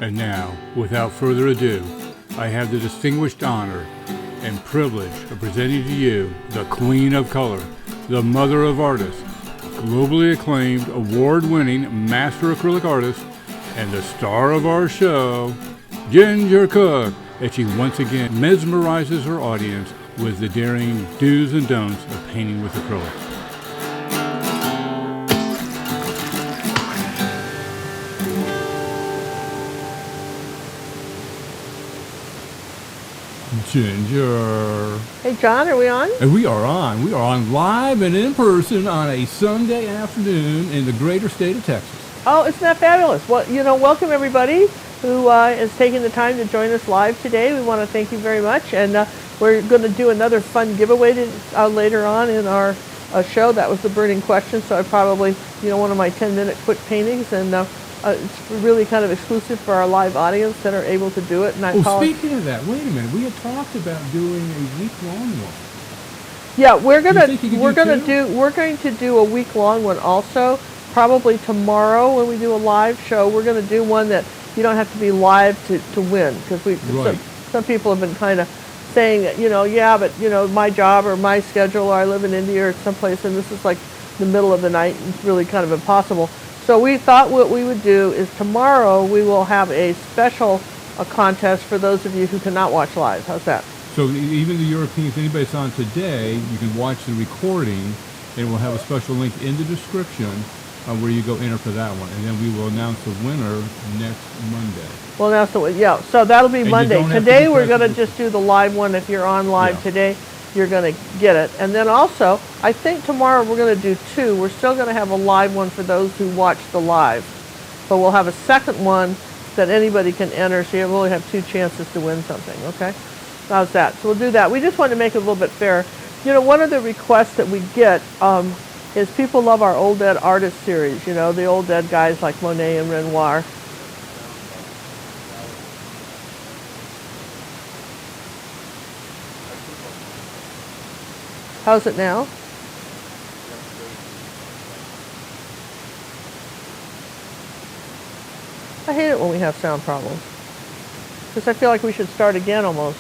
And now, without further ado, I have the distinguished honor and privilege of presenting to you the Queen of Color, the Mother of Artists, globally acclaimed, award-winning master acrylic artist, and the star of our show, Ginger Cook, as she once again mesmerizes her audience with the daring do's and don'ts of painting with acrylic. Ginger. Hey, John, are we on? And we are on. We are on live and in person on a Sunday afternoon in the greater state of Texas. Oh, isn't that fabulous? Well, welcome everybody who is taking the time to join us live today. We want to thank you very much. And we're going to do another fun giveaway later on in our show. That was the burning question. So I probably, one of my 10-minute quick paintings. And it's really kind of exclusive for our live audience that are able to do it. And speaking of that, wait a minute. We had talked about doing a week-long one. Yeah, we're going to do a week-long one also. Probably tomorrow when we do a live show, we're going to do one that you don't have to be live to win, because some people have been kind of saying that, my job or my schedule, or I live in India or someplace, and this is like the middle of the night, and it's really kind of impossible. So we thought what we would do is tomorrow we will have a special contest for those of you who cannot watch live. How's that? So even the Europeans, anybody that's on today, you can watch the recording, and we'll have a special link in the description where you go enter for that one, and then we will announce the winner next Monday. Well, announce so that'll be Monday. Today we're going to just do the live one. If you're on live today, you're going to get it. And then also, I think tomorrow we're going to do two. We're still going to have a live one for those who watch the live, but we'll have a second one that anybody can enter, so you only have two chances to win something, okay? How's that? So we'll do that. We just want to make it a little bit fair. One of the requests that we get is people love our Old Dead Artist series, the Old Dead guys like Monet and Renoir. How's it now? I hate it when we have sound problems, because I feel like we should start again almost.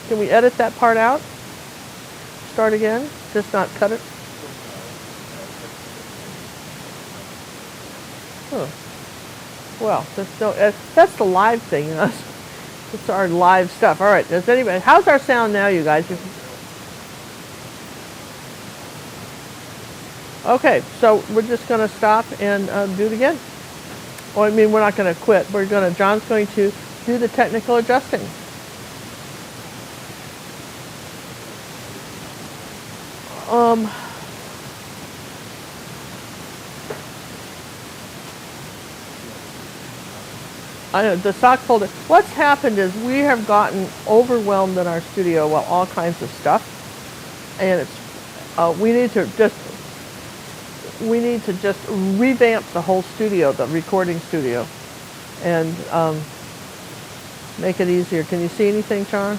Can we edit that part out? Start again? Just not cut it? Huh. Well, that's the live thing, It's our live stuff. All right, how's our sound now, you guys? Okay, so we're just going to stop and do it again. Well, we're not going to quit. John's going to do the technical adjusting. I know, the sock folder. What's happened is we have gotten overwhelmed in our studio with all kinds of stuff, and it's we need to just revamp the whole studio, the recording studio, and make it easier. Can you see anything, John?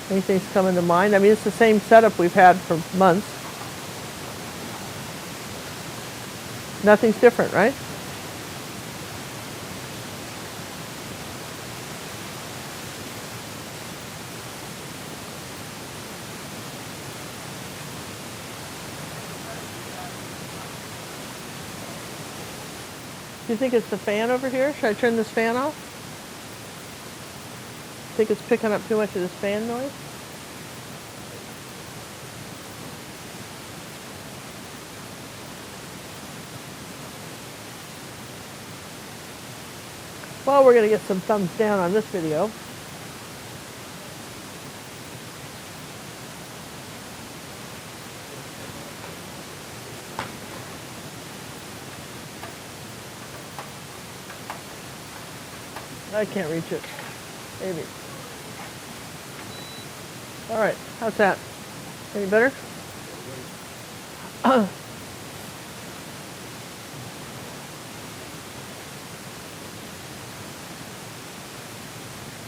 Anything's coming to mind? It's the same setup we've had for months. Nothing's different, right? Do you think it's the fan over here? Should I turn this fan off? Think it's picking up too much of this fan noise? Well, we're going to get some thumbs down on this video. I can't reach it. Maybe. All right, how's that? Any better?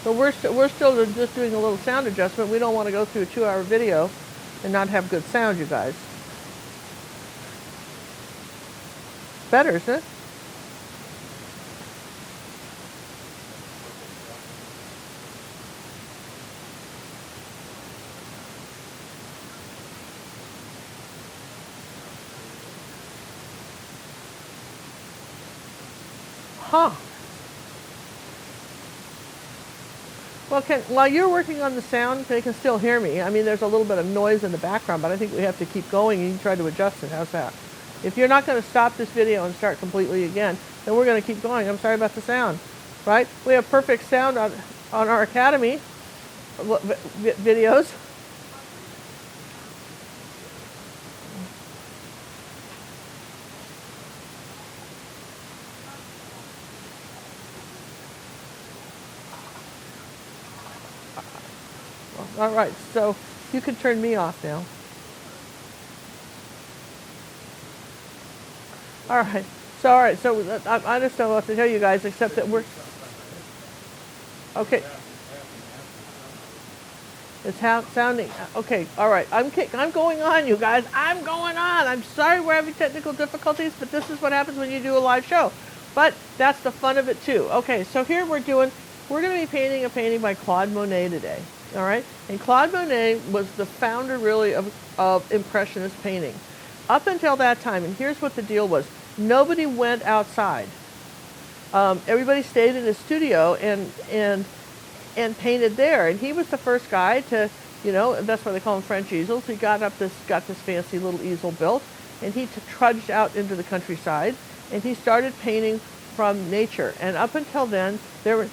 But we're still just doing a little sound adjustment. We don't want to go through a 2-hour video and not have good sound, you guys. Better, isn't it? Huh. Well, while you're working on the sound, they can still hear me. I mean, there's a little bit of noise in the background, but I think we have to keep going and you can try to adjust it. How's that? If you're not going to stop this video and start completely again, then we're going to keep going. I'm sorry about the sound, right? We have perfect sound on our Academy videos. All right, so you can turn me off now. All right, so I just don't know what to tell you guys except that we're okay. It's sounding okay. All right, I'm going on, you guys. I'm going on. I'm sorry we're having technical difficulties, but this is what happens when you do a live show. But that's the fun of it too. Okay, so here we're going to be painting a painting by Claude Monet today. All right, and Claude Monet was the founder really of Impressionist painting. Up until that time, and here's what the deal was. Nobody went outside. Everybody stayed in his studio and painted there. And he was the first guy to, that's why they call them French easels. He got this fancy little easel built, and he trudged out into the countryside, and he started painting from nature. And up until then, the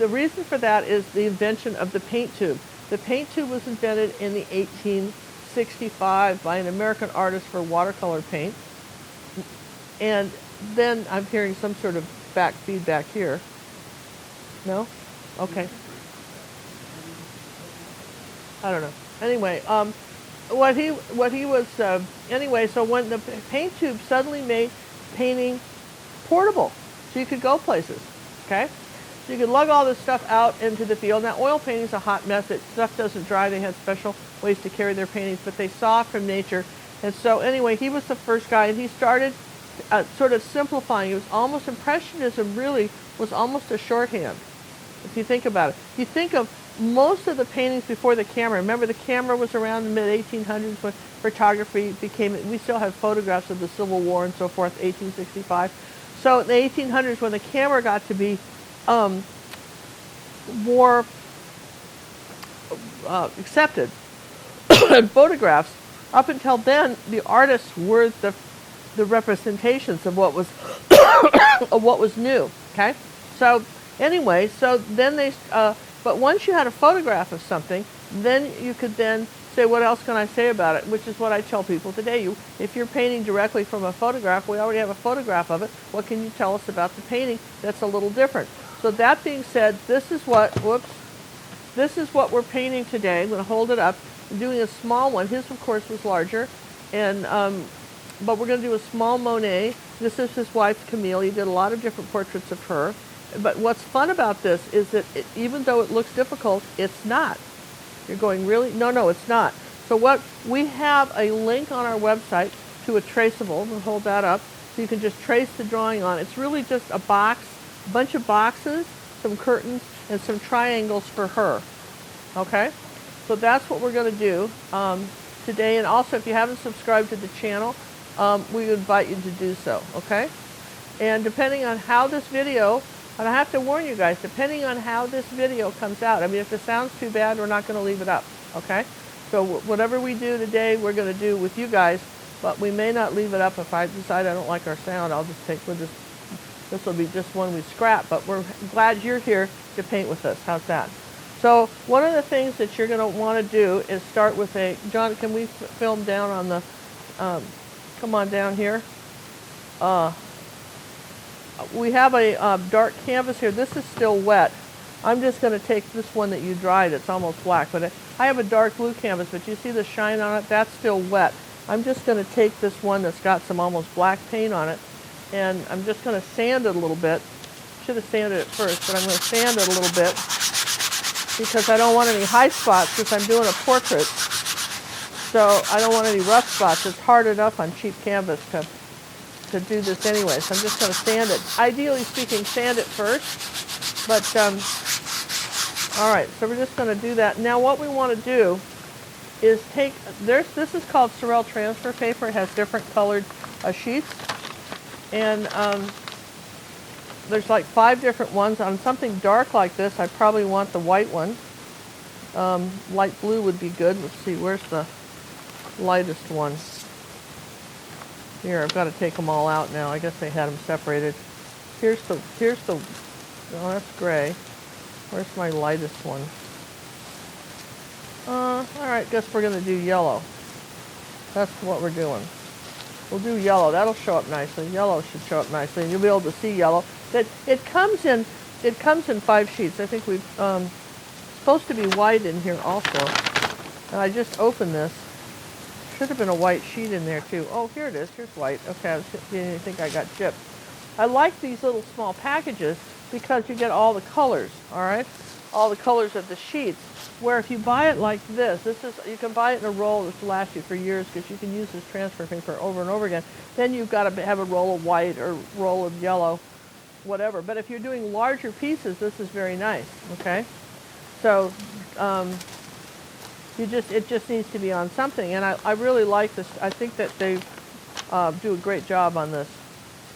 reason for that is the invention of the paint tube. The paint tube was invented in the 1865 by an American artist for watercolor paint. And then I'm hearing some sort of back feedback here. No? Okay. I don't know. Anyway, so when the paint tube suddenly made painting portable, so you could go places, okay? So you could lug all this stuff out into the field. Now, oil painting is a hot mess. Stuff doesn't dry. They had special ways to carry their paintings, but they saw from nature. And so anyway, he was the first guy, and he started sort of simplifying. It was almost, Impressionism really was almost a shorthand, if you think about it. You think of most of the paintings before the camera. Remember, the camera was around the mid-1800s when photography we still have photographs of the Civil War and so forth, 1865. So in the 1800s, when the camera got to be more accepted and photographs, up until then, the artists were the representations of what was of what was new. Okay, so anyway, so then but once you had a photograph of something, then you could then say, what else can I say about it? Which is what I tell people today. If you're painting directly from a photograph, we already have a photograph of it. What can you tell us about the painting that's a little different? So that being said, this is what we're painting today. I'm going to hold it up. I'm doing a small one. His, of course, was larger, and but we're going to do a small Monet. This is his wife, Camille. He did a lot of different portraits of her. But what's fun about this is that even though it looks difficult, it's not. You're going, really? No, it's not. So we have a link on our website to a traceable. We'll hold that up so you can just trace the drawing on. It's really just a bunch of boxes, some curtains, and some triangles for her. Okay? So that's what we're going to do today. And also, if you haven't subscribed to the channel, we invite you to do so. Okay? And depending on how this video, and I have to warn you guys, depending on how this video comes out, I mean, if it sounds too bad, we're not going to leave it up, okay? So whatever we do today, we're going to do with you guys, but we may not leave it up. If I decide I don't like our sound, this will be just one we scrap, but we're glad you're here to paint with us. How's that? So one of the things that you're going to want to do is start with John, can we film down on the, come on down here. We have a dark canvas here. This is still wet. I'm just going to take this one that you dried. It's almost black, but I have a dark blue canvas, but you see the shine on it? That's still wet. I'm just going to take this one that's got some almost black paint on it, and I'm just going to sand it a little bit should have sanded it first, but I'm going to sand it a little bit because I don't want any high spots because I'm doing a portrait. So I don't want any rough spots. It's hard enough on cheap canvas to do this anyway. So I'm just going to sand it. Ideally speaking, sand it first. But, all right, so we're just going to do that. Now what we want to do is take, this is called Sorel transfer paper. It has different colored sheets. And there's like 5 different ones. On something dark like this, I probably want the white one. Light blue would be good. Let's see, where's the lightest one? Here, I've got to take them all out now. I guess they had them separated. Here's the, oh, that's gray. Where's my lightest one? All right, guess we're going to do yellow. That's what we're doing. We'll do yellow. That'll show up nicely. Yellow should show up nicely, and you'll be able to see yellow. It comes in 5 sheets. I think we've supposed to be white in here also. And I just opened this. Should have been a white sheet in there too. Oh, here it is. Here's white. Okay, I didn't think I got gypped. I like these little small packages because you get all the colors. All right, all the colors of the sheets. Where if you buy it like this is, you can buy it in a roll that will last you for years because you can use this transfer paper over and over again. Then you've got to have a roll of white or roll of yellow, whatever. But if you're doing larger pieces, this is very nice, okay? So it just needs to be on something. And I really like this. I think that they do a great job on this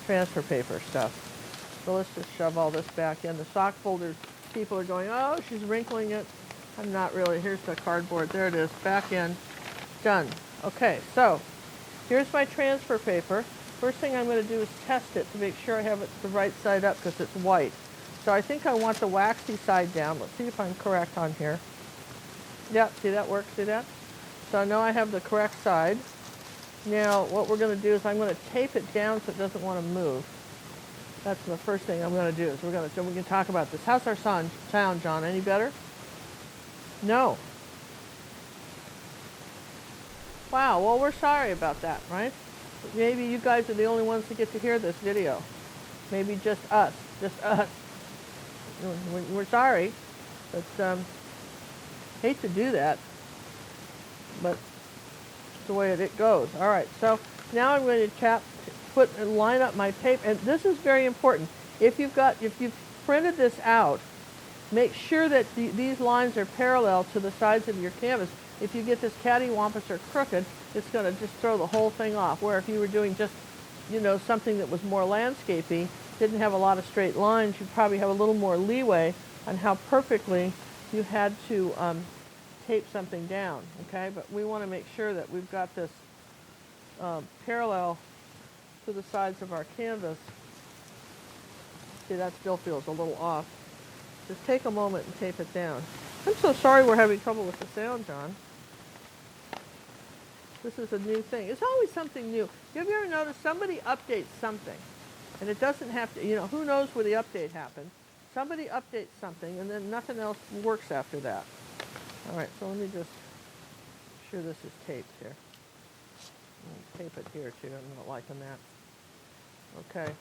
transfer paper stuff. So let's just shove all this back in. The sock folder people are going, oh, she's wrinkling it. I'm not really. Here's the cardboard. There it is. Back in. Done. Okay, so here's my transfer paper. First thing I'm going to do is test it to make sure I have it the right side up because it's white. So I think I want the waxy side down. Let's see if I'm correct on here. Yep, see that works? See that? So now I have the correct side. Now what we're going to do is I'm going to tape it down so it doesn't want to move. That's the first thing I'm going to do. Is so we can talk about this. How's our sound, John? Any better? No. Wow, well, we're sorry about that, right? Maybe you guys are the only ones that get to hear this video. Maybe just us. We're sorry, but hate to do that, but it's the way it goes. All right, so now I'm going to line up my paper, and this is very important. If you've printed this out, make sure that these lines are parallel to the sides of your canvas. If you get this cattywampus or crooked, it's going to just throw the whole thing off. Where if you were doing just, something that was more landscapey, didn't have a lot of straight lines, you'd probably have a little more leeway on how perfectly you had to tape something down, okay? But we want to make sure that we've got this parallel to the sides of our canvas. See, that still feels a little off. Just take a moment and tape it down. I'm so sorry we're having trouble with the sound, John. This is a new thing. It's always something new. Have you ever noticed somebody updates something? And it doesn't have to, who knows where the update happened. Somebody updates something and then nothing else works after that. All right, so let me just make sure this is taped here. Tape it here too, I'm not liking that. Okay.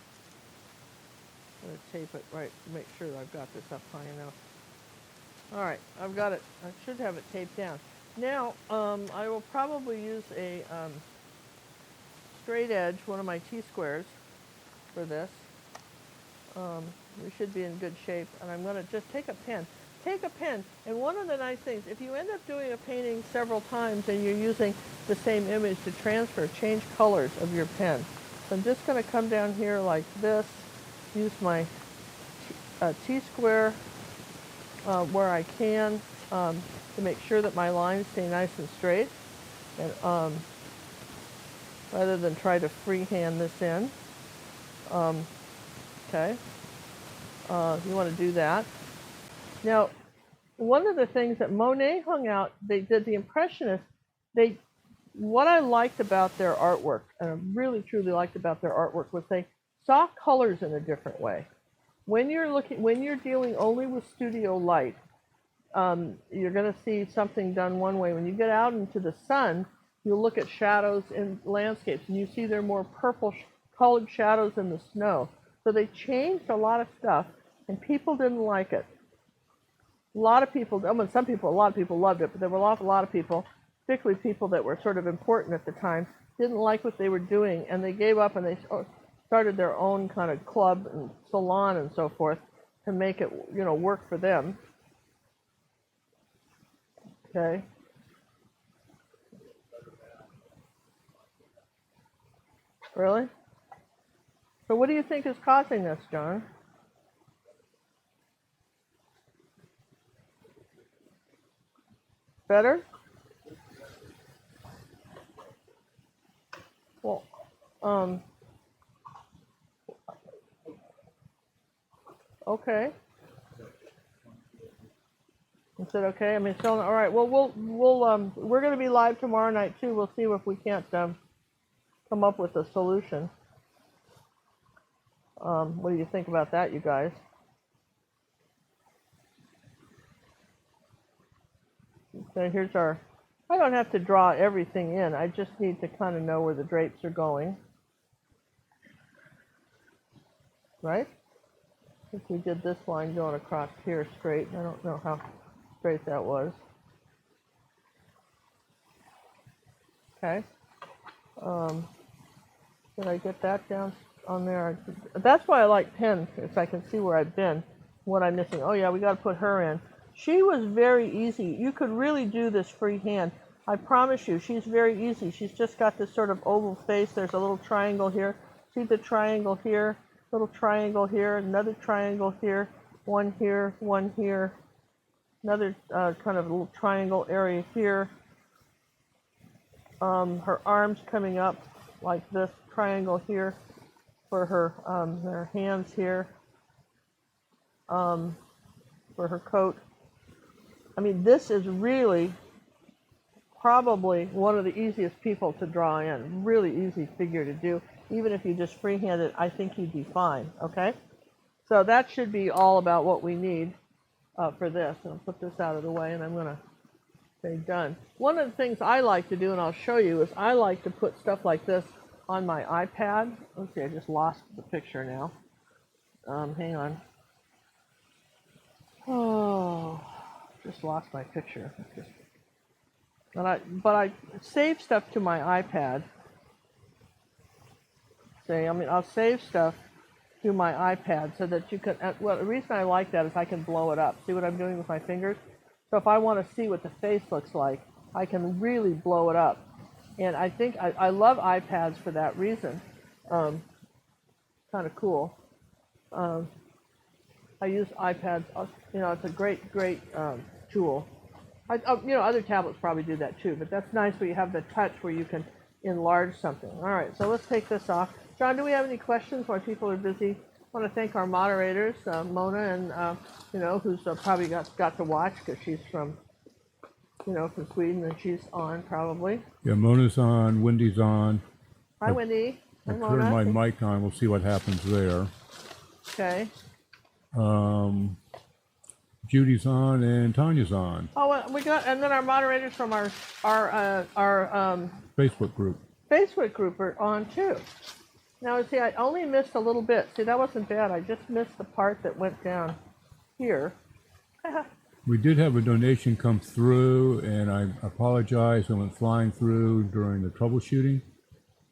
I'm going to tape it right to make sure that I've got this up high enough. All right, I've got it. I should have it taped down. Now, I will probably use a straight edge, one of my T-squares for this. We should be in good shape. And I'm going to just take a pen. Take a pen. And one of the nice things, if you end up doing a painting several times and you're using the same image to transfer, change colors of your pen. So I'm just going to come down here like this. Use my T-square where I can to make sure that my lines stay nice and straight, and rather than try to freehand this in. Okay, you want to do that. Now, one of the things that Monet hung out, they did the Impressionists. What I liked about their artwork, and I really truly liked about their artwork, was they saw colors in a different way. When you're dealing only with studio light, you're going to see something done one way. When you get out into the sun, you'll look at shadows in landscapes, and you see they're more purple colored shadows in the snow. So they changed a lot of stuff and people didn't like it. A lot of people, I mean, a lot of people loved it, but there were a lot of people, particularly people that were sort of important at the time, didn't like what they were doing, and they gave up and they started their own kind of club and salon and so forth to make it, work for them. Okay. Really? So what do you think is causing this, John? Better? Well, okay. Is it okay? I mean, so all right. Well, we're going to be live tomorrow night too. We'll see if we can't come up with a solution. What do you think about that, you guys? So here's our. I don't have to draw everything in. I just need to kind of know where the drapes are going. Right? I think we did this line going across here straight. I don't know how straight that was. Okay. Did I get that down on there? That's why I like pens, if I can see where I've been, what I'm missing. Oh yeah, we got to put her in. She was very easy. You could really do this freehand. I promise you, she's very easy. She's just got this sort of oval face. There's a little triangle here. See the triangle here? Little triangle here, another triangle here, one here, another kind of little triangle area here. Her arms coming up like this triangle here for her hands here, for her coat. I mean, this is really probably one of the easiest people to draw in. Really easy figure to do. Even if you just freehand it, I think you'd be fine, okay? So that should be all about what we need for this. And I'll put this out of the way, and I'm going to say done. One of the things I like to do, and I'll show you, is I like to put stuff like this on my iPad. Let's see, I just lost the picture now. Hang on. Oh, just lost my picture. But I save stuff to my iPad. I'll save stuff to my iPad so that you can, well, the reason I like that is I can blow it up. See what I'm doing with my fingers? So if I want to see what the face looks like, I can really blow it up. And I think I love iPads for that reason. Kind of cool. I use iPads, it's a great tool. Other tablets probably do that too, but that's nice where you have the touch where you can enlarge something. All right, so let's take this off. John, do we have any questions while people are busy? I want to thank our moderators, Mona, and who's probably got to watch because she's from Sweden, and she's on probably. Yeah, Mona's on, Wendy's on. Hi, Wendy. Hi, I've Mona. turned my mic on. We'll see what happens there. Okay. Judy's on and Tanya's on. Oh, well, and then our moderators from our Facebook group. Facebook group are on too. Now, see, I only missed a little bit. See, that wasn't bad. I just missed the part that went down here. We did have a donation come through, and I apologize. I went flying through during the troubleshooting.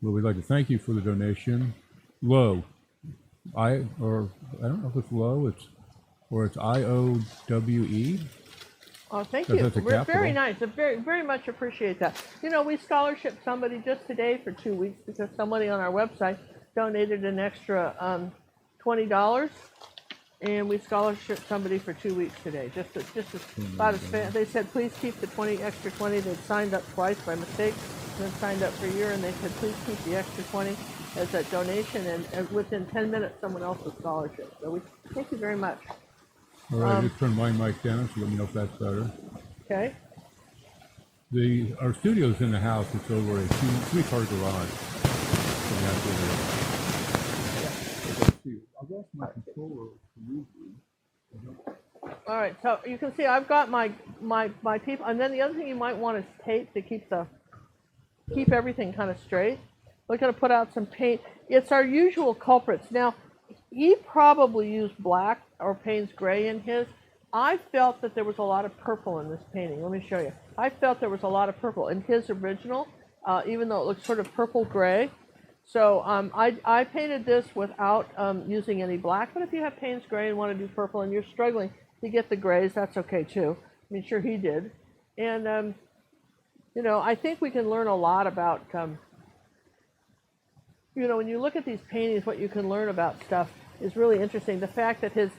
But we'd like to thank you for the donation. Low. I don't know if it's low. It's IOWE. Oh, thank you. That's a capital. Very nice. I very much appreciate that. We scholarshiped somebody just today for 2 weeks because somebody on our website donated an extra $20, and we scholarshiped somebody for 2 weeks today. They said, please keep the extra 20. They'd signed up twice by mistake, and then signed up for a year, and they said, please keep the extra 20 as a donation, and within 10 minutes, someone else was scholarship. So we thank you very much. All right, just turn my mic down, so let me know if that's better. Okay. Our studio's in the house. It's over a three-car garage. I've lost my controller. All right, so you can see I've got my people, and then the other thing you might want is tape to keep everything kind of straight. We're going to put out some paint. It's our usual culprits. Now, he probably used black or Payne's gray in his. I felt that there was a lot of purple in this painting. Let me show you. I felt there was a lot of purple in his original, even though it looks sort of purple gray. So I painted this without using any black, but if you have Payne's gray and want to do purple and you're struggling to get the grays, that's okay too. I mean, sure he did. And, you know, I think we can learn a lot about, you know, when you look at these paintings, what you can learn about stuff is really interesting. The fact that his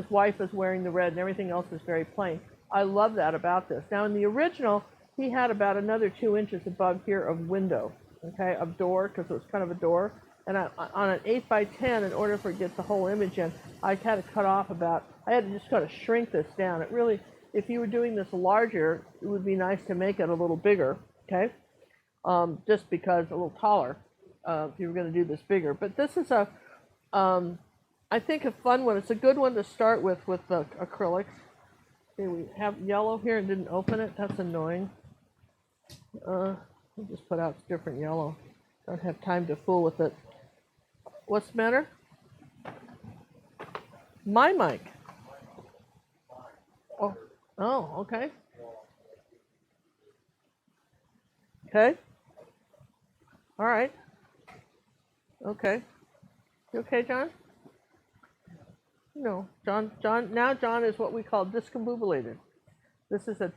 wife is wearing the red and everything else is very plain. I love that about this. Now, in the original, he had about another 2 inches above here of window. Okay, of door, because it was kind of a door, and on an 8x10, in order for it to get the whole image in, I had to cut off I had to just kind of shrink this down. It really, if you were doing this larger, it would be nice to make it a little bigger, okay, just because a little taller, if you were going to do this bigger. But this is I think a fun one. It's a good one to start with the acrylics. Okay, we have yellow here and didn't open it. That's annoying. I'll just put out different yellow. Don't have time to fool with it. What's the matter? My mic. Oh, okay. Okay. All right. Okay. You okay, John? No, John. Now John is what we call discombobulated. This is an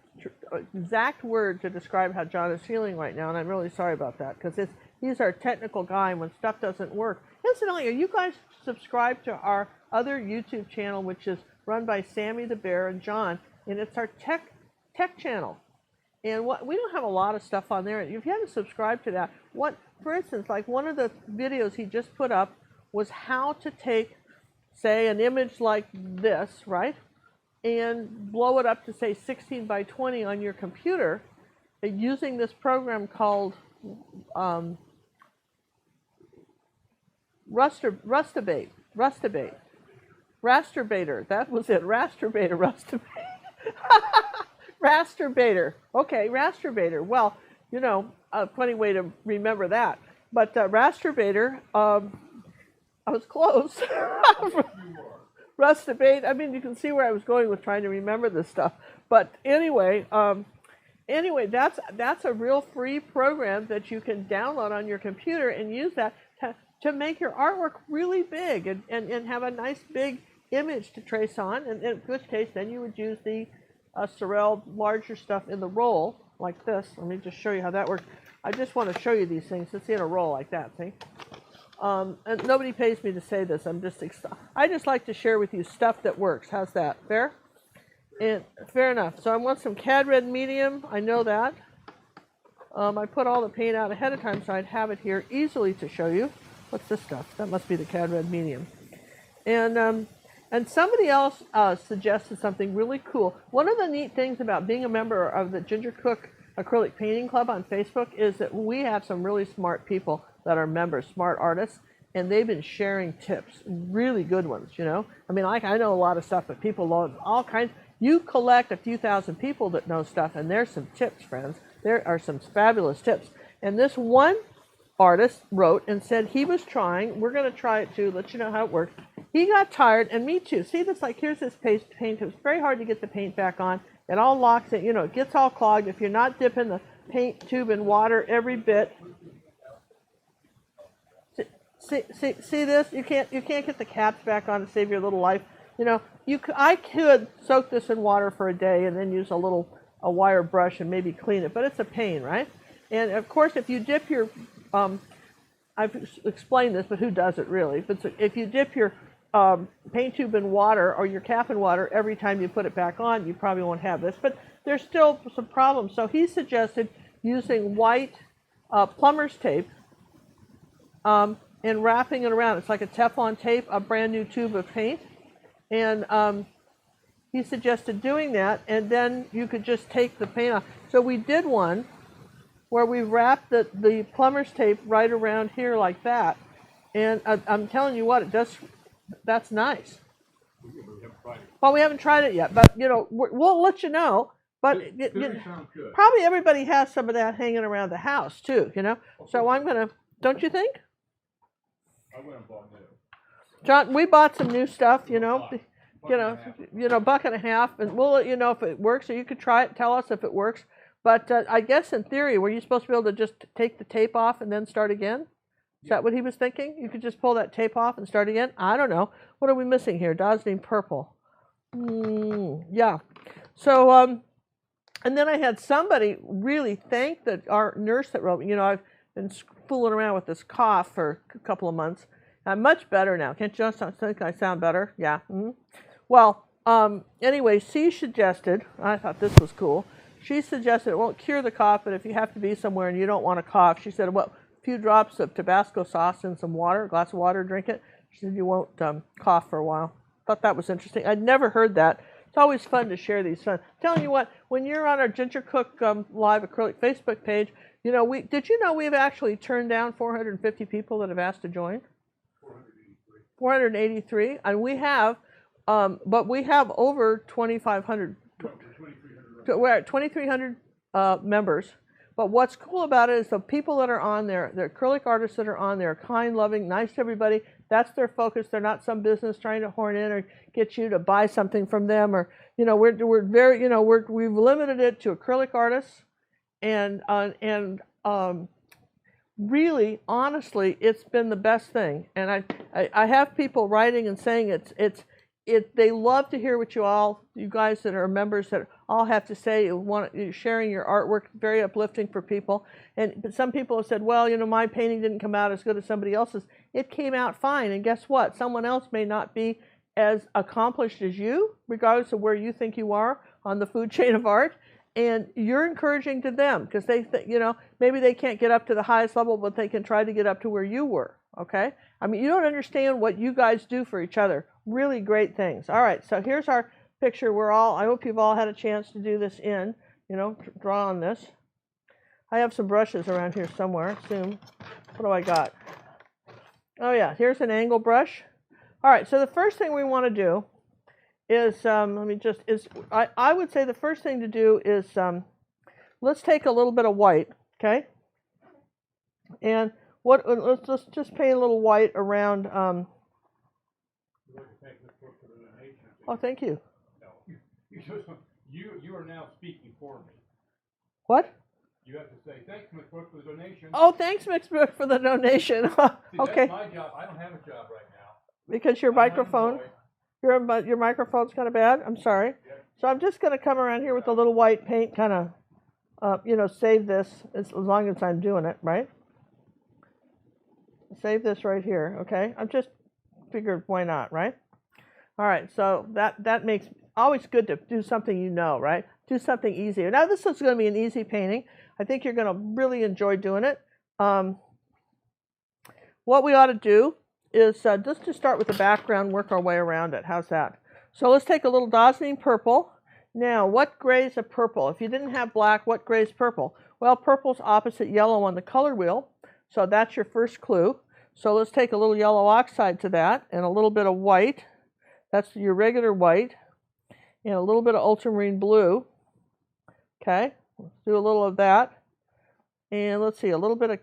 exact word to describe how John is feeling right now, and I'm really sorry about that, because he's our technical guy when stuff doesn't work. Incidentally, are you guys subscribed to our other YouTube channel, which is run by Sammy the Bear and John, and it's our tech channel. And we don't have a lot of stuff on there. If you haven't subscribed to that, for instance, like one of the videos he just put up was how to take, say, an image like this, right? And blow it up to, say, 16x20 on your computer using this program called Rasterbaiter. That was it. Rasterbaiter. Rasterbaiter. Okay, Rasterbaiter. Well, you know, a funny way to remember that. But Rasterbaiter, I was close. Rustabate. I mean, you can see where I was going with trying to remember this stuff. But anyway, that's a real free program that you can download on your computer and use that to make your artwork really big and have a nice big image to trace on. And in which case, then you would use the Sorel larger stuff in the roll like this. Let me just show you how that works. I just want to show you these things. It's in a roll like that. See. And nobody pays me to say this. I just like to share with you stuff that works. How's that? Fair? And fair enough. So I want some CAD red medium. I know that. I put all the paint out ahead of time so I'd have it here easily to show you. What's this stuff? That must be the CAD red medium. And somebody else suggested something really cool. One of the neat things about being a member of the Ginger Cook Acrylic Painting Club on Facebook is that we have some really smart people that are members, smart artists, and they've been sharing tips, really good ones, you know. I mean, I know a lot of stuff, but people love all kinds. You collect a few thousand people that know stuff, and there's some tips, friends. There are some fabulous tips. And this one artist wrote and said he was trying, we're going to try it too, let you know how it works. He got tired, and me too. See this, like, here's this paint. It's very hard to get the paint back on. It all locks it, you know, it gets all clogged. If you're not dipping the paint tube in water every bit. See this? You can't get the caps back on to save your little life. You know, I could soak this in water for a day and then use a wire brush and maybe clean it, but it's a pain, right? And of course, if you dip your, I've explained this, but who does it really? But if you dip your paint tube in water or your cap in water every time you put it back on, you probably won't have this. But there's still some problems. So he suggested using white plumber's tape. And wrapping it around. It's like a Teflon tape, a brand new tube of paint. And he suggested doing that, and then you could just take the paint off. So we did one where we wrapped the plumber's tape right around here like that. And I'm telling you what, that's nice. Well, we haven't tried it yet, but, you know, we'll let you know. But probably everybody has some of that hanging around the house, too, you know. So I'm going to, don't you think? I went and bought new. John, we bought some new stuff, $1.50, and we'll let you know if it works, or you could try it, tell us if it works. But I guess in theory, were you supposed to be able to just take the tape off and then start again? Is that what he was thinking? You could just pull that tape off and start again? I don't know. What are we missing here? Dazzling purple. Yeah. So, and then I had somebody really thank our nurse that wrote me. I've been fooling around with this cough for a couple of months. I'm much better now. Can't you just think I sound better? Yeah. Well, anyway, she suggested, I thought this was cool, she suggested it won't cure the cough, but if you have to be somewhere and you don't want to cough, she said, well, a few drops of Tabasco sauce in some water, a glass of water, drink it. She said you won't cough for a while. Thought that was interesting. I'd never heard that. It's always fun to share these fun. Telling you what, when you're on our Ginger Cook Live Acrylic Facebook page, did you know we've actually turned down 450 people that have asked to join? 483, and we have, but we have over 2,500. We're at 2,300 members. But what's cool about it is the people that are on there, the acrylic artists that are on there, kind, loving, nice to everybody. That's their focus. They're not some business trying to horn in or get you to buy something from them, or we're very we've limited it to acrylic artists, and really, honestly, it's been the best thing. And I have people writing and saying they love to hear what you guys that are members that all have to say. You're sharing your artwork, very uplifting for people. But some people have said, well, my painting didn't come out as good as somebody else's. It came out fine, and guess what? Someone else may not be as accomplished as you, regardless of where you think you are on the food chain of art. And you're encouraging to them because they maybe they can't get up to the highest level, but they can try to get up to where you were. Okay? I mean, you don't understand what you guys do for each other. Really great things. All right, so here's our picture. I hope you've all had a chance to do this draw on this. I have some brushes around here somewhere. What do I got? Oh yeah, here's an angle brush. All right, so the first thing we want to do is, I would say the first thing to do is, let's take a little bit of white, okay? And let's just paint a little white around, oh, thank you. No, you are now speaking for me. What? You have to say, thanks, McBrook, for the donation. Oh, thanks, McBrook, for the donation. Okay. That's my job. I don't have a job right now. Because your microphone, your microphone's kind of bad? I'm sorry. Yep. So I'm just going to come around here with a little white paint, kind of, save this as long as I'm doing it, right? Save this right here, okay? I'm just figured, why not, right? All right, so that makes always good to do something right? Do something easier. Now this is going to be an easy painting. I think you're going to really enjoy doing it. What we ought to do is just to start with the background, work our way around it. How's that? So let's take a little dazzling purple. Now, what grays a purple? If you didn't have black, what grays purple? Well, purple's opposite yellow on the color wheel, so that's your first clue. So let's take a little yellow oxide to that and a little bit of white. That's your regular white, and a little bit of ultramarine blue. Okay, let's do a little of that. And let's see, a little bit of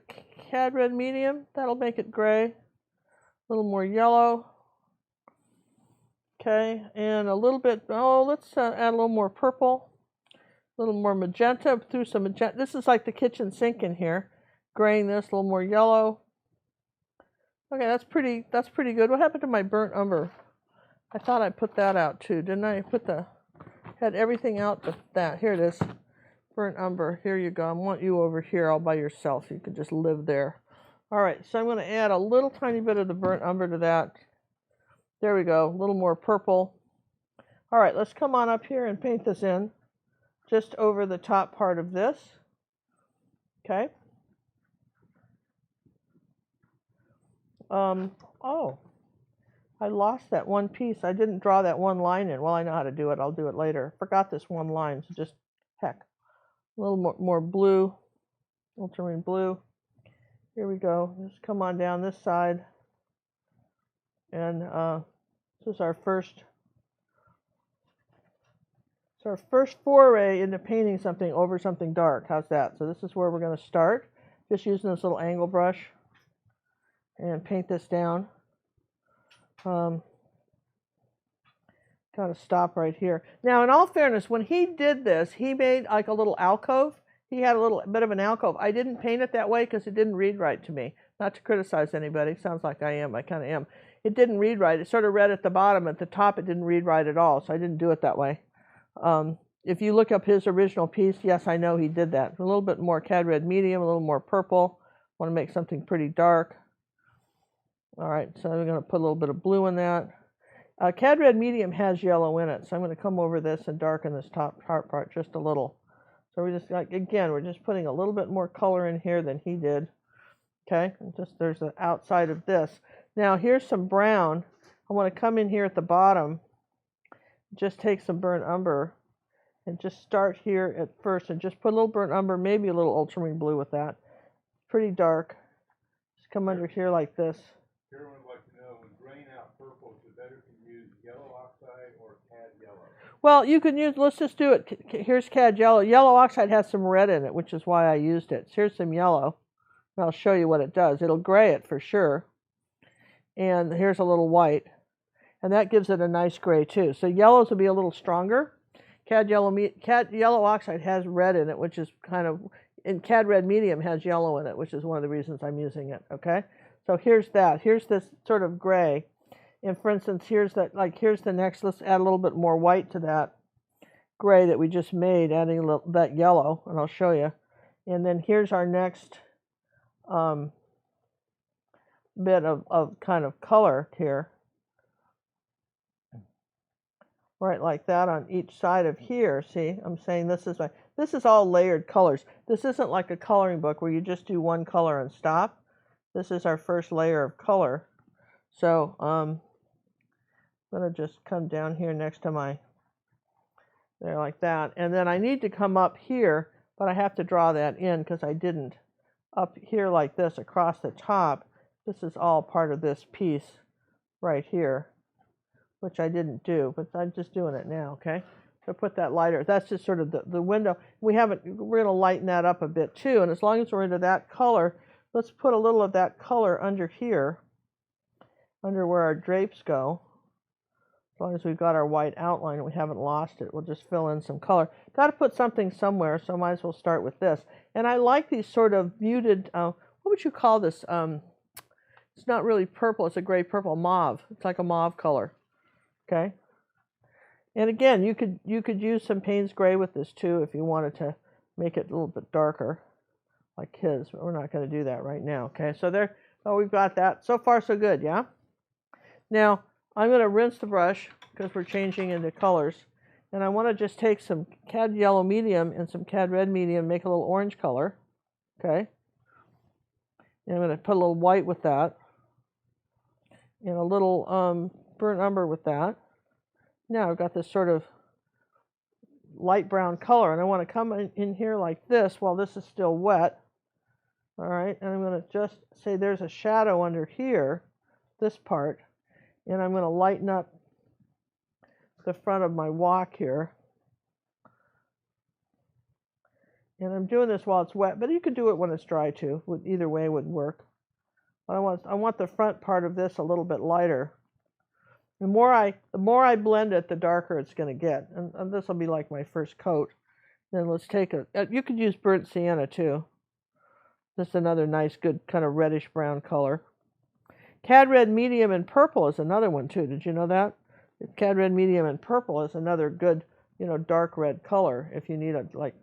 cad red medium. That'll make it gray. A little more yellow. Okay, and a little bit, let's add a little more purple. A little more magenta, through some magenta. This is like the kitchen sink in here. Graying this, a little more yellow. Okay, that's pretty good. What happened to my burnt umber? I thought I put that out too, didn't I? Had everything out but that. Here it is. Burnt umber. Here you go. I want you over here all by yourself. You can just live there. All right, so I'm going to add a little tiny bit of the burnt umber to that. There we go. A little more purple. All right, let's come on up here and paint this in just over the top part of this. Okay. Oh, I lost that one piece. I didn't draw that one line in. Well, I know how to do it. I'll do it later. Forgot this one line, so just heck. A little more blue, ultramarine blue. Here we go. Just come on down this side. And this is our first foray into painting something over something dark. How's that? So this is where we're going to start. Just using this little angle brush and paint this down. Got to stop right here. Now, in all fairness, when he did this, he made like a little alcove. He had a little bit of an alcove. I didn't paint it that way because it didn't read right to me. Not to criticize anybody. Sounds like I am. I kind of am. It didn't read right. It sort of read at the bottom. At the top, it didn't read right at all. So I didn't do it that way. If you look up his original piece, yes, I know he did that. A little bit more cad red medium, a little more purple. Want to make something pretty dark. All right, so I'm going to put a little bit of blue in that. Cad red medium has yellow in it, so I'm going to come over this and darken this top part just a little. So we're just like, again, we're just putting a little bit more color in here than he did. Okay, and just there's the outside of this. Now here's some brown. I want to come in here at the bottom, just take some burnt umber, and just start here at first, and just put a little burnt umber, maybe a little ultramarine blue with that. Pretty dark. Just come under here like this. Everyone would like to know, when graying out purple, is it better to use yellow oxide or cad yellow? Well, you can use, let's just do it. Here's cad yellow. Yellow oxide has some red in it, which is why I used it. So here's some yellow. And I'll show you what it does. It'll gray it for sure. And here's a little white. And that gives it a nice gray too. So yellows will be a little stronger. Cad yellow oxide has red in it, which is kind of, and cad red medium has yellow in it, which is one of the reasons I'm using it, okay? So here's that. Here's this sort of gray. And for instance, here's that, like here's the next, let's add a little bit more white to that gray that we just made, adding a little, that yellow, and I'll show you. And then here's our next bit of kind of color here. Right, like that on each side of here. See, I'm saying this is all layered colors. This isn't like a coloring book where you just do one color and stop. This is our first layer of color. So I'm going to just come down here next to my, there like that. And then I need to come up here, but I have to draw that in because I didn't. Up here like this across the top, this is all part of this piece right here, which I didn't do, but I'm just doing it now, okay? So put that lighter, that's just sort of the window. We're going to lighten that up a bit too, and as long as we're into that color, let's put a little of that color under here, under where our drapes go. As long as we've got our white outline and we haven't lost it, we'll just fill in some color. Got to put something somewhere, so I might as well start with this. And I like these sort of muted, what would you call this? It's not really purple, it's a gray purple, mauve. It's like a mauve color. Okay, and again, you could use some Payne's gray with this too if you wanted to make it a little bit darker, like his. But we're not going to do that right now. Okay, so there. Oh, we've got that. So far, so good. Yeah. Now I'm going to rinse the brush because we're changing into colors, and I want to just take some cad yellow medium and some cad red medium, make a little orange color. Okay, and I'm going to put a little white with that, and a little burnt umber with that. Now I've got this sort of light brown color, and I want to come in here like this while this is still wet. All right, and I'm going to just say there's a shadow under here, this part, and I'm going to lighten up the front of my walk here. And I'm doing this while it's wet, but you could do it when it's dry too. Either way would work. But I want the front part of this a little bit lighter. The more I blend it, the darker it's going to get. And this will be like my first coat. Then let's take you could use burnt sienna too. This is another nice, good kind of reddish brown color. Cad red medium and purple is another one too. Did you know that? Cad red medium and purple is another good, dark red color if you need like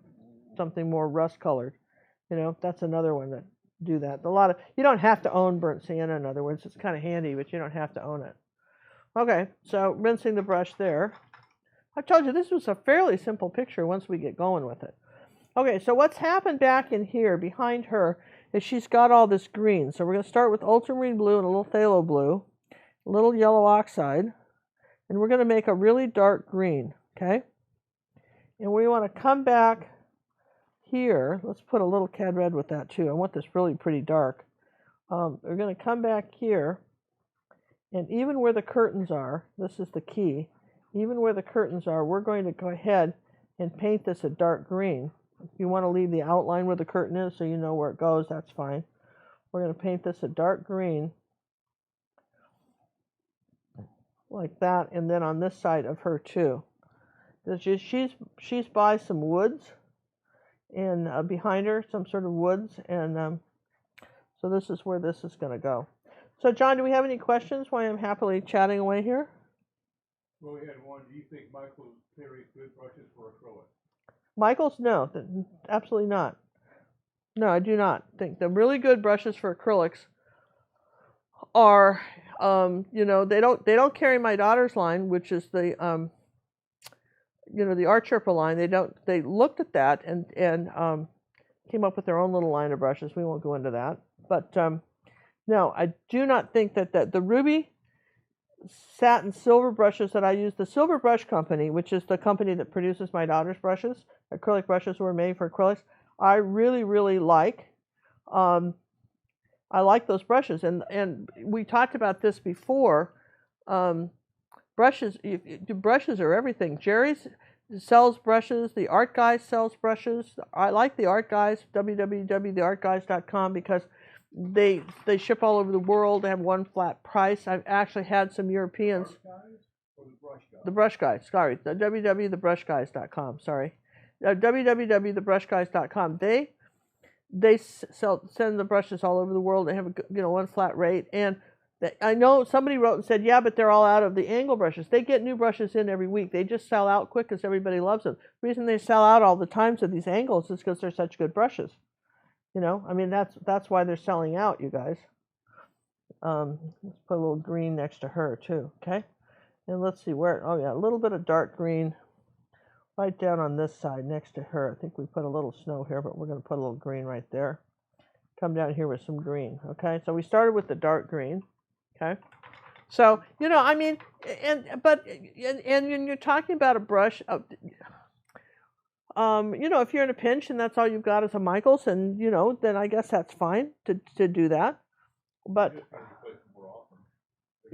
something more rust colored. That's another one that do that. You don't have to own burnt sienna, in other words. It's kind of handy, but you don't have to own it. Okay, so rinsing the brush there. I told you this was a fairly simple picture once we get going with it. Okay, so what's happened back in here behind her is she's got all this green. So we're going to start with ultramarine blue and a little phthalo blue, a little yellow oxide, and we're going to make a really dark green, okay? And we want to come back here. Let's put a little cad red with that too. I want this really pretty dark. We're going to come back here. And even where the curtains are, this is the key, even where the curtains are, we're going to go ahead and paint this a dark green. If you want to leave the outline where the curtain is so you know where it goes, that's fine. We're going to paint this a dark green. like that, and then on this side of her too. She's by some woods, and behind her some sort of woods, and so this is where this is going to go. So John, do we have any questions while I'm happily chatting away here? Well, we had one. Do you think Michael's carries good brushes for acrylic? Michael's? No, absolutely not. No, I do not think. The really good brushes for acrylics are, they don't carry my daughter's line, which is the, the Art Sherpa line. They looked at that and came up with their own little line of brushes. We won't go into that. But no, I do not think that the ruby, satin, silver brushes that I use, the Silver Brush Company, which is the company that produces my daughter's brushes, acrylic brushes were made for acrylics, I really, really like. I like those brushes, and we talked about this before. Brushes are everything. Jerry's sells brushes. The Art Guy sells brushes. I like the Art Guys, www.theartguys.com, because they ship all over the world. They have one flat price. I've actually had some Europeans. The Brush Guys. Sorry, the www.thebrushguys.com. Sorry, www.thebrushguys.com. They send the brushes all over the world. They have one flat rate, and I know somebody wrote and said, yeah, but they're all out of the angle brushes. They get new brushes in every week. They just sell out quick because everybody loves them. The reason they sell out all the times of these angles is because they're such good brushes. That's why they're selling out, you guys. Let's put a little green next to her too, okay? And let's see where. Oh yeah, a little bit of dark green. Right down on this side next to her. I think we put a little snow here, but we're going to put a little green right there. Come down here with some green, okay? So we started with the dark green, okay? So, and you're talking about a brush, if you're in a pinch and that's all you've got is a Michaels, and, then I guess that's fine to do that. But,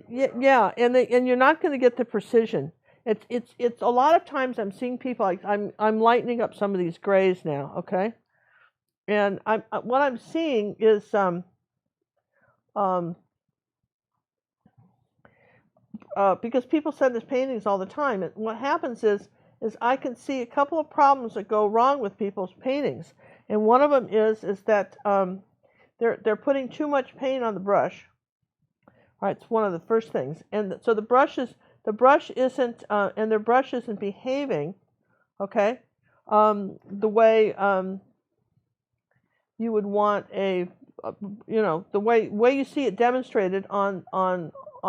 yeah, and you're not going to get the precision. It's a lot of times I'm seeing people, like I'm lightening up some of these grays now, okay? And what I'm seeing is because people send us paintings all the time, and what happens is I can see a couple of problems that go wrong with people's paintings, and one of them is that they're putting too much paint on the brush. All right, it's one of the first things, and so the brush isn't, and their brush isn't behaving, okay, the way you would want the way you see it demonstrated on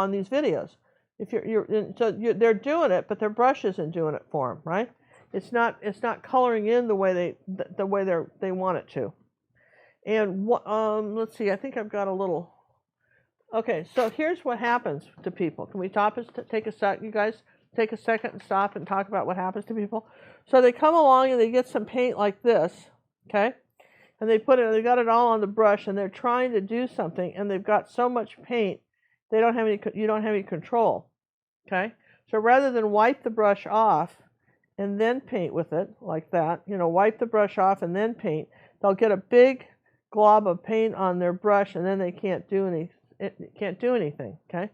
these videos. If they're doing it, but their brush isn't doing it for them, right? It's not coloring in the way they want it to. And let's see, I think I've got a little. Okay, so here's what happens to people. Can we take a sec? You guys take a second and stop and talk about what happens to people. So they come along and they get some paint like this, okay, and they got it all on the brush, and they're trying to do something, and they've got so much paint, you don't have any control, okay. So rather than wipe the brush off and then paint with it like that, wipe the brush off and then paint, they'll get a big glob of paint on their brush, and then they can't do anything. Okay.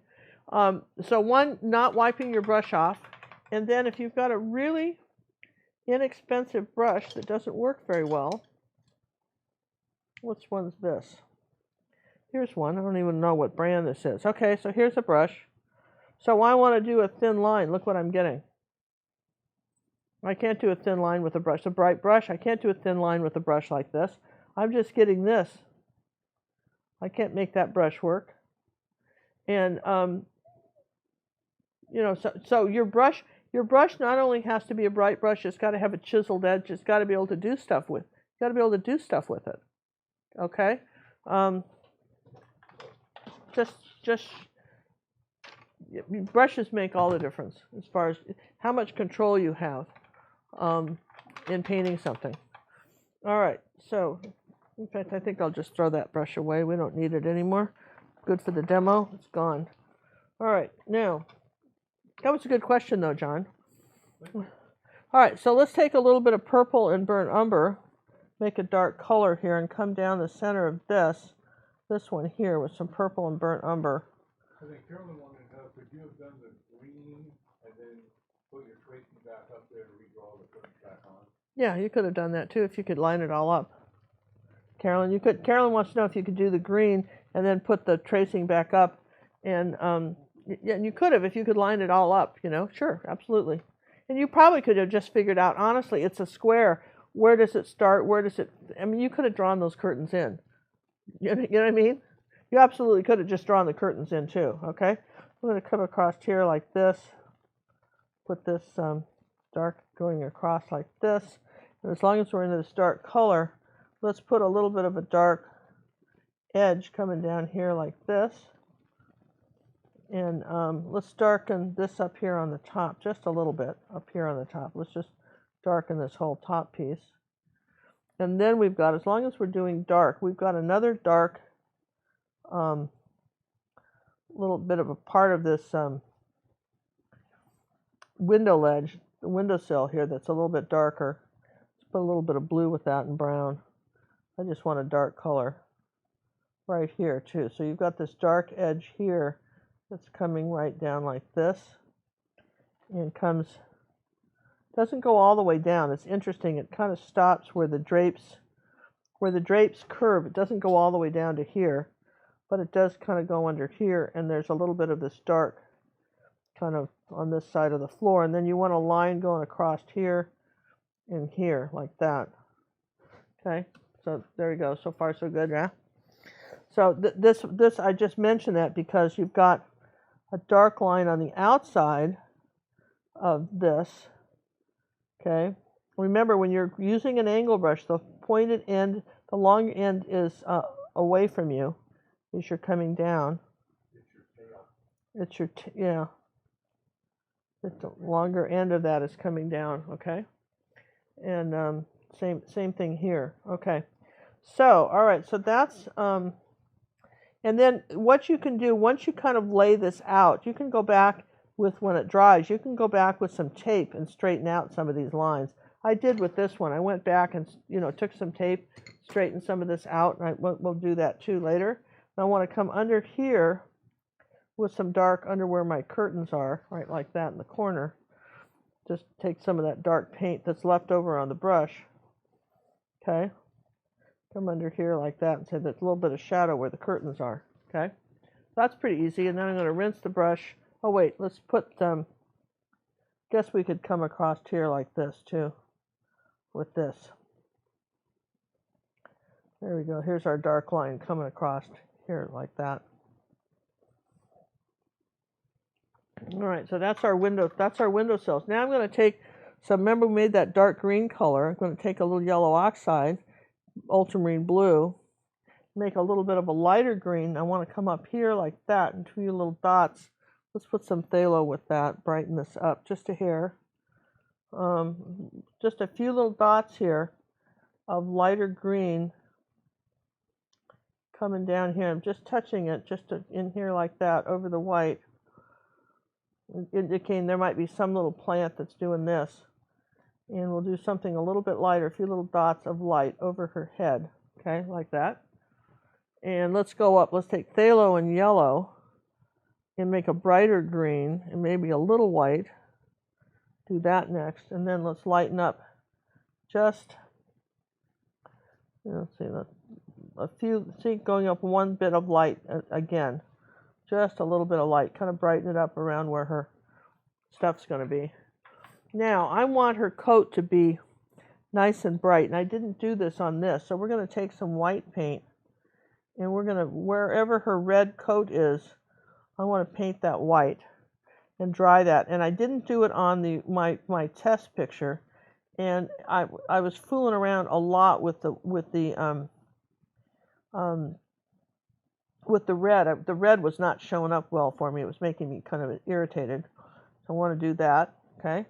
So one, not wiping your brush off, and then if you've got a really inexpensive brush that doesn't work very well, which one's this? Here's one. I don't even know what brand this is. Okay, so here's a brush. So I want to do a thin line. Look what I'm getting. I can't do a thin line with a brush. A bright brush. I can't do a thin line with a brush like this. I'm just getting this. I can't make that brush work. And so your brush not only has to be a bright brush, it's got to have a chiseled edge. It's got to be able to do stuff with. You got to be able to do stuff with it. Okay. Brushes make all the difference as far as how much control you have in painting something. All right. So, in fact, I think I'll just throw that brush away. We don't need it anymore. Good for the demo. It's gone. All right. Now, that was a good question, though, John. All right. So let's take a little bit of purple and burnt umber, make a dark color here, and come down the center of this one here with some purple and burnt umber. I think Carolyn wanted to know, could you have done the green and then put your tracing back up there to redraw the curtains back on? Yeah, you could have done that too if you could line it all up. Carolyn, you could. Carolyn wants to know if you could do the green and then put the tracing back up, and yeah, and you could have if you could line it all up. You know, sure, absolutely. And you probably could have just figured out. Honestly, it's a square. Where does it start? Where does it? I mean, you could have drawn those curtains in. You know what I mean? You absolutely could have just drawn the curtains in too. Okay, I'm going to come across here like this. Put this dark going across like this. And as long as we're into this dark color, let's put a little bit of a dark edge coming down here like this. And let's darken this up here on the top, just a little bit up here on the top. Let's just darken this whole top piece. And then we've got, as long as we're doing dark, we've got another dark little bit of a part of this window ledge, the windowsill here that's a little bit darker. Let's put a little bit of blue with that and brown. I just want a dark color right here too. So you've got this dark edge here that's coming right down like this and doesn't go all the way down. It's interesting. It kind of stops where the drapes curve. It doesn't go all the way down to here, but it does kind of go under here, and there's a little bit of this dark kind of on this side of the floor, and then you want a line going across here and here like that. Okay, so there you go. So far so good, yeah? So this I just mentioned that because you've got a dark line on the outside of this. Okay, remember when you're using an angle brush, the pointed end, the long end is away from you as you're coming down. It's your tail. Yeah. The longer end of that is coming down. Okay, and same thing here. Okay, so all right, so that's and then what you can do once you kind of lay this out, you can go back with, when it dries, you can go back with some tape and straighten out some of these lines. I did with this one. I went back and, you know, took some tape, straightened some of this out, and we'll do that too later. And I want to come under here with some dark under where my curtains are, right like that in the corner. Just take some of that dark paint that's left over on the brush. Okay. Come under here like that and say there's a little bit of shadow where the curtains are. Okay. That's pretty easy. And then I'm going to rinse the brush. Oh wait, let's put guess we could come across here like this too with this. There we go. Here's our dark line coming across here like that. All right, so that's our windowsills. Now I'm going to take some, remember we made that dark green color. I'm going to take a little yellow oxide, ultramarine blue, make a little bit of a lighter green. I want to come up here like that and 2 little dots. Let's put some phthalo with that, brighten this up just a hair. Just a few little dots here of lighter green coming down here. I'm just touching it just in here like that over the white, indicating there might be some little plant that's doing this. And we'll do something a little bit lighter, a few little dots of light over her head, okay, like that. And let's go up. Let's take phthalo and yellow and make a brighter green and maybe a little white. Do that next, and then let's lighten up just, let's see, a few, see, going up one bit of light again, just a little bit of light, kind of brighten it up around where her stuff's going to be. Now, I want her coat to be nice and bright, and I didn't do this on this, so we're going to take some white paint, and we're going to, wherever her red coat is, I want to paint that white and dry that. And I didn't do it on my test picture, and I was fooling around a lot with the red. The red was not showing up well for me. It was making me kind of irritated. So I want to do that. Okay.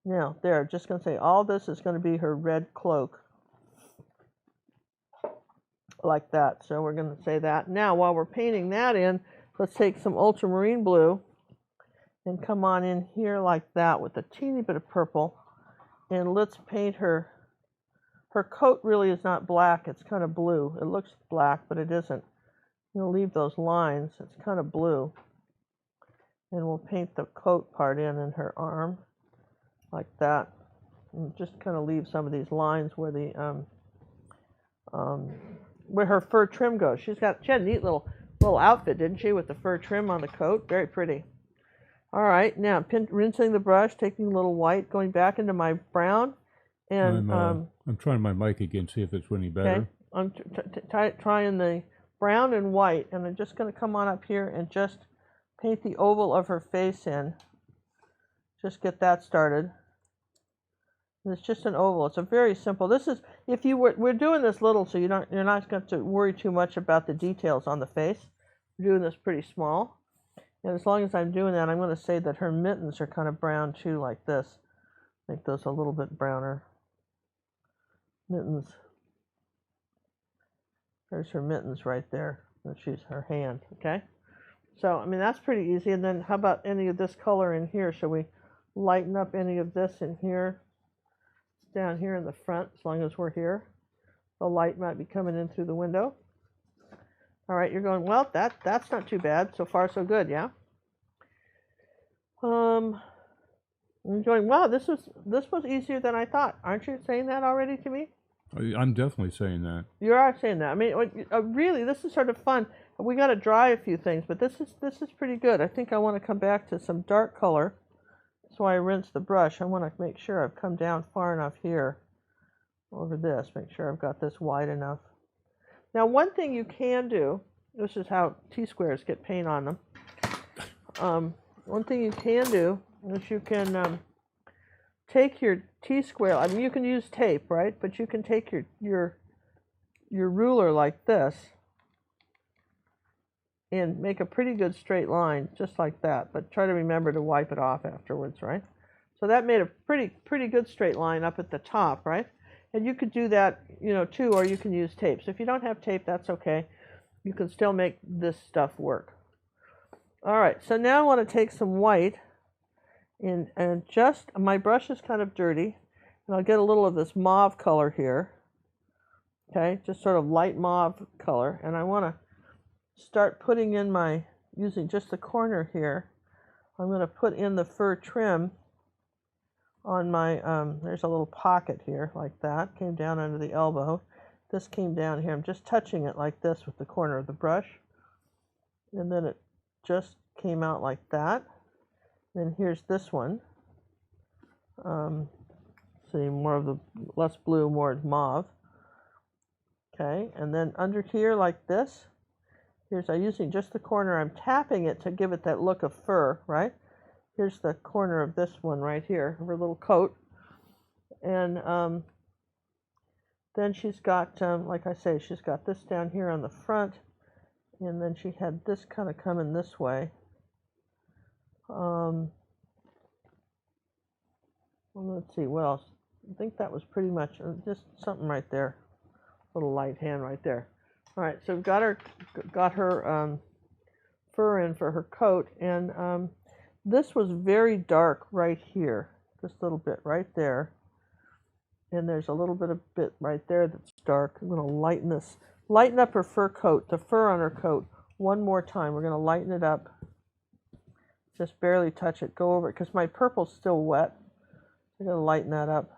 Now there, just going to say all this is going to be her red cloak, like that. So we're going to say that. Now while we're painting that in, let's take some ultramarine blue and come on in here like that with a teeny bit of purple, and let's paint her. Her coat really is not black, it's kind of blue. It looks black, but it isn't. You'll leave those lines, it's kind of blue. And we'll paint the coat part in her arm like that. And just kind of leave some of these lines where the where her fur trim goes. She had a neat little outfit, didn't she, with the fur trim on the coat? Very pretty. All right, now rinsing the brush, taking a little white, going back into my brown, and I'm trying my mic again, see if it's any better. Okay, I'm trying the brown and white, and I'm just going to come on up here and just paint the oval of her face in. Just get that started. And it's just an oval. It's a very simple. This is, if you we're doing this little, so you're not going to worry too much about the details on the face. We're doing this pretty small. And as long as I'm doing that, I'm going to say that her mittens are kind of brown too, like this. Make those a little bit browner. Mittens. There's her mittens right there. And she's her hand, okay? So, I mean, that's pretty easy. And then how about any of this color in here? Shall we lighten up any of this in here? Down here in the front, as long as we're here. The light might be coming in through the window. All right, you're going, well, that's not too bad. So far, so good, yeah? I'm going, wow, this was easier than I thought. Aren't you saying that already to me? I'm definitely saying that. You are saying that. I mean, really, this is sort of fun. We got to dry a few things, but this is pretty good. I think I want to come back to some dark color. That's why I rinse the brush. I want to make sure I've come down far enough here over this. Make sure I've got this wide enough. Now, one thing you can do, this is how T-squares get paint on them. One thing you can do is you can take your T-square. I mean, you can use tape, right? But you can take your ruler like this and make a pretty good straight line, just like that. But try to remember to wipe it off afterwards, right? So that made a pretty good straight line up at the top, right? And you could do that, too, or you can use tape. So if you don't have tape, that's okay. You can still make this stuff work. All right, so now I want to take some white and just, my brush is kind of dirty, and I'll get a little of this mauve color here. Okay, just sort of light mauve color, and I want to start putting in using just the corner here. I'm going to put in the fur trim on my, there's a little pocket here, like that, came down under the elbow. This came down here. I'm just touching it like this with the corner of the brush. And then it just came out like that. Then here's this one. See, more of the, less blue, more mauve. Okay, and then under here like this, I'm using just the corner, I'm tapping it to give it that look of fur, right? Here's the corner of this one right here, her little coat. And then she's got, like I say, she's got this down here on the front, and then she had this kind of coming this way. Well, let's see, what else? I think that was pretty much just something right there. Little light hand right there. All right, so we've got her fur in for her coat, and this was very dark right here, just a little bit right there, and there's a little bit right there that's dark. I'm going to lighten up her fur coat, the fur on her coat, one more time. We're going to lighten it up, just barely touch it, go over it, because my purple's still wet. I'm going to lighten that up.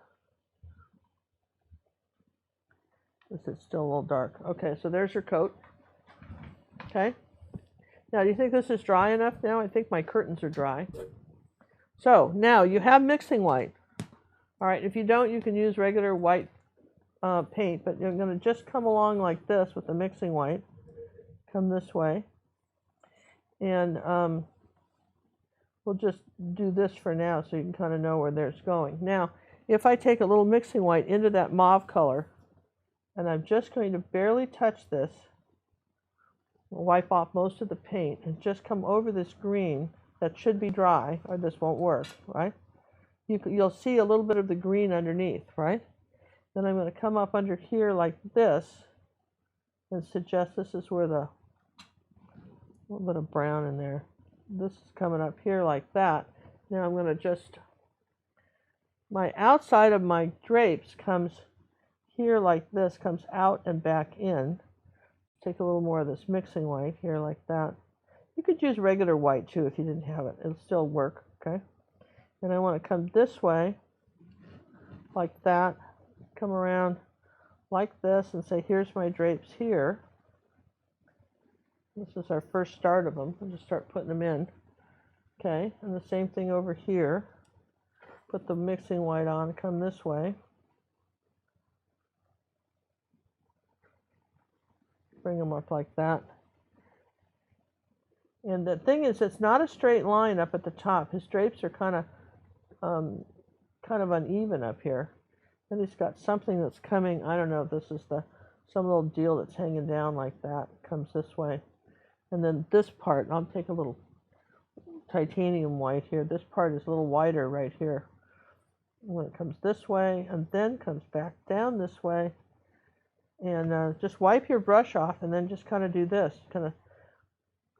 It's still a little dark. Okay, so there's your coat. Okay. Now, do you think this is dry enough now? I think my curtains are dry. So, now you have mixing white. All right, if you don't, you can use regular white paint, but you're going to just come along like this with the mixing white. Come this way. And we'll just do this for now so you can kind of know where there's going. Now, if I take a little mixing white into that mauve color, and I'm just going to barely touch this, wipe off most of the paint, and just come over this green that should be dry, or this won't work, right? You'll see a little bit of the green underneath, right? Then I'm going to come up under here like this and suggest this is where a little bit of brown in there. This is coming up here like that. Now I'm going to just, my outside of my drapes comes here like this, comes out and back in. Take a little more of this mixing white here like that. You could use regular white too if you didn't have it. It'll still work, okay? And I want to come this way, like that, come around like this and say, here's my drapes here. This is our first start of them. We'll just start putting them in. Okay, and the same thing over here. Put the mixing white on, come this way. Bring them up like that. And the thing is, it's not a straight line up at the top. His drapes are kind of uneven up here. And he's got something that's coming. I don't know if this is some little deal that's hanging down like that. Comes this way. And then this part, I'll take a little titanium white here. This part is a little wider right here. When it comes this way and then comes back down this way. And just wipe your brush off and then just kind of do this. Kind of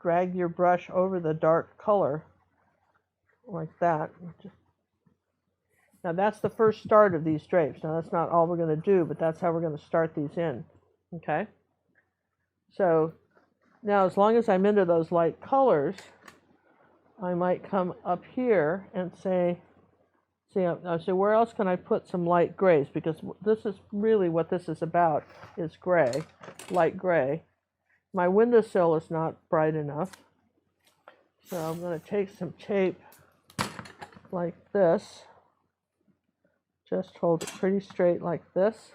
drag your brush over the dark color like that. Now that's the first start of these drapes. Now that's not all we're going to do, but that's how we're going to start these in. Okay? So now as long as I'm into those light colors, I might come up here and say, where else can I put some light grays? Because this is really what this is about, is gray, light gray. My windowsill is not bright enough. So I'm going to take some tape like this. Just hold it pretty straight like this.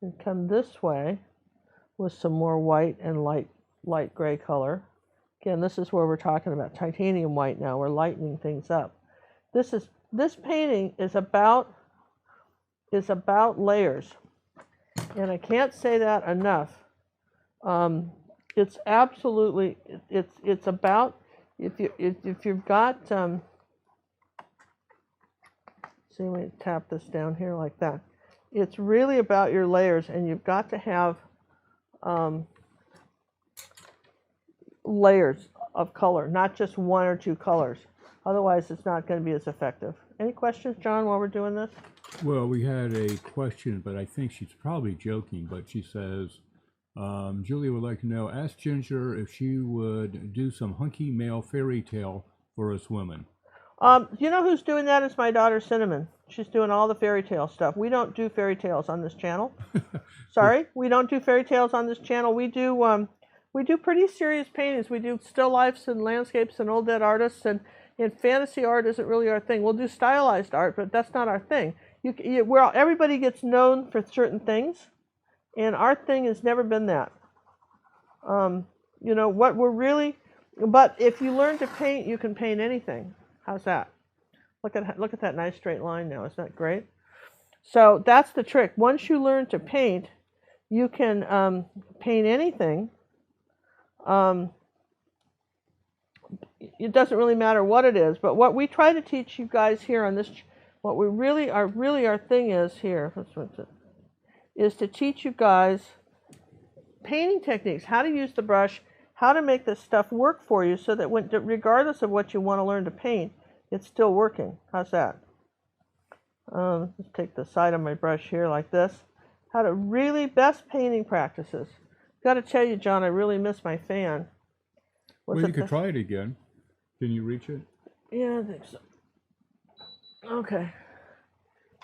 And come this way with some more white and light gray color. Again, this is where we're talking about titanium white now. We're lightening things up. This painting is about layers, and I can't say that enough. It's absolutely it's about if you've got see, let me tap this down here like that. It's really about your layers, and you've got to have layers of color, not just one or two colors. Otherwise, it's not going to be as effective. Any questions, John, while we're doing this? Well, we had a question, but I think she's probably joking, but she says, Julia would like to know, ask Ginger if she would do some hunky male fairy tale for us women. You know who's doing that? Is my daughter Cinnamon. She's doing all the fairy tale stuff. We don't do fairy tales on this channel. Sorry, we don't do fairy tales on this channel. We do pretty serious paintings. We do still lifes and landscapes and old dead artists, and fantasy art isn't really our thing. We'll do stylized art, but that's not our thing. Everybody gets known for certain things, and our thing has never been that. What we're really, but if you learn to paint, you can paint anything. How's that? Look at that nice straight line now. Isn't that great? So that's the trick. Once you learn to paint, you can paint anything. It doesn't really matter what it is, but what we try to teach you guys here on this, what we really our thing is here, is to teach you guys painting techniques, how to use the brush, how to make this stuff work for you so that regardless of what you want to learn to paint, it's still working. How's that? Let's take the side of my brush here like this. How to really, best painting practices. Got to tell you, John, I really miss my fan. Well, you could try it again. Can you reach it? Yeah, I think so. Okay.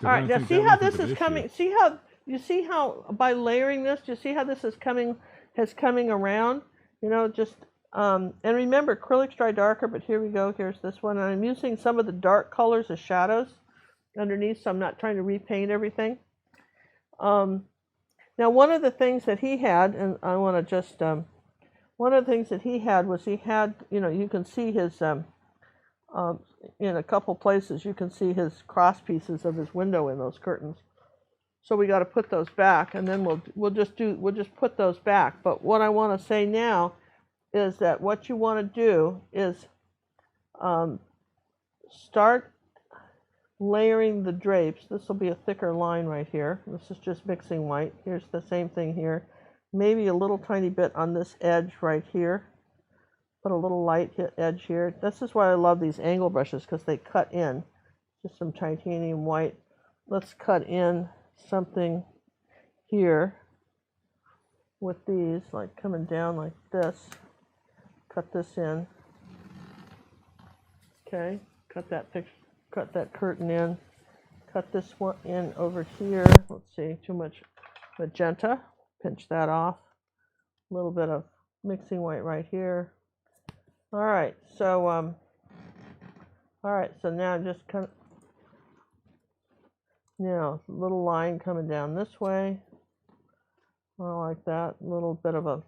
All right, now see how this is coming. See how by layering this, you see how this is coming around? And remember, acrylics dry darker, but here we go. Here's this one. And I'm using some of the dark colors as shadows underneath, so I'm not trying to repaint everything. Now, one of the things that he had, and I want to just, one of the things that he had was you can see his, in a couple places, you can see his cross pieces of his window in those curtains. So we got to put those back, and then we'll just put those back. But what I want to say now is that what you want to do is start layering the drapes. This will be a thicker line right here. This is just mixing white. Here's the same thing here. Maybe a little tiny bit on this edge right here. Put a little light edge here. This is why I love these angle brushes, because they cut in. Just some titanium white. Let's cut in something here with these, like coming down like this. Cut this in. Okay, cut that curtain in. Cut this one in over here. Let's see, too much magenta. Pinch that off. A little bit of mixing white right here. All right, so now just kind of, now little line coming down this way. Like that. A little bit of a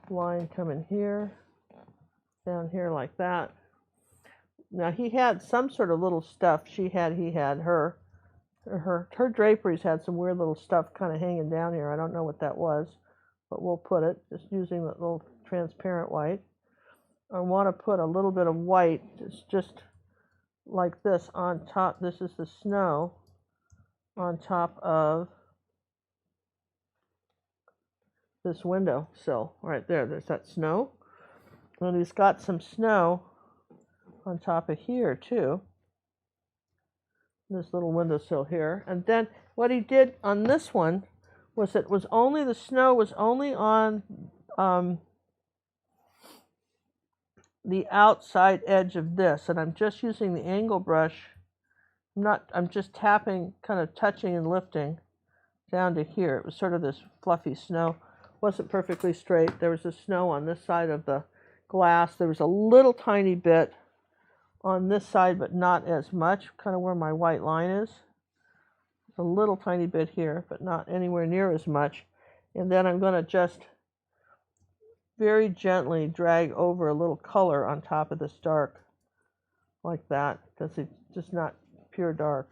line coming here, down here like that. Now he had some sort of little stuff. He had her draperies had some weird little stuff kind of hanging down here. I don't know what that was, but we'll put it just using that little transparent white. I want to put a little bit of white, just like this on top. This is the snow on top of this window sill right there. There's that snow. And he's got some snow on top of here too. This little windowsill here. And then what he did on this one was it was only, the snow was only on the outside edge of this. And I'm just using the angle brush. I'm just tapping, kind of touching and lifting down to here. It was sort of this fluffy snow. Wasn't perfectly straight. There was a snow on this side of the glass. There was a little tiny bit on this side, but not as much, kind of where my white line is. A little tiny bit here, but not anywhere near as much. And then I'm going to just very gently drag over a little color on top of this dark, like that, because it's just not pure dark.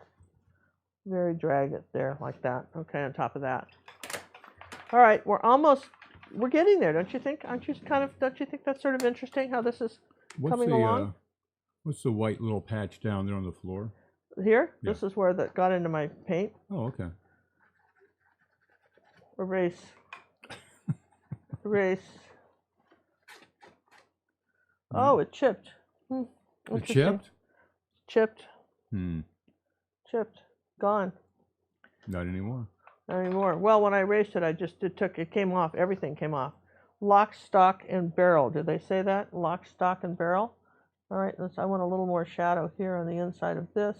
Very drag it there, like that. Okay, on top of that. All right, we're getting there, don't you think? Don't you think that's sort of interesting how this is coming along? What's the white little patch down there on the floor? Here? Yeah. This is where that got into my paint. Oh, okay. Erase. Erase. Oh, it chipped. It chipped? Chipped. Hmm. Chipped. Gone. Not anymore. Not anymore. Well, when I erased it, it came off. Everything came off. Lock, stock, and barrel. Did they say that? Lock, stock, and barrel? All right, I want a little more shadow here on the inside of this.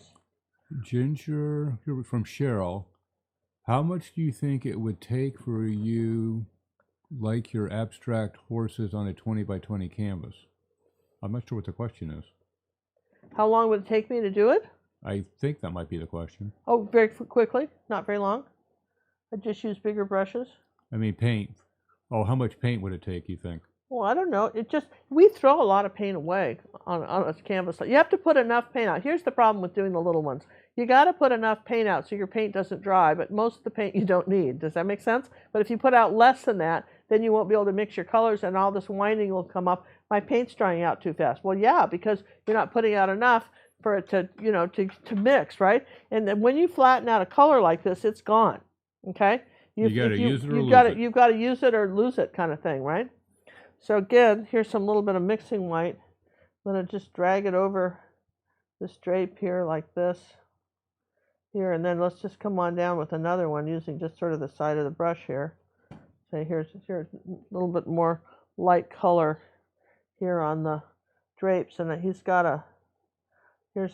Ginger, from Cheryl. How much do you think it would take for you, like your abstract horses on a 20 by 20 canvas? I'm not sure what the question is. How long would it take me to do it? I think that might be the question. Oh, very quickly, not very long. I just use bigger brushes. I mean, paint. Oh, how much paint would it take, you think? Well, I don't know. We throw a lot of paint away on a canvas. You have to put enough paint out. Here's the problem with doing the little ones. You got to put enough paint out so your paint doesn't dry, but most of the paint you don't need. Does that make sense? But if you put out less than that, then you won't be able to mix your colors and all this winding will come up. My paint's drying out too fast. Well, yeah, because you're not putting out enough for it to, to mix, right? And then when you flatten out a color like this, it's gone. Okay? You got to use it or lose it. You've got to use it or lose it kind of thing, right? So again, here's some little bit of mixing white. I'm going to just drag it over this drape here like this. Here, and then let's just come on down with another one using just sort of the side of the brush here. So here's a little bit more light color here on the drapes. And then here's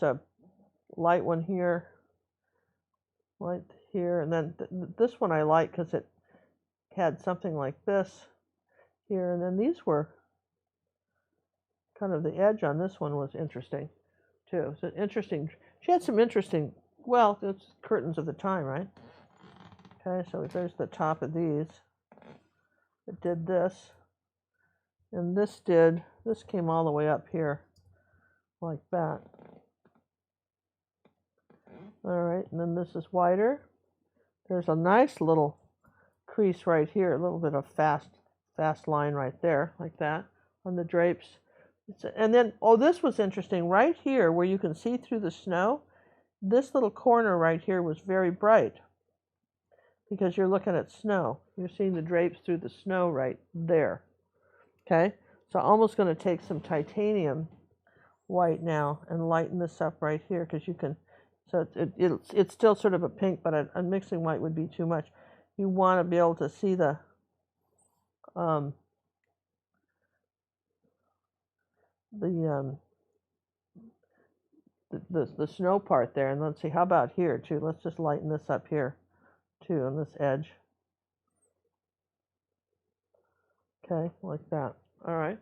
a light one here, light here. And then this one I like because it had something like this here, and then these were kind of, the edge on this one was interesting too. So interesting. She had some interesting, well, it's curtains of the time, right? Okay, so there's the top of these. It did this, and this came all the way up here like that. All right, and then this is wider. There's a nice little crease right here, a little bit of fast line right there, like that, on the drapes. And then, oh, this was interesting. Right here, where you can see through the snow, this little corner right here was very bright because you're looking at snow. You're seeing the drapes through the snow right there. Okay? So I'm almost going to take some titanium white now and lighten this up right here because you can, so it's still sort of a pink, but a mixing white would be too much. You want to be able to see the the snow part there. And let's see, how about here too? Let's just lighten this up here too on this edge. Okay, like that. All right.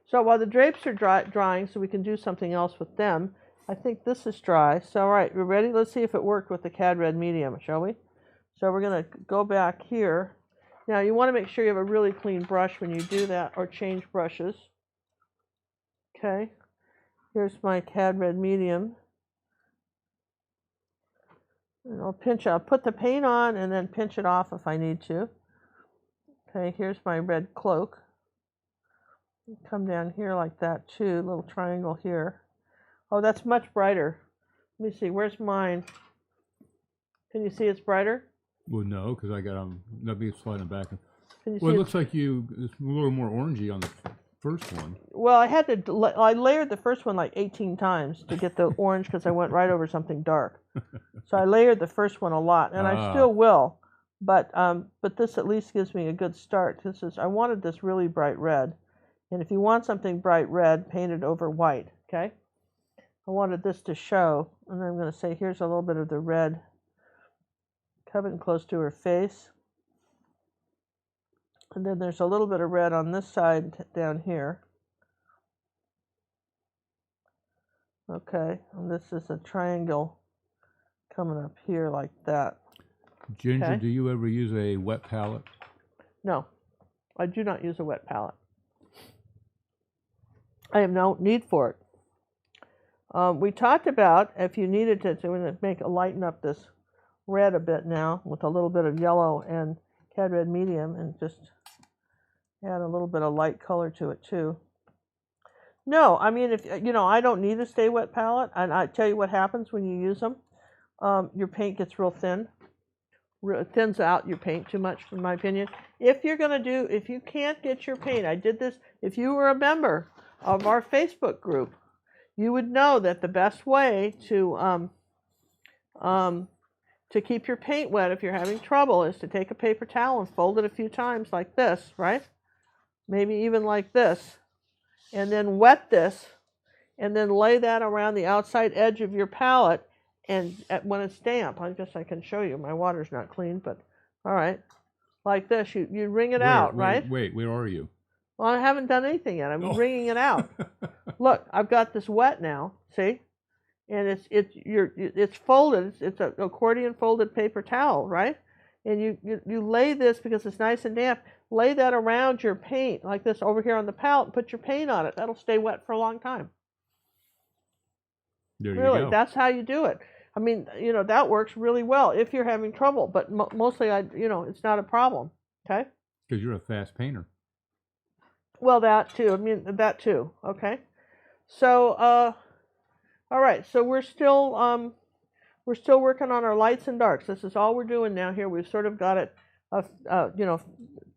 So while the drapes are drying, so we can do something else with them, I think this is dry. So all right, we're ready. Let's see if it worked with the Cad Red medium, shall we? So we're going to go back here. Now you want to make sure you have a really clean brush when you do that, or change brushes. Okay. Here's my Cad Red medium. And I'll put the paint on and then pinch it off if I need to. Okay, here's my red cloak. Come down here like that too, little triangle here. Oh, that's much brighter. Let me see, where's mine? Can you see it's brighter? Well, no, because I got that'd be sliding back. Can you Well, see it looks like it's a little more orangey on the first one. Well, I layered the first one like 18 times to get the orange because I went right over something dark. So I layered the first one a lot, and I still will. But this at least gives me a good start. I wanted this really bright red. And if you want something bright red, paint it over white, okay? I wanted this to show, and I'm going to say here's a little bit of the red coming close to her face. And then there's a little bit of red on this side down here. Okay, and this is a triangle coming up here like that. Ginger, okay. Do you ever use a wet palette? No, I do not use a wet palette. I have no need for it. We talked about if you needed to lighten up this red a bit now with a little bit of yellow and Cad Red medium, and just add a little bit of light color to it too. No, I mean, if I don't need a stay wet palette, and I tell you what happens when you use them. Your paint gets real thin. It thins out your paint too much, in my opinion. If you can't get your paint, I did this. If you were a member of our Facebook group, you would know that the best way to keep your paint wet if you're having trouble is to take a paper towel and fold it a few times like this, right? Maybe even like this, and then wet this, and then lay that around the outside edge of your palette. And when it's damp, I guess I can show you. My water's not clean, but all right, like this, you wring it out, right? Wait, where are you? Well, I haven't done anything yet. I'm wringing it out. Look, I've got this wet now. See, and it's folded. It's an accordion folded paper towel, right? And you lay this because it's nice and damp. Lay that around your paint like this over here on the palette. And put your paint on it. That'll stay wet for a long time. There you go. That's how you do it. I mean, that works really well if you're having trouble, but mostly, it's not a problem, okay? Because you're a fast painter. Well, that too. I mean, that too, okay? So, all right, so we're still working on our lights and darks. This is all we're doing now here. We've sort of got it,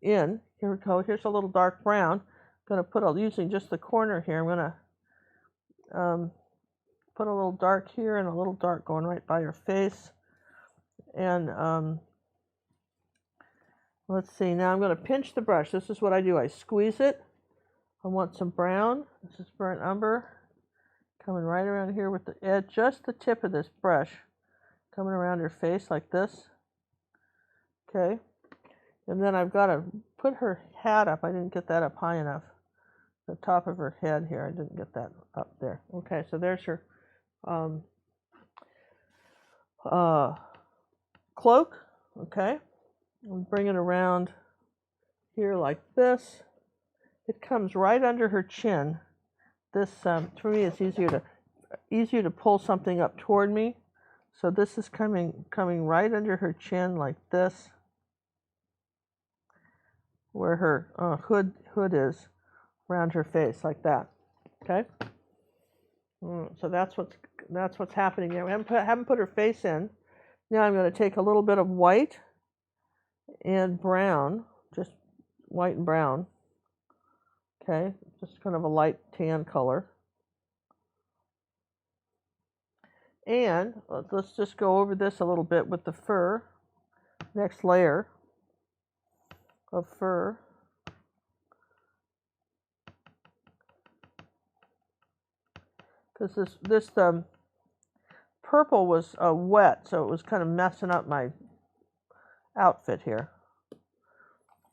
in. Here we go. Here's a little dark brown. I'm going to put, using just the corner here, I'm going to, put a little dark here and a little dark going right by your face. And let's see, now I'm going to pinch the brush. This is what I do. I squeeze it. I want some brown. This is burnt umber. Coming right around here with the edge, just the tip of this brush. Coming around her face like this. Okay. And then I've got to put her hat up. I didn't get that up high enough. The top of her head here. I didn't get that up there. Okay, so there's her cloak. Okay, and bring it around here like this. It comes right under her chin. This for me, it's easier to pull something up toward me. So this is coming right under her chin like this, where her hood is around her face like that. Okay. So that's what's happening there. We haven't put her face in. Now I'm going to take a little bit of white and brown, just white and brown. Okay, just kind of a light tan color. And let's just go over this a little bit with the fur. Next layer of fur. Because purple was wet, so it was kind of messing up my outfit here.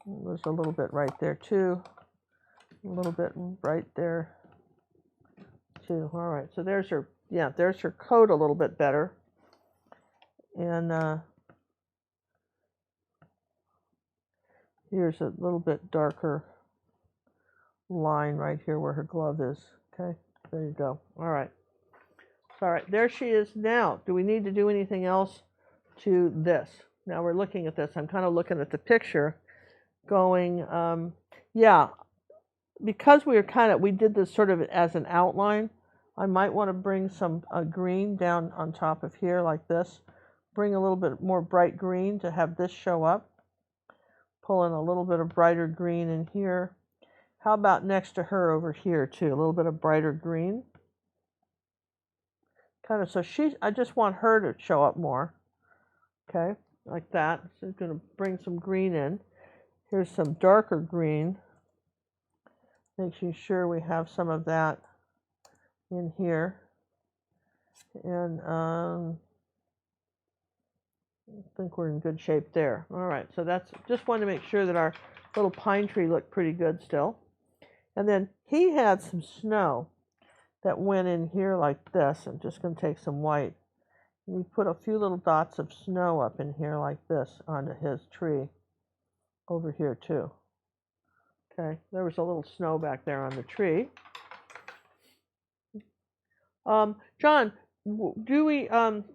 There's a little bit right there too. A little bit right there too. All right, so there's her, yeah, there's her coat a little bit better. And here's a little bit darker line right here where her glove is. Okay, there you go. All right. All right, there she is now. Do we need to do anything else to this? Now we're looking at this. I'm kind of looking at the picture going, yeah, because we did this sort of as an outline, I might want to bring some green down on top of here like this. Bring a little bit more bright green to have this show up. Pull in a little bit of brighter green in here. How about next to her over here too? A little bit of brighter green. Kind of, so I just want her to show up more. Okay, like that. So I'm going to bring some green in. Here's some darker green. Making sure we have some of that in here. And I think we're in good shape there. All right, so that's, just wanted to make sure that our little pine tree looked pretty good still. And then he had some snow that went in here like this. I'm just going to take some white. And he put a few little dots of snow up in here like this onto his tree over here too. Okay, there was a little snow back there on the tree. John, do we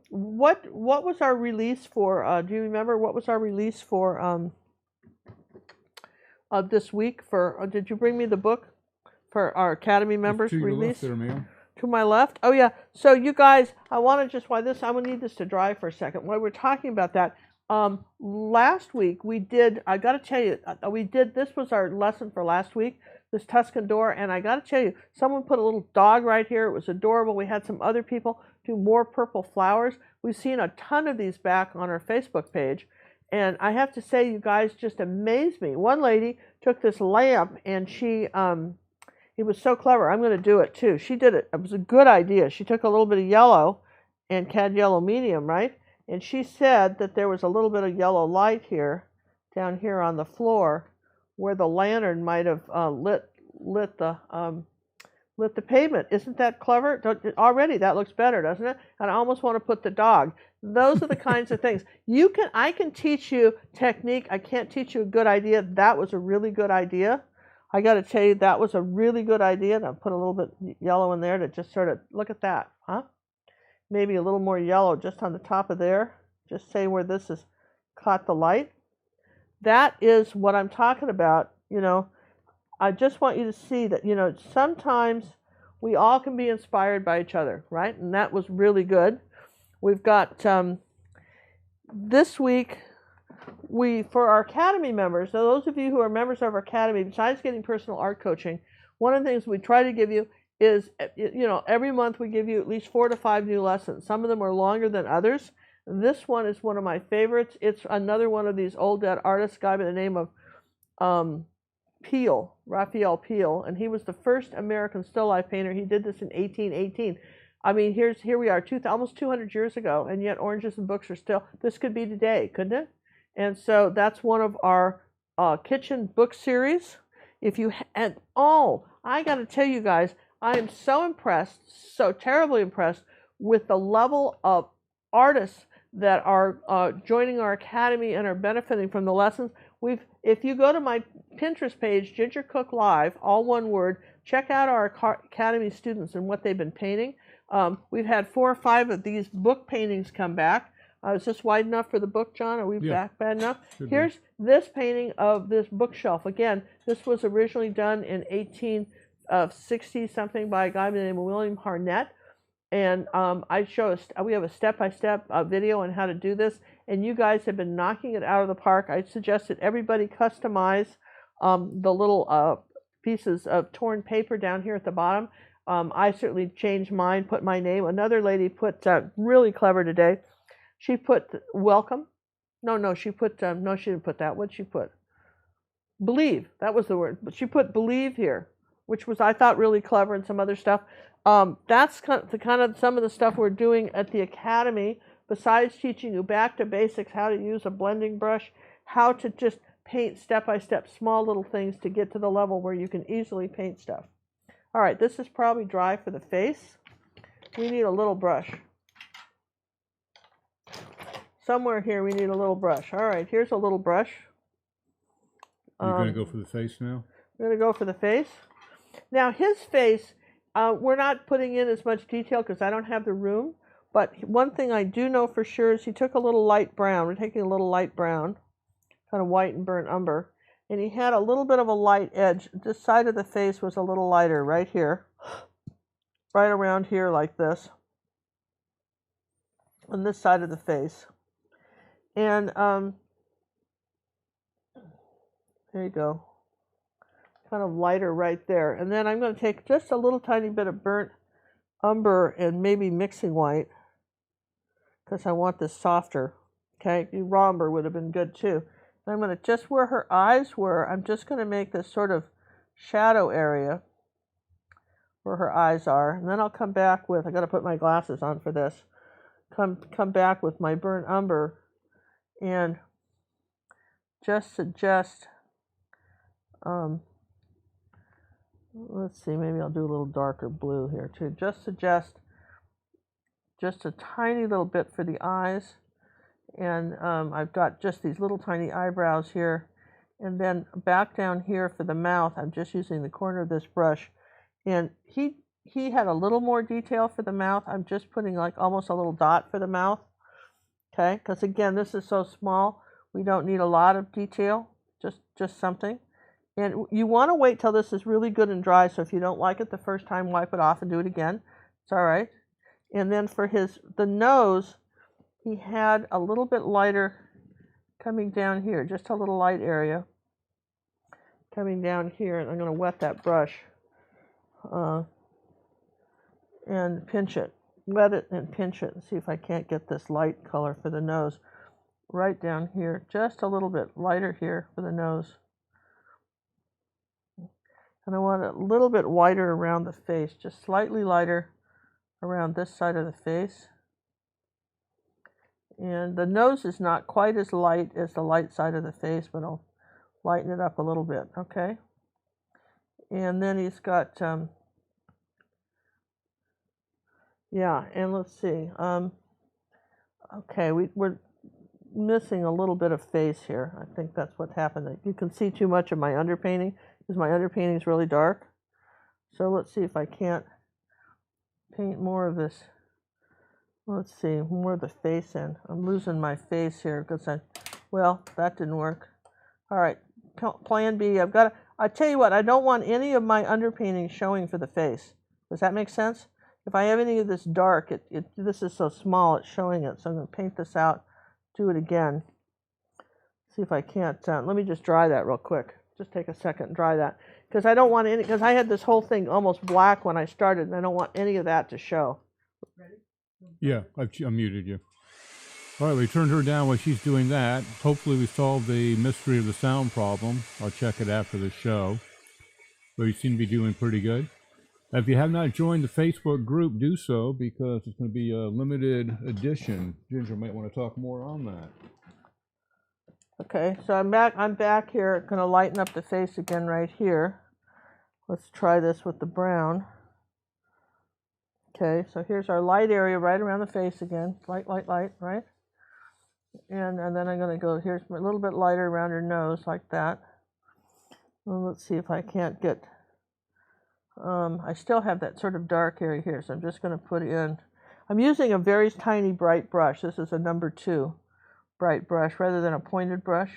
what was our release for? Do you remember what was our release for this week? For did you bring me the book for our Academy members release? To your left there, ma'am. To my left? Oh yeah. So you guys, I want to just I will need this to dry for a second. While we're talking about that, last week we did. I got to tell you, we did. This was our lesson for last week. This Tuscan door, and I got to tell you, someone put a little dog right here. It was adorable. We had some other people do more purple flowers. We've seen a ton of these back on our Facebook page, and I have to say, you guys just amazed me. One lady took this lamp, and she, it was so clever. I'm going to do it too. She did it. It was a good idea. She took a little bit of yellow and cad yellow medium, right? And she said that there was a little bit of yellow light here, down here on the floor, where the lantern might have lit the pavement. Isn't that clever? Already that looks better, doesn't it? And I almost want to put the dog. Those are the kinds of things. I can teach you technique. I can't teach you a good idea. That was a really good idea. I got to tell you, that was a really good idea. And I'll put a little bit yellow in there to just sort of, look at that, huh? Maybe a little more yellow just on the top of there. Just say where this has caught the light. That is what I'm talking about. You know, I just want you to see that, you know, sometimes we all can be inspired by each other, right? And that was really good. We've got this week, for our Academy members, so those of you who are members of our Academy, besides getting personal art coaching, one of the things we try to give you is, you know, every month we give you at least 4 to 5 new lessons. Some of them are longer than others. This one is one of my favorites. It's another one of these old dead artists, guy by the name of Peale, Raphael Peale, and he was the first American still life painter. He did this in 1818. I mean, here we are, almost 200 years ago, and yet oranges and books are still. This could be today, couldn't it? And so that's one of our kitchen book series. If you I got to tell you guys, I am so impressed, so terribly impressed with the level of artists that are joining our Academy and are benefiting from the lessons. If you go to my Pinterest page, Ginger Cook Live, all one word, check out our Academy students and what they've been painting. We've had 4 or 5 of these book paintings come back. Is this wide enough for the book, John? Are we back bad enough? Here's this painting of this bookshelf. Again, this was originally done in 1860-something by a guy by the name of William Harnett. And we have a step-by-step video on how to do this, and you guys have been knocking it out of the park. I suggest that everybody customize the little pieces of torn paper down here at the bottom. I certainly changed mine, put my name. Another lady put, really clever today, she put welcome. No, she put, no, she didn't put that. What'd she put? Believe, that was the word. But she put believe here. which was, I thought, really clever, and some other stuff. That's kind of some of the stuff we're doing at the Academy, besides teaching you back to basics, how to use a blending brush, how to just paint step-by-step small little things to get to the level where you can easily paint stuff. All right, this is probably dry for the face. We need a little brush. Somewhere here we need a little brush. All right, here's a little brush. You're going to go for the face now? We're going to go for the face. Now his face, we're not putting in as much detail because I don't have the room, but one thing I do know for sure is he took a little light brown. We're taking a little light brown, kind of white and burnt umber, and he had a little bit of a light edge. This side of the face was a little lighter right here, right around here like this, on this side of the face. And there you go, kind of lighter right there. And then I'm going to take just a little tiny bit of burnt umber and maybe mixing white, because I want this softer. Okay, raw umber would have been good too. And I'm going to, just where her eyes were, I'm just going to make this sort of shadow area where her eyes are. And then I'll come back with, I got to put my glasses on for this, come back with my burnt umber and just suggest, let's see, maybe I'll do a little darker blue here too. Just suggest just a tiny little bit for the eyes. And I've got just these little tiny eyebrows here. And then back down here for the mouth, I'm just using the corner of this brush. And he had a little more detail for the mouth. I'm just putting like almost a little dot for the mouth. Okay, because again, this is so small, we don't need a lot of detail, just something. And you want to wait till this is really good and dry, so if you don't like it the first time, wipe it off and do it again. It's all right. And then for the nose, he had a little bit lighter coming down here, just a little light area coming down here, and I'm going to wet that brush and pinch it. Wet it and pinch it and see if I can't get this light color for the nose right down here, just a little bit lighter here for the nose. And I want it a little bit whiter around the face, just slightly lighter around this side of the face. And the nose is not quite as light as the light side of the face, but I'll lighten it up a little bit, okay? And then he's got, yeah, and let's see. Okay, we're missing a little bit of face here. I think that's what happened. You can see too much of my underpainting because my underpainting is really dark. So let's see if I can't paint more of this. Let's see, more of the face in. I'm losing my face here because well, that didn't work. All right, plan B. I tell you what, I don't want any of my underpainting showing for the face. Does that make sense? If I have any of this dark, this is so small, it's showing it. So I'm going to paint this out, do it again. See if I can't, let me just dry that real quick. Just take a second and dry that. Because I don't want any, because I had this whole thing almost black when I started, and I don't want any of that to show. Ready? Yeah, I've unmuted you. All right, we turned her down while she's doing that. Hopefully we solved the mystery of the sound problem. I'll check it after the show. But you seem to be doing pretty good. If you have not joined the Facebook group, do so, because it's going to be a limited edition. Ginger might want to talk more on that. Okay, so I'm back here. Going to lighten up the face again right here. Let's try this with the brown. Okay, so here's our light area right around the face again. Light, light, light, right? And then I'm going to go, here's a little bit lighter around her nose, like that. Well, let's see if I can't get, I still have that sort of dark area here, so I'm just going to put in, I'm using a very tiny bright brush. This is a number 2 bright brush rather than a pointed brush.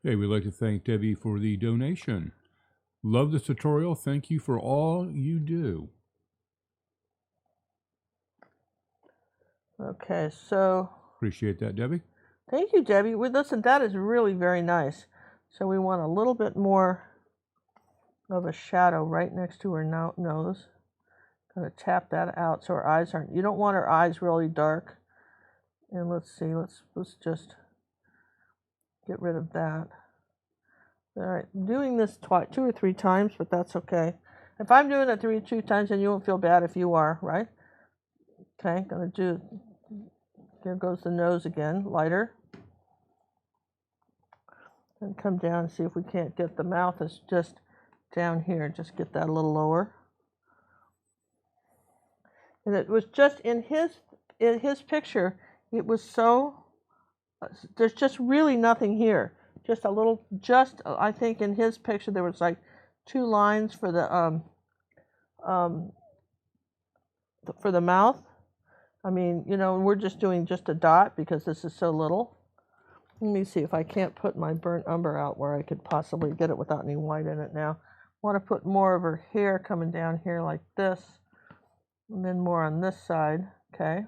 Hey, we'd like to thank Debbie for the donation. Love this tutorial. Thank you for all you do. Okay, so. Appreciate that, Debbie. Thank you, Debbie. Listen, that is really very nice. So we want a little bit more of a shadow right next to her nose. Going to tap that out so her eyes aren't, you don't want her eyes really dark. And let's see, let's just get rid of that. All right, I'm doing this 2 or 3 times, but that's okay. If I'm doing it 2 times, then you won't feel bad if you are, right? Okay, gonna do, here goes the nose again, lighter. And come down and see if we can't get the mouth is just down here, just get that a little lower. And it was just in his picture, it was so, there's just really nothing here. Just a little, I think in his picture there was like 2 lines for the mouth. I mean, you know, we're just doing just a dot because this is so little. Let me see if I can't put my burnt umber out where I could possibly get it without any white in it now. I want to put more of her hair coming down here like this, and then more on this side, okay?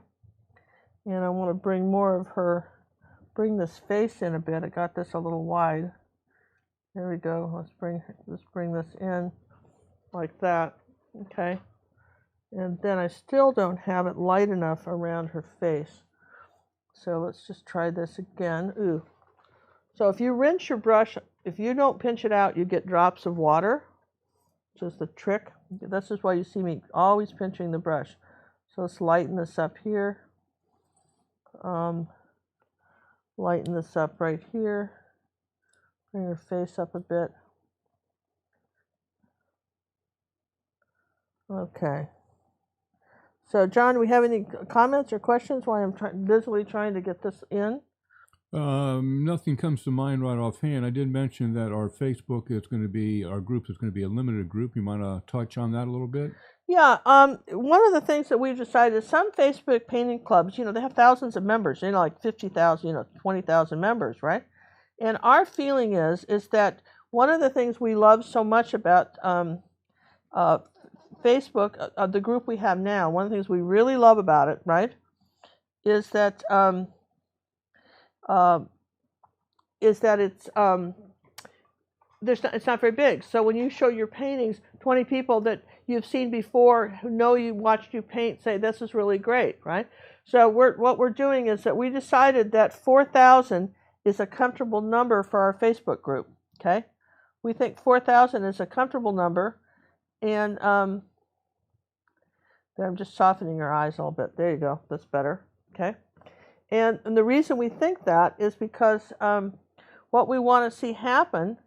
And I want to bring more of her, bring this face in a bit. I got this a little wide. There we go. Let's bring this in like that, okay? And then I still don't have it light enough around her face. So let's just try this again. Ooh. So if you rinse your brush, if you don't pinch it out, you get drops of water. Just the trick. This is why you see me always pinching the brush. So let's lighten this up here. Lighten this up right here. Bring your face up a bit. Okay. So, John, do we have any comments or questions while I'm visually trying to get this in? Nothing comes to mind right offhand. I did mention that our Facebook is going to be, our group is going to be a limited group. You might touch on that a little bit? Yeah. One of the things that we've decided is some Facebook painting clubs, you know, they have thousands of members, you know, like 50,000, 20,000 members, right? And our feeling is that one of the things we love so much about Facebook, the group we have now, one of the things we really love about it, right, is that it's not very big. So when you show your paintings, 20 people that you've seen before who know you, watched you paint, say this is really great, right? So what we're doing is that we decided that 4,000 is a comfortable number for our Facebook group. Okay, we think 4,000 is a comfortable number, and I'm just softening your eyes a little bit. There you go. That's better. Okay. And the reason we think that is because what we want to see happen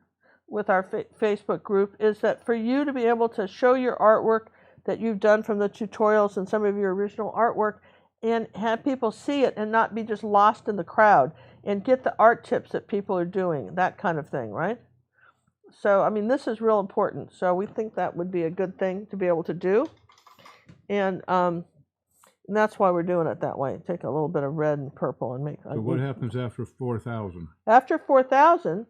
with our Facebook group is that for you to be able to show your artwork that you've done from the tutorials and some of your original artwork and have people see it and not be just lost in the crowd and get the art tips that people are doing, that kind of thing, right? So, I mean, this is real important. So we think that would be a good thing to be able to do. And that's why we're doing it that way. Take a little bit of red and purple and make. So what happens after 4,000? After 4,000,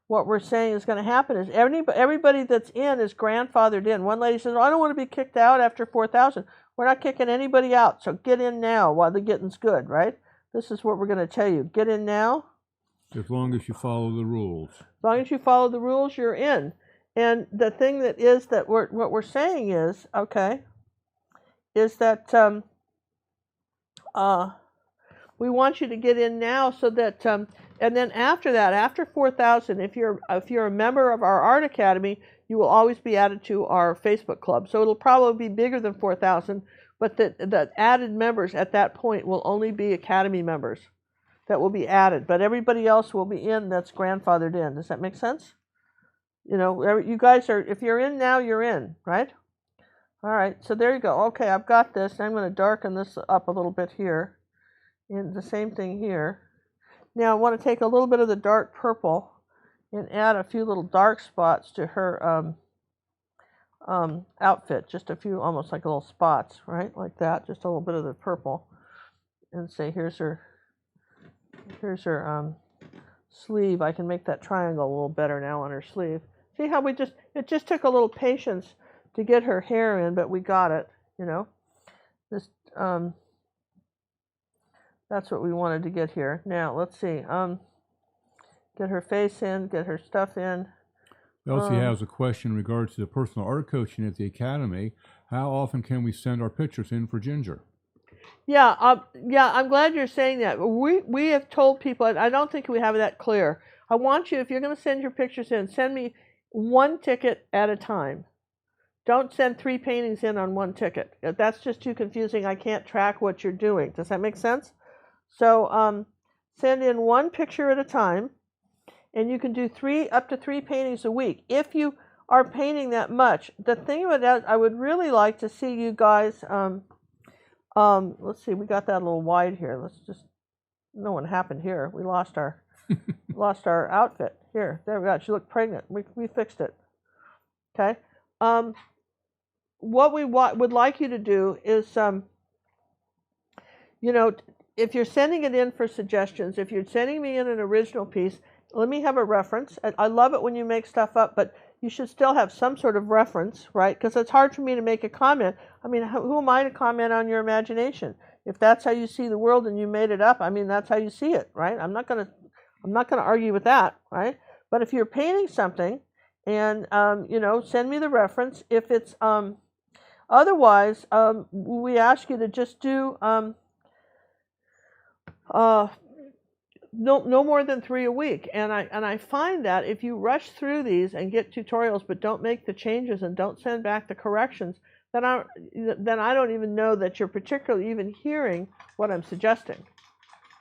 what we're saying is going to happen is everybody that's in is grandfathered in. One lady says, oh, I don't want to be kicked out after 4,000. We're not kicking anybody out, so get in now while the getting's good, right? This is what we're going to tell you. Get in now. As long as you follow the rules. As long as you follow the rules, you're in. And the thing that is that what we're saying is, okay, is that we want you to get in now so that, and then after that, after 4,000, if you're a member of our Art Academy, you will always be added to our Facebook club. So it'll probably be bigger than 4,000, but the added members at that point will only be Academy members that will be added. But everybody else will be in that's grandfathered in. Does that make sense? You know, you guys are, if you're in now, you're in, right? All right, so there you go. Okay, I've got this. I'm going to darken this up a little bit here. And the same thing here. Now I want to take a little bit of the dark purple and add a few little dark spots to her outfit. Just a few, almost like little spots, right? Like that. Just a little bit of the purple. And say, here's her sleeve. I can make that triangle a little better now on her sleeve. See how it just took a little patience to get her hair in, but we got it, you know. Just that's what we wanted to get here. Now let's see. Get her face in, get her stuff in. Elsie has a question in regards to the personal art coaching at the Academy. How often can we send our pictures in for Ginger? Yeah, I'm glad you're saying that. We have told people, and I don't think we have that clear. I want you, if you're going to send your pictures in, send me one ticket at a time. don't send 3 paintings in on one ticket. That's just too confusing. I can't track what you're doing. Does that make sense? So send in 1 picture at a time, and you can do up to 3 paintings a week. If you are painting that much, the thing about that, I would really like to see you guys. Let's see, we got that a little wide here. Let's just. No one happened here. We lost our outfit here. There we go. She looked pregnant. We fixed it. Okay. What we would like you to do is, you know, if you're sending it in for suggestions, if you're sending me in an original piece, let me have a reference. I love it when you make stuff up, but you should still have some sort of reference, right? Because it's hard for me to make a comment. I mean, who am I to comment on your imagination? If that's how you see the world and you made it up, I mean, that's how you see it, right? I'm not gonna argue with that, right? But if you're painting something, and you know, send me the reference. If it's otherwise, we ask you to just do no more than 3 a week. And I find that if you rush through these and get tutorials but don't make the changes and don't send back the corrections, then I don't even know that you're particularly even hearing what I'm suggesting.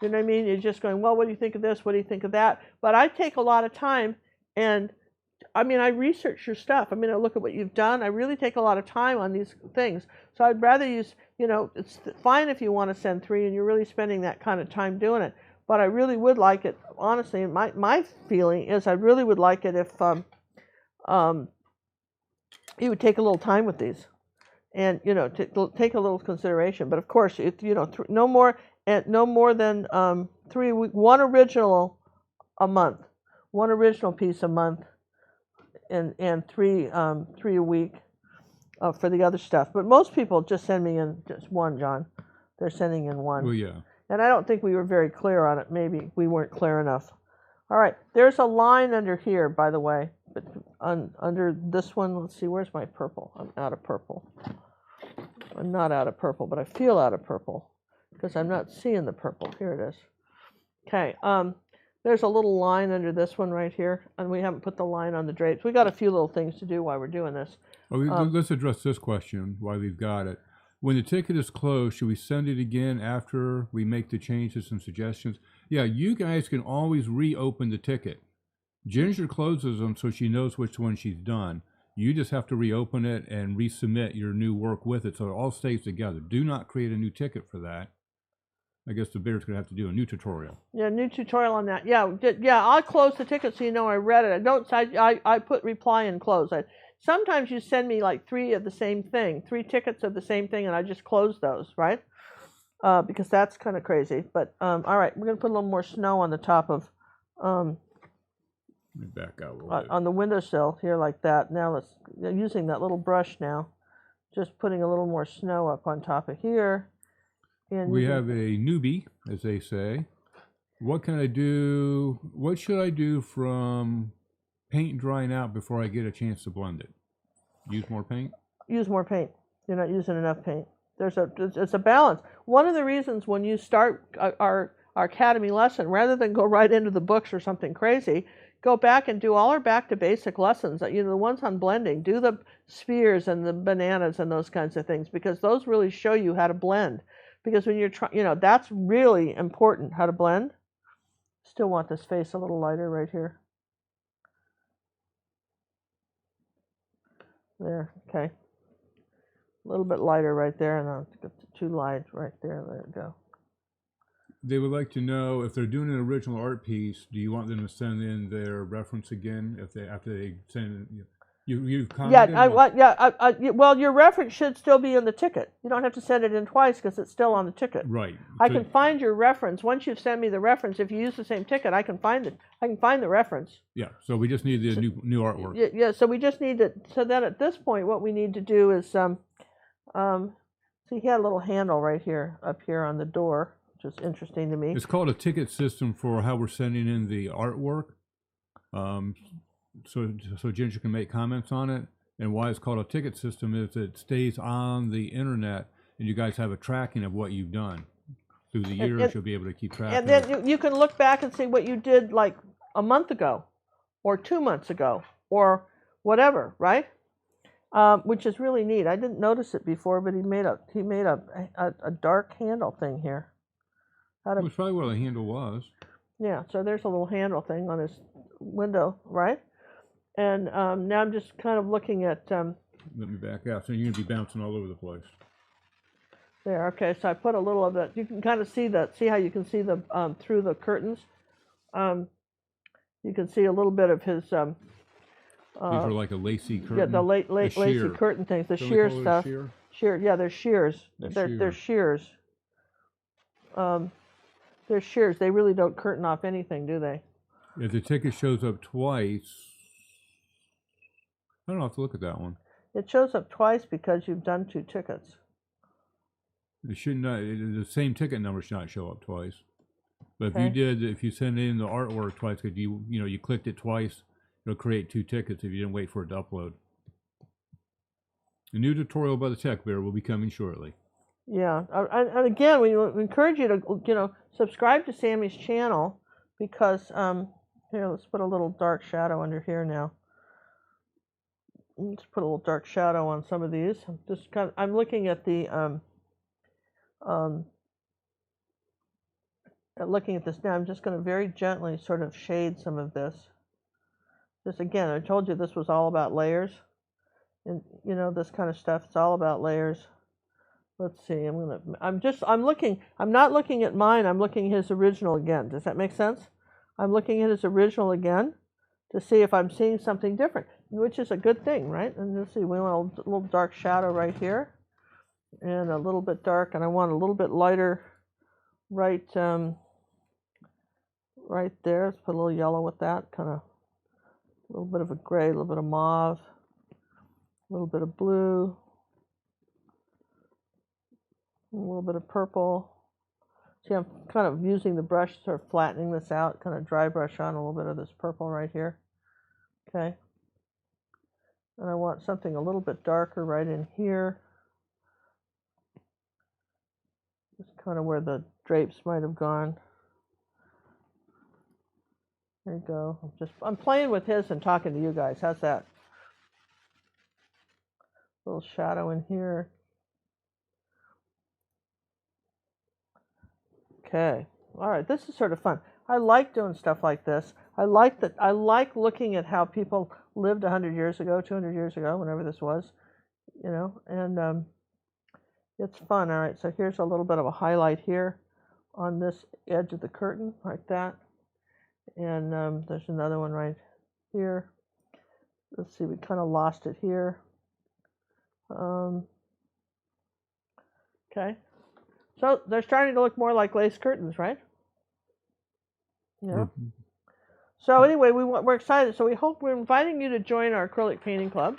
You know what I mean? You're just going, well, what do you think of this? What do you think of that? But I take a lot of time, and I mean, I research your stuff. I mean, I look at what you've done. I really take a lot of time on these things. So I'd rather use, you know, it's fine if you want to send 3 and you're really spending that kind of time doing it. But I really would like it, honestly, my feeling is I really would like it if you would take a little time with these and, you know, take a little consideration. But of course, if, you know, no more than 3 a week, 1 original a month, 1 original piece a month, and 3 a week for the other stuff. But most people just send me in just 1, John. They're sending in 1. Well, yeah. And I don't think we were very clear on it. Maybe we weren't clear enough. All right, there's a line under here, by the way. But under this one, let's see, where's my purple? I'm out of purple. I'm not out of purple, but I feel out of purple because I'm not seeing the purple. Here it is. Okay, there's a little line under this one right here, and we haven't put the line on the drapes. We got a few little things to do while we're doing this. Let's address this question while we've got it. When the ticket is closed, should we send it again after we make the changes and suggestions? Yeah, you guys can always reopen the ticket. Ginger closes them so she knows which one she's done. You just have to reopen it and resubmit your new work with it so it all stays together. Do not create a new ticket for that. I guess the bidder's going to have to do a new tutorial. Yeah, new tutorial on that. Yeah, I'll close the ticket so you know I read it. I put reply and close. Sometimes you send me like 3 of the same thing, 3 tickets of the same thing, and I just close those, right? Because that's kind of crazy. But all right, we're going to put a little more snow on the top of Let me back out a little bit. On the windowsill here like that. Now let's using that little brush now, just putting a little more snow up on top of here. And we have a newbie, as they say. What can I do? What should I do from paint drying out before I get a chance to blend it? Use more paint? Use more paint. You're not using enough paint. It's a balance. One of the reasons when you start our academy lesson, rather than go right into the books or something crazy, go back and do all our back to basic lessons. You know, the ones on blending. Do the spheres and the bananas and those kinds of things, because those really show you how to blend. Because when you're trying, you know, that's really important, how to blend. Still want this face a little lighter right here. There, okay. A little bit lighter right there, and I'll get the 2 light right there. There we go. They would like to know if they're doing an original art piece, do you want them to send in their reference again after they send it? You've commented? Well, your reference should still be in the ticket. You don't have to send it in twice because it's still on the ticket. Right. I can find your reference once you've sent me the reference. If you use the same ticket, I can find it. I can find the reference. Yeah. So we just need the new artwork. Yeah. So we just need to. So then at this point, what we need to do is so he had a little handle right here, up here on the door, which is interesting to me. It's called a ticket system for how we're sending in the artwork. So Ginger can make comments on it. And why it's called a ticket system is it stays on the internet, and you guys have a tracking of what you've done. Through the years, you'll be able to keep track of it. And then you can look back and see what you did like a month ago, or 2 months ago, or whatever, right? which is really neat. I didn't notice it before, but he made a dark handle thing here. That's probably where the handle was. Yeah, so there's a little handle thing on his window, right? And now I'm just kind of looking at... Let me back out. So you're going to be bouncing all over the place. There, okay, so I put a little of that. You can kind of see how you can see the through the curtains. You can see a little bit of his... these are like a lacy curtain? Yeah, the lacy curtain things, the sheer stuff. Sheer, yeah, they're shears. They're shears. They're shears. They really don't curtain off anything, do they? If the ticket shows up twice, I don't have to look at that one. It shows up twice because you've done 2 tickets. It should not. The same ticket number should not show up twice. But if you send in the artwork twice, because you clicked it twice, it'll create 2 tickets if you didn't wait for it to upload. A new tutorial by the Tech Bear will be coming shortly. Yeah, and again, we encourage you to subscribe to Sammy's channel because here, let's put a little dark shadow under here now. Let's put a little dark shadow on some of these. I'm looking at the looking at this now. I'm just going to very gently sort of shade some of this. This again, I told you this was all about layers, and this kind of stuff. It's all about layers. Let's see. I'm looking. I'm not looking at mine. I'm looking at his original again. Does that make sense? I'm looking at his original again to see if I'm seeing something different, which is a good thing, right? And you'll see we want a little dark shadow right here, and a little bit dark, and I want a little bit lighter right right there. Let's put a little yellow with that, kind of a little bit of a gray, a little bit of mauve, a little bit of blue, a little bit of purple. See, I'm kind of using the brush, sort of flattening this out, kind of dry brush on a little bit of this purple right here. Okay. And I want something a little bit darker right in here. Just kind of where the drapes might have gone. There you go. I'm playing with his and talking to you guys. How's that? A little shadow in here. Okay. All right. This is sort of fun. I like doing stuff like this. I like looking at how people lived 100 years ago, 200 years ago, whenever this was, and it's fun. All right. So here's a little bit of a highlight here on this edge of the curtain, like that. And there's another one right here. Let's see. We kind of lost it here. Okay. So they're starting to look more like lace curtains, right? Yeah. Mm-hmm. So anyway, we're excited. So we're inviting you to join our acrylic painting club.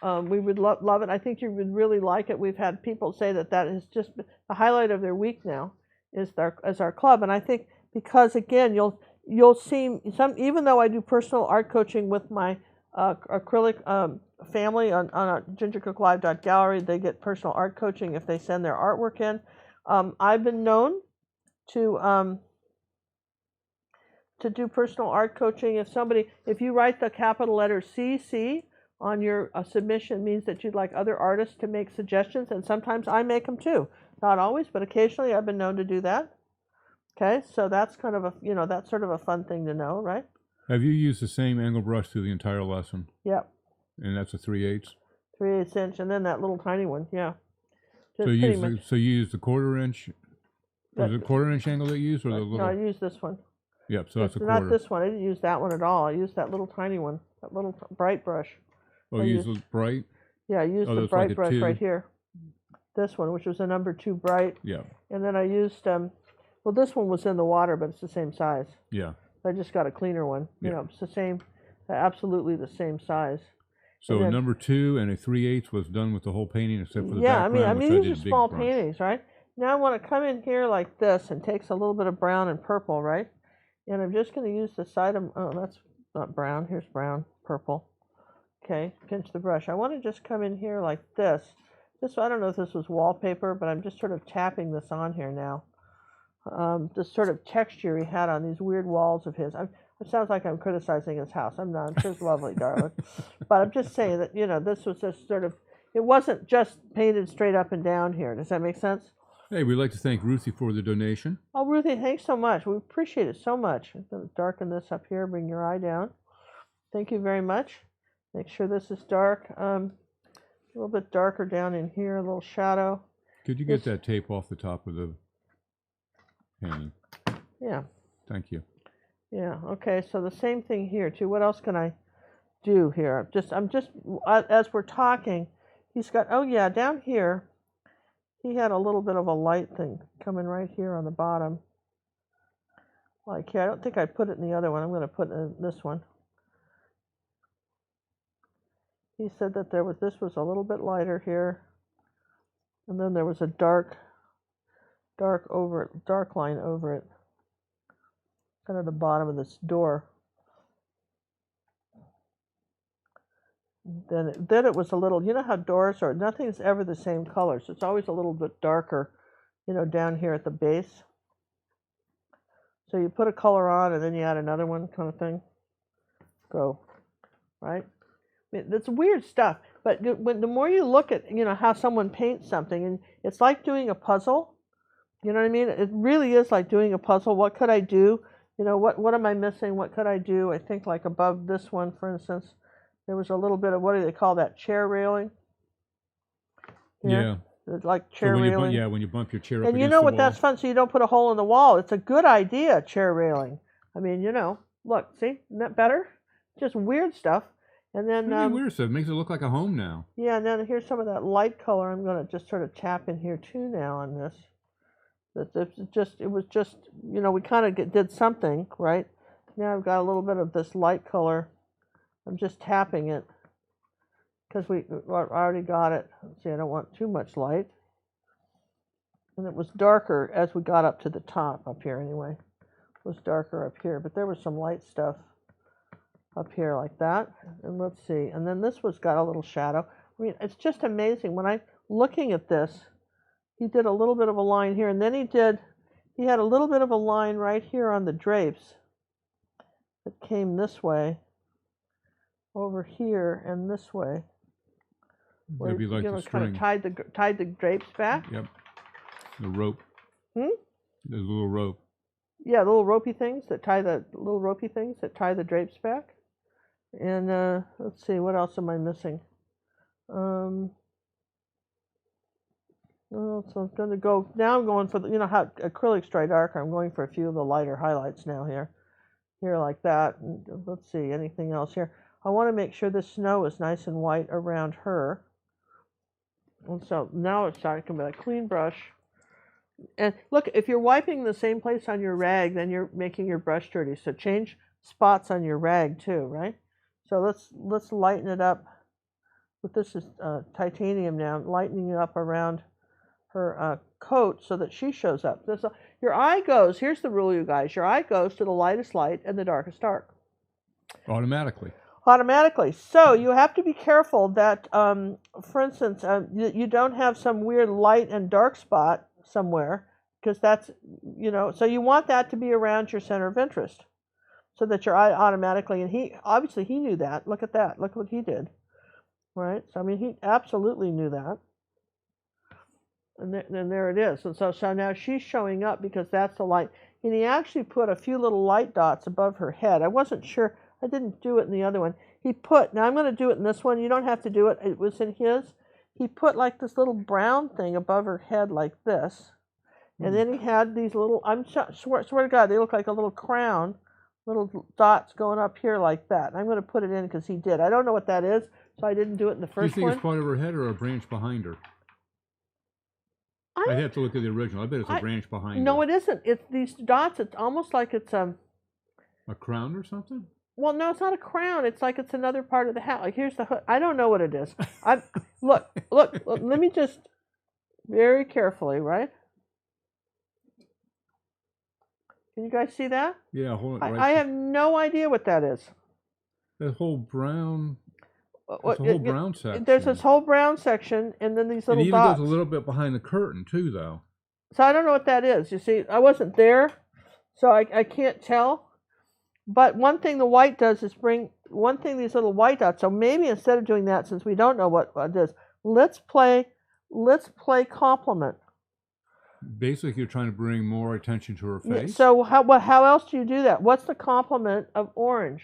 We would love it. I think you would really like it. We've had people say that is just the highlight of their week now is our club. And I think because again, you'll see even though I do personal art coaching with my acrylic family on gingercooklive.gallery, they get personal art coaching if they send their artwork in. I've been known to do personal art coaching. If you write the capital letter CC on your submission, means that you'd like other artists to make suggestions, and sometimes I make them too. Not always, but occasionally I've been known to do that. Okay, so that's kind of that's sort of a fun thing to know, right? Have you used the same angle brush through the entire lesson? Yep. And that's a 3/8? 3/8 inch, and then that little tiny one, yeah. So you use the 1/4 inch. Was it a 1/4 inch angle that you used, or the little? No, I used this one. Yep. So that's a 1/4. Not this one. I didn't use that one at all. I used that little tiny one, that little bright brush. Oh, you used the bright? Yeah, I used the bright brush right here. This one, which was a number 2 bright. Yeah. And then I used well, this one was in the water, but it's the same size. Yeah. I just got a cleaner one. Yeah. It's the same, absolutely the same size. So a number 2 and a 3/8 was done with the whole painting except for the background. I mean these are small paintings, right? Now I want to come in here like this and takes a little bit of brown and purple, right? And I'm just going to use the side of, that's not brown. Here's brown, purple. Okay, pinch the brush. I want to just come in here like this. I don't know if this was wallpaper, but I'm just sort of tapping this on here now. This sort of texture he had on these weird walls of his. It sounds like I'm criticizing his house. I'm not. I'm sure it's lovely, darling. But I'm just saying that, this was just sort of, it wasn't just painted straight up and down here. Does that make sense? Hey, we'd like to thank Ruthie for the donation. Oh, Ruthie, thanks so much. We appreciate it so much. I'm going to darken this up here, bring your eye down. Thank you very much. Make sure this is dark. A little bit darker down in here, a little shadow. Could you get that tape off the top of the painting? Yeah. Thank you. Yeah, okay, so the same thing here too. What else can I do here? I'm just, as we're talking, he's got, oh yeah, down here, he had a little bit of a light thing coming right here on the bottom. Like here, I don't think I put it in the other one. I'm going to put it in this one. He said that this was a little bit lighter here, and then there was a dark line over it, kind of the bottom of this door. Then it was a little, you know how doors are, nothing's ever the same color, so it's always a little bit darker, down here at the base. So you put a color on and then you add another one, kind of thing. Go, right? I mean, it's weird stuff, but the more you look at, how someone paints something, and it's like doing a puzzle, you know what I mean? It really is like doing a puzzle. What could I do? What am I missing? What could I do? I think like above this one, for instance, there was a little bit of, what do they call that, chair railing? Yeah. Like chair railing. When you bump your chair up and against the wall. that's fun, so you don't put a hole in the wall. It's a good idea, chair railing. I mean, look, see, isn't that better? Just weird stuff. And then weird stuff. It makes it look like a home now. Yeah, and then here's some of that light color. I'm going to just sort of tap in here too now on this. It was just, we kind of did something, right? Now I've got a little bit of this light color. I'm just tapping it because I already got it. See, I don't want too much light. And it was darker as we got up to the top up here anyway. It was darker up here, but there was some light stuff up here like that. And let's see. And then this got a little shadow. I mean, it's just amazing. When I'm looking at this, he did a little bit of a line here, and then he had a little bit of a line right here on the drapes that came this way, over here, and this way. That'd be like the string. Kind of tied the drapes back. Yep. The rope. The little rope. Yeah, the little ropey things that tie the drapes back. And let's see, what else am I missing? So I'm going to go, now I'm going for the, how acrylics dry darker, I'm going for a few of the lighter highlights now here like that. And let's see, anything else here? I want to make sure the snow is nice and white around her. And so now it's starting to be a clean brush. And look, if you're wiping the same place on your rag, then you're making your brush dirty. So change spots on your rag too, right? So let's lighten it up. But this is titanium now, lightening it up around her coat so that she shows up. Your eye goes, here's the rule, you guys, your eye goes to the lightest light and the darkest dark. Automatically. So you have to be careful that, for instance, you don't have some weird light and dark spot somewhere, because that's, so you want that to be around your center of interest so that your eye automatically, and he knew that. Look at that. Look what he did. Right? So, I mean, he absolutely knew that. And there it is. And so now she's showing up because that's the light. And he actually put a few little light dots above her head. I wasn't sure. I didn't do it in the other one. Now I'm going to do it in this one. You don't have to do it. It was in his. He put like this little brown thing above her head like this. And then he had these little, swear to God, they look like a little crown, little dots going up here like that. And I'm going to put it in because he did. I don't know what that is, so I didn't do it in the first one. Do you think it's part of her head or a branch behind her? I'd have to look at the original. I bet it's a branch behind her. No, it isn't. It's these dots. It's almost like it's a crown or something? Well, no, it's not a crown. It's like it's another part of the hat. Like here's the hood. I don't know what it is. Look. Let me just very carefully, right? Can you guys see that? Yeah, hold it. I have no idea what that is. That whole brown. There's a whole brown section. There's this whole brown section, and then these little dots. It even goes a little bit behind the curtain too, though. So I don't know what that is. You see, I wasn't there, so I can't tell. But one thing the white does is bring one thing these little white dots. So maybe instead of doing that, since we don't know what it is, let's play complement. Basically, you're trying to bring more attention to her face. So how else do you do that? What's the complement of orange?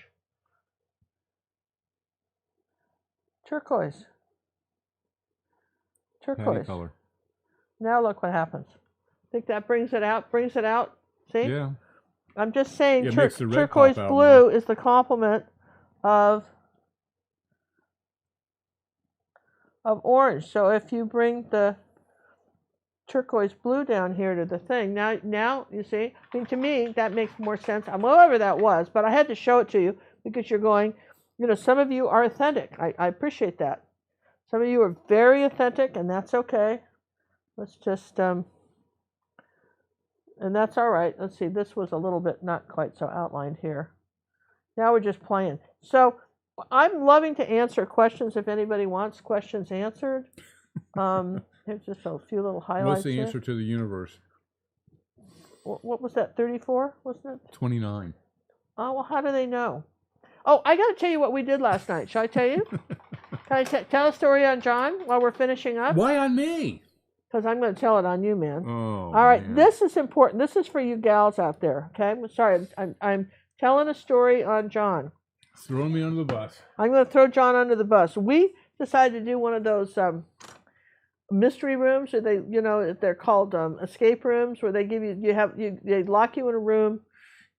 Turquoise. Patty color. Now look what happens. Think that brings it out? Brings it out? See? Yeah. I'm just saying turquoise blue is the complement of orange. So if you bring the turquoise blue down here to the thing, now you see, I mean, to me, that makes more sense. Whatever that was, but I had to show it to you because you're going, some of you are authentic. I appreciate that. Some of you are very authentic, and that's okay. Let's just, and that's all right. Let's see, this was a little bit not quite so outlined here. Now we're just playing. So I'm loving to answer questions if anybody wants questions answered. Here's just a few little highlights. What's the answer to the universe? What was that, 34, wasn't it? 29. Oh, well, how do they know? Oh, I got to tell you what we did last night. Shall I tell you? Can I tell a story on John while we're finishing up? Why on me? Because I'm going to tell it on you, man. Oh, all right, man. This is important. This is for you gals out there, okay? I'm sorry, I'm telling a story on John. Throwing me under the bus. I'm going to throw John under the bus. We decided to do one of those mystery rooms, or they're called escape rooms, where they give they lock you in a room,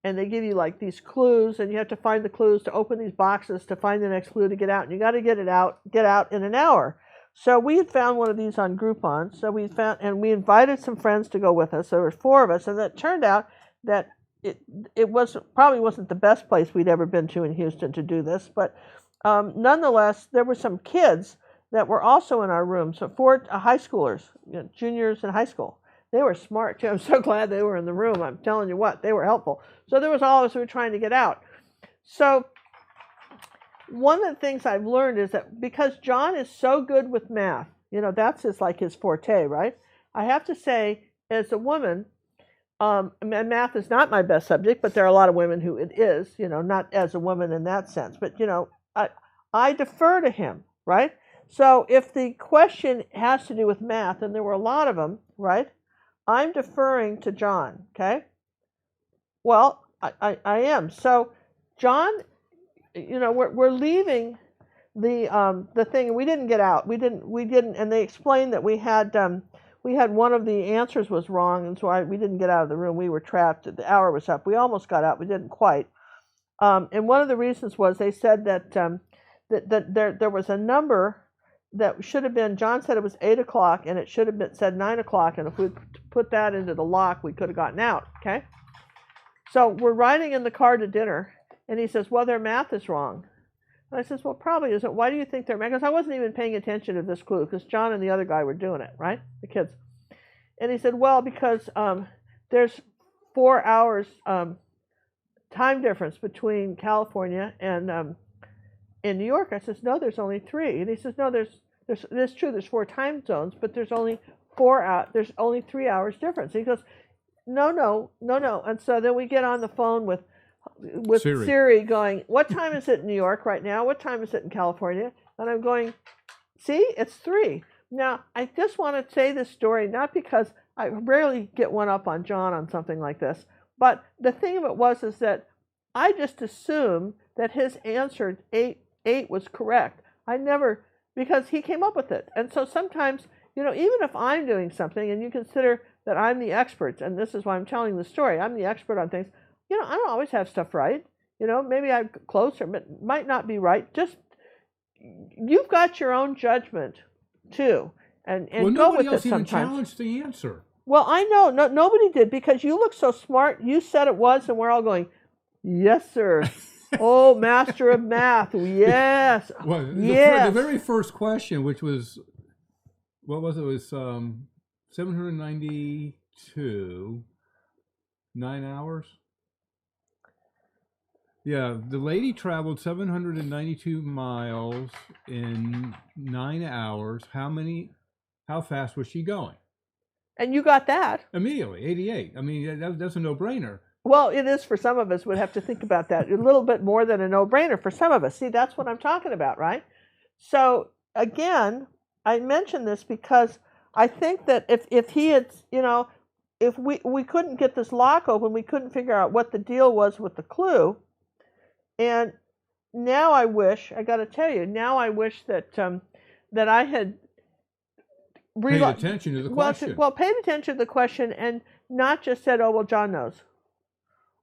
and they give you like these clues, and you have to find the clues to open these boxes to find the next clue to get out, and you got to get out in an hour. So we had found one of these on Groupon. So we invited some friends to go with us. There were 4 of us, and it turned out that it probably wasn't the best place we'd ever been to in Houston to do this, but nonetheless, there were some kids that were also in our room. So 4 high schoolers, juniors in high school. They were smart too. I'm so glad they were in the room. I'm telling you what, they were helpful. So there was all of us who were trying to get out. So one of the things I've learned is that because John is so good with math, that's his forte, right? I have to say, as a woman, math is not my best subject, but there are a lot of women who it is, not as a woman in that sense. But, I defer to him, right? So if the question has to do with math, and there were a lot of them, right? I'm deferring to John, okay? Well, I am. So John, we're leaving the thing, and we didn't get out. We didn't, and they explained that we had one of the answers was wrong, and so we didn't get out of the room. We were trapped. The hour was up. We almost got out. We didn't quite. And one of the reasons was they said that there was a number that should have been, John said it was 8 o'clock, and it should have been said 9 o'clock, and if we put that into the lock, we could have gotten out, okay? So we're riding in the car to dinner, and he says, well, their math is wrong. And I says, well, probably isn't. Why do you think their math? Because I wasn't even paying attention to this clue, because John and the other guy were doing it, right? The kids. And he said, well, because there's 4 hours time difference between California and in New York. I says, no, there's only 3. And he says, no, that's true. There's 4 time zones, but there's only 3 hours difference. And he goes, no. And so then we get on the phone with Siri going, what time is it in New York right now? What time is it in California? And I'm going, see, it's 3. Now, I just want to say this story, not because I rarely get one up on John on something like this, but the thing of it is that I just assumed that his answer 8 was correct. I never, because he came up with it. And so sometimes, even if I'm doing something and you consider that I'm the expert, and this is why I'm telling the story, I'm the expert on things, I don't always have stuff right. Maybe I'm close or might not be right. Just, you've got your own judgment too. And go with it sometimes. Nobody else even challenged the answer. Well, I know. No, nobody did, because you look so smart. You said it was, and we're all going, yes, sir. Oh, master of math. Yes. Well, yes. The very first question, which was, what was it? It was 792, 9 hours. Yeah, the lady traveled 792 miles in 9 hours. How fast was she going? And you got that. Immediately, 88. I mean, that's a no-brainer. Well, it is for some of us. We'd have to think about that. A little bit more than a no-brainer for some of us. See, that's what I'm talking about, right? So again, I mention this because I think that if he had, if we couldn't get this lock open, we couldn't figure out what the deal was with the clue. And now I got to tell you, now I wish that that I had paid attention to the question. Well, paid attention to the question and not just said, oh, well, John knows.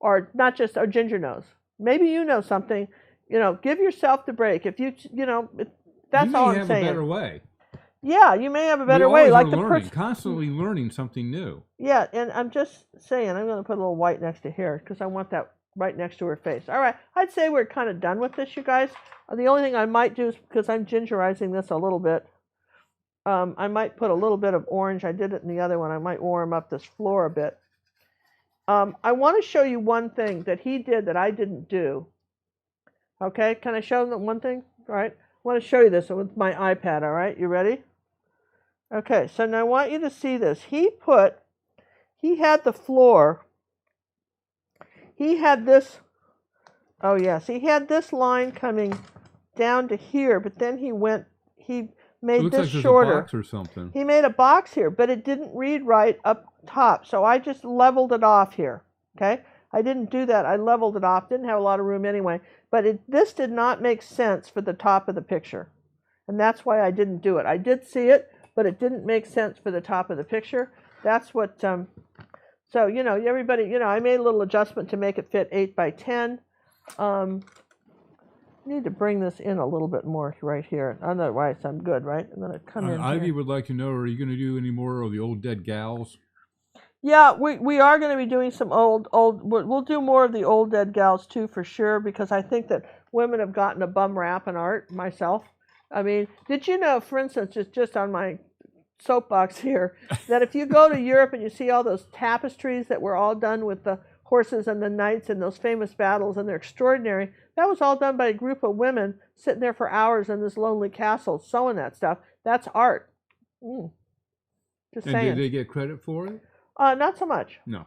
Or not just, or Ginger knows. Maybe you know something. Give yourself the break. If that's all I'm saying. You may have a better way. Yeah, you may have a better way. Like constantly learning something new. Yeah, and I'm just saying, I'm going to put a little white next to here because I want that right next to her face. All right, I'd say we're kind of done with this, you guys. The only thing I might do is, because I'm gingerizing this a little bit, I might put a little bit of orange. I did it in the other one. I might warm up this floor a bit. I want to show you one thing that he did that I didn't do. Okay, can I show them one thing? All right, I want to show you this with my iPad, all right? You ready? Okay, so now I want you to see this. He had the floor, he had this, oh yes, he had this line coming down to here, but then he made this shorter. A box or something. He made a box here, but it didn't read right up top, so I just leveled it off here, okay? I didn't do that. I leveled it off. Didn't have a lot of room anyway, but this did not make sense for the top of the picture, and that's why I didn't do it. I did see it, but it didn't make sense for the top of the picture. That's what, so, everybody, I made a little adjustment to make it fit 8 by 10. Need to bring this in a little bit more right here. Otherwise, I'm good, right? I'm going to come in Ivy here. would like to know, are you going to do any more of the old dead gals? Yeah, we are going to be doing some we'll do more of the old dead gals too, for sure, because I think that women have gotten a bum rap in art, myself. I mean, did you know, for instance, just on my soapbox here, that if you go to Europe and you see all those tapestries that were all done with the horses and the knights and those famous battles, and they're extraordinary, that was all done by a group of women sitting there for hours in this lonely castle sewing that stuff. That's art. Just saying. And did they get credit for it? Not so much. No.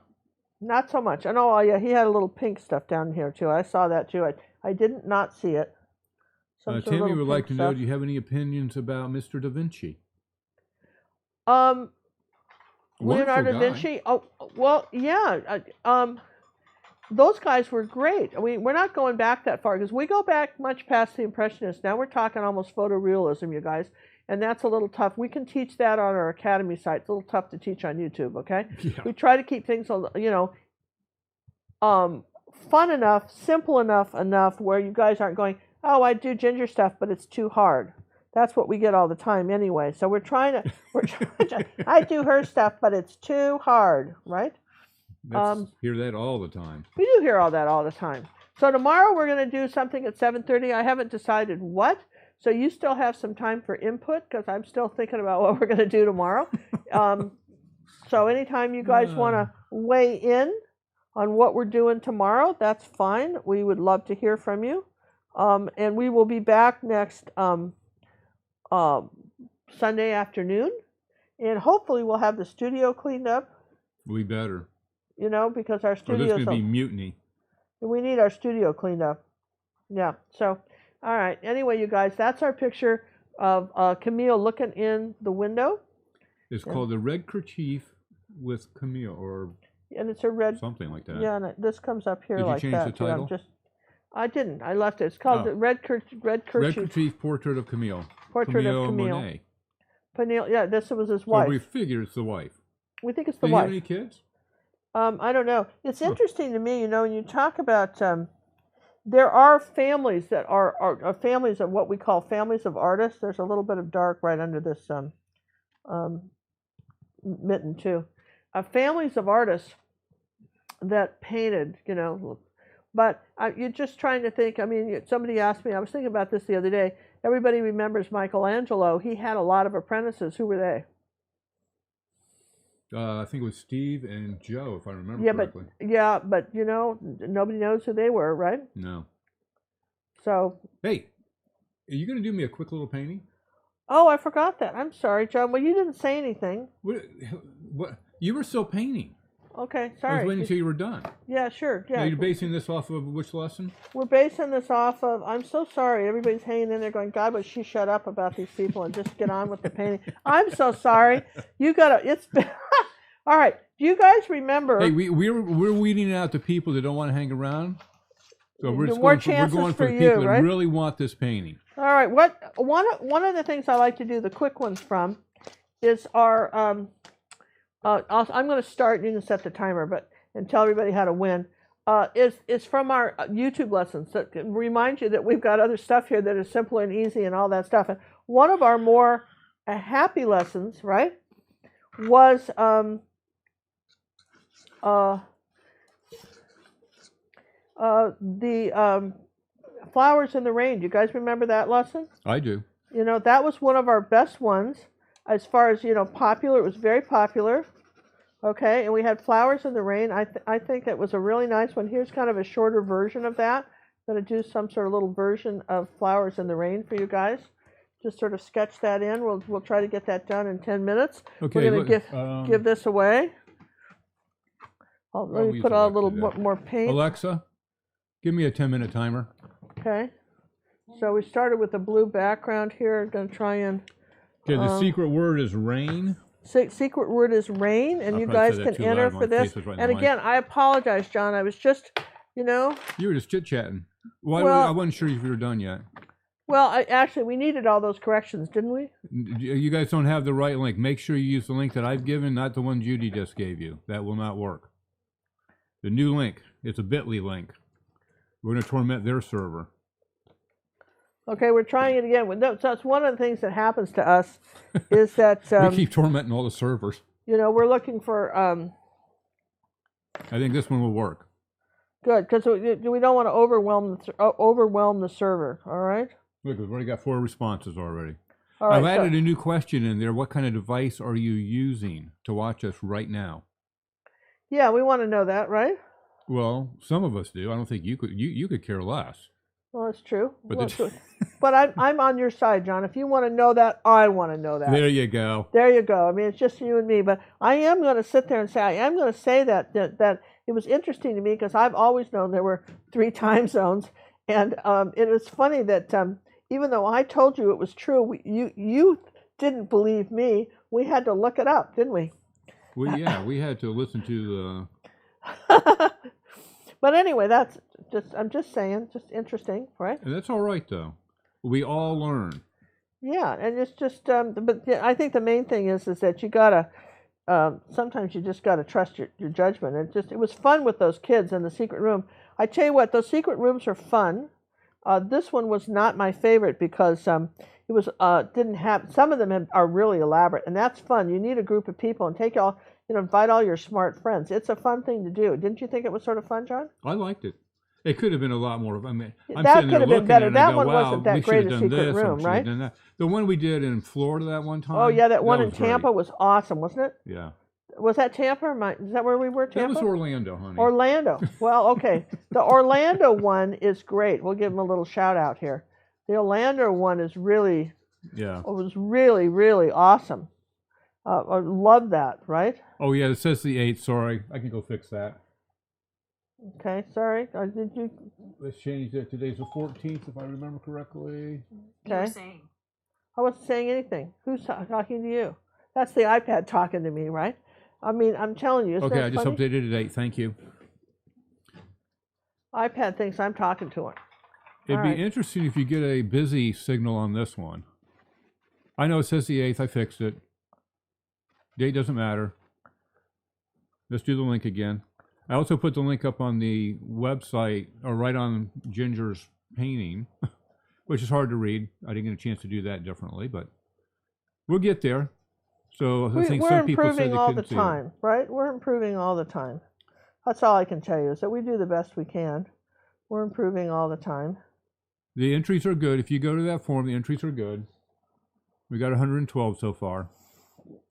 Not so much. And oh yeah, he had a little pink stuff down here too. I saw that too. I didn't not see it. Tammy would like to know, do you have any opinions about Mr. Da Vinci? Leonardo da Vinci? Oh, well, yeah. Those guys were great. I mean, we're not going back that far, because we go back much past the Impressionists. Now we're talking almost photorealism, you guys, and that's a little tough. We can teach that on our Academy site. It's a little tough to teach on YouTube, okay? Yeah. We try to keep things, fun enough, simple enough where you guys aren't going, oh, I do ginger stuff, but it's too hard. That's what we get all the time anyway. So we're trying to, I do her stuff, but it's too hard, right? Hear that all the time. We do hear all that all the time. So tomorrow we're going to do something at 7:30. I haven't decided what. So you still have some time for input, because I'm still thinking about what we're going to do tomorrow. So anytime you guys want to weigh in on what we're doing tomorrow, that's fine. We would love to hear from you. And we will be back next Sunday afternoon. And hopefully we'll have the studio cleaned up. We better. Because our studio. There's going to be mutiny. We need our studio cleaned up. Yeah. So, all right. Anyway, you guys, that's our picture of Camille looking in the window. It's called the Red Kerchief with Camille, and it's a red something like that. Yeah, and this comes up here like that. Did you change the title? I didn't. I left it. It's called the Red Kerchief. Red Kerchief Portrait of Camille. Camille of Camille. Monet. Yeah, this was his wife. So we figure it's the wife. We think it's the wife. Do you have any kids? I don't know. It's interesting to me, when you talk about, there are families that are families of what we call families of artists. There's a little bit of dark right under this mitten too. Families of artists that painted, but you're just trying to think. I mean, somebody asked me, I was thinking about this the other day. Everybody remembers Michelangelo. He had a lot of apprentices. Who were they? I think it was Steve and Joe, if I remember correctly. But nobody knows who they were, right? No. So. Hey, are you going to do me a quick little painting? Oh, I forgot that. I'm sorry, John. Well, you didn't say anything. What? You were still painting. okay, I was sorry. waiting until you were done. Yeah, sure. Now, Yeah. you're basing this off of which lesson? We're basing this off of, I'm so sorry, everybody's hanging in there going, God, would she shut up about these people and just get on with the painting. I'm so sorry. You gotta, it's been, all right, do you guys remember? Hey, we're weeding out the people that don't want to hang around. So we're more going chances for for the you, people right? that really want this painting. All right, one of the things I like to do, the quick ones from, is our, I'm going to start, you can set the timer, and tell everybody how to win. Is from our YouTube lessons that remind you that we've got other stuff here that is simple and easy and all that stuff. And one of our more happy lessons, right, was the flowers in the rain. Do you guys remember that lesson? I do. You know, that was one of our best ones as far as, popular. It was very popular. Okay, and we had flowers in the rain. I think it was a really nice one. Here's kind of a shorter version of that. I'm going to do some sort of little version of flowers in the rain for you guys. Just sort of sketch that in. We'll try to get that done in 10 minutes. Okay, we're going to give this away. Let me put a little more paint. Alexa, give me a 10-minute timer. Okay. So we started with the blue background here. I'm going to try and... Okay, the secret word is rain. Secret word is rain, and you guys can enter for this. And again, I apologize, John. I was just, You were just chit-chatting. I wasn't sure if you were done yet. Well, actually, we needed all those corrections, didn't we? You guys don't have the right link. Make sure you use the link that I've given, not the one Judy just gave you. That will not work. The new link, it's a bit.ly link. We're going to torment their server. Okay, we're trying it again. So that's one of the things that happens to us is that... we keep tormenting all the servers. We're looking for... I think this one will work. Good, because we don't want to overwhelm the server, all right? Look, we've already got 4 responses already. All right, I've added a new question in there. What kind of device are you using to watch us right now? Yeah, we want to know that, right? Well, some of us do. I don't think you could. You could care less. Well, that's true. But I'm on your side, John. If you want to know that, I want to know that. There you go. There you go. I mean, it's just you and me. But I am going to sit there and say, that it was interesting to me because I've always known there were 3 time zones. And it was funny that even though I told you it was true, you didn't believe me. We had to look it up, didn't we? Well, yeah, we had to listen to But anyway, I'm just saying, just interesting, right? And that's all right, though. We all learn. Yeah, and it's just, but I think the main thing is that you gotta, sometimes you just gotta trust your judgment. It was fun with those kids in the secret room. I tell you what, those secret rooms are fun. This one was not my favorite because it was didn't have, some of them are really elaborate, and that's fun. You need a group of people and invite all your smart friends. It's a fun thing to do. Didn't you think it was sort of fun, John? I liked it. It could have been a lot more. I mean, that could have been better. That one wasn't that great a secret room, right? The one we did in Florida that one time. Oh yeah, that one in Tampa was awesome, wasn't it? Yeah. Was that Tampa? Is that where we were? Tampa? That was Orlando, honey. Orlando. Well, okay. The Orlando one is great. We'll give them a little shout out here. The Orlando one is really, it was really, really awesome. I love that, right? Oh yeah, it says the 8th. Sorry, I can go fix that. Okay, sorry. Did you? Let's change it. Today's the 14th, if I remember correctly. Okay. I wasn't saying anything. Who's talking to you? That's the iPad talking to me, right? I mean, I'm telling you. Okay, I just updated the date. Thank you. iPad thinks I'm talking to it. It'd be interesting if you get a busy signal on this one. I know it says the 8th. I fixed it. Date doesn't matter. Let's do the link again. I also put the link up on the website, or right on Ginger's painting, which is hard to read. I didn't get a chance to do that differently, but we'll get there. So I think some people said they couldn't see it. We're improving all the time, right? We're improving all the time. That's all I can tell you, is that we do the best we can. We're improving all the time. The entries are good. If you go to that form, the entries are good. We got 112 so far.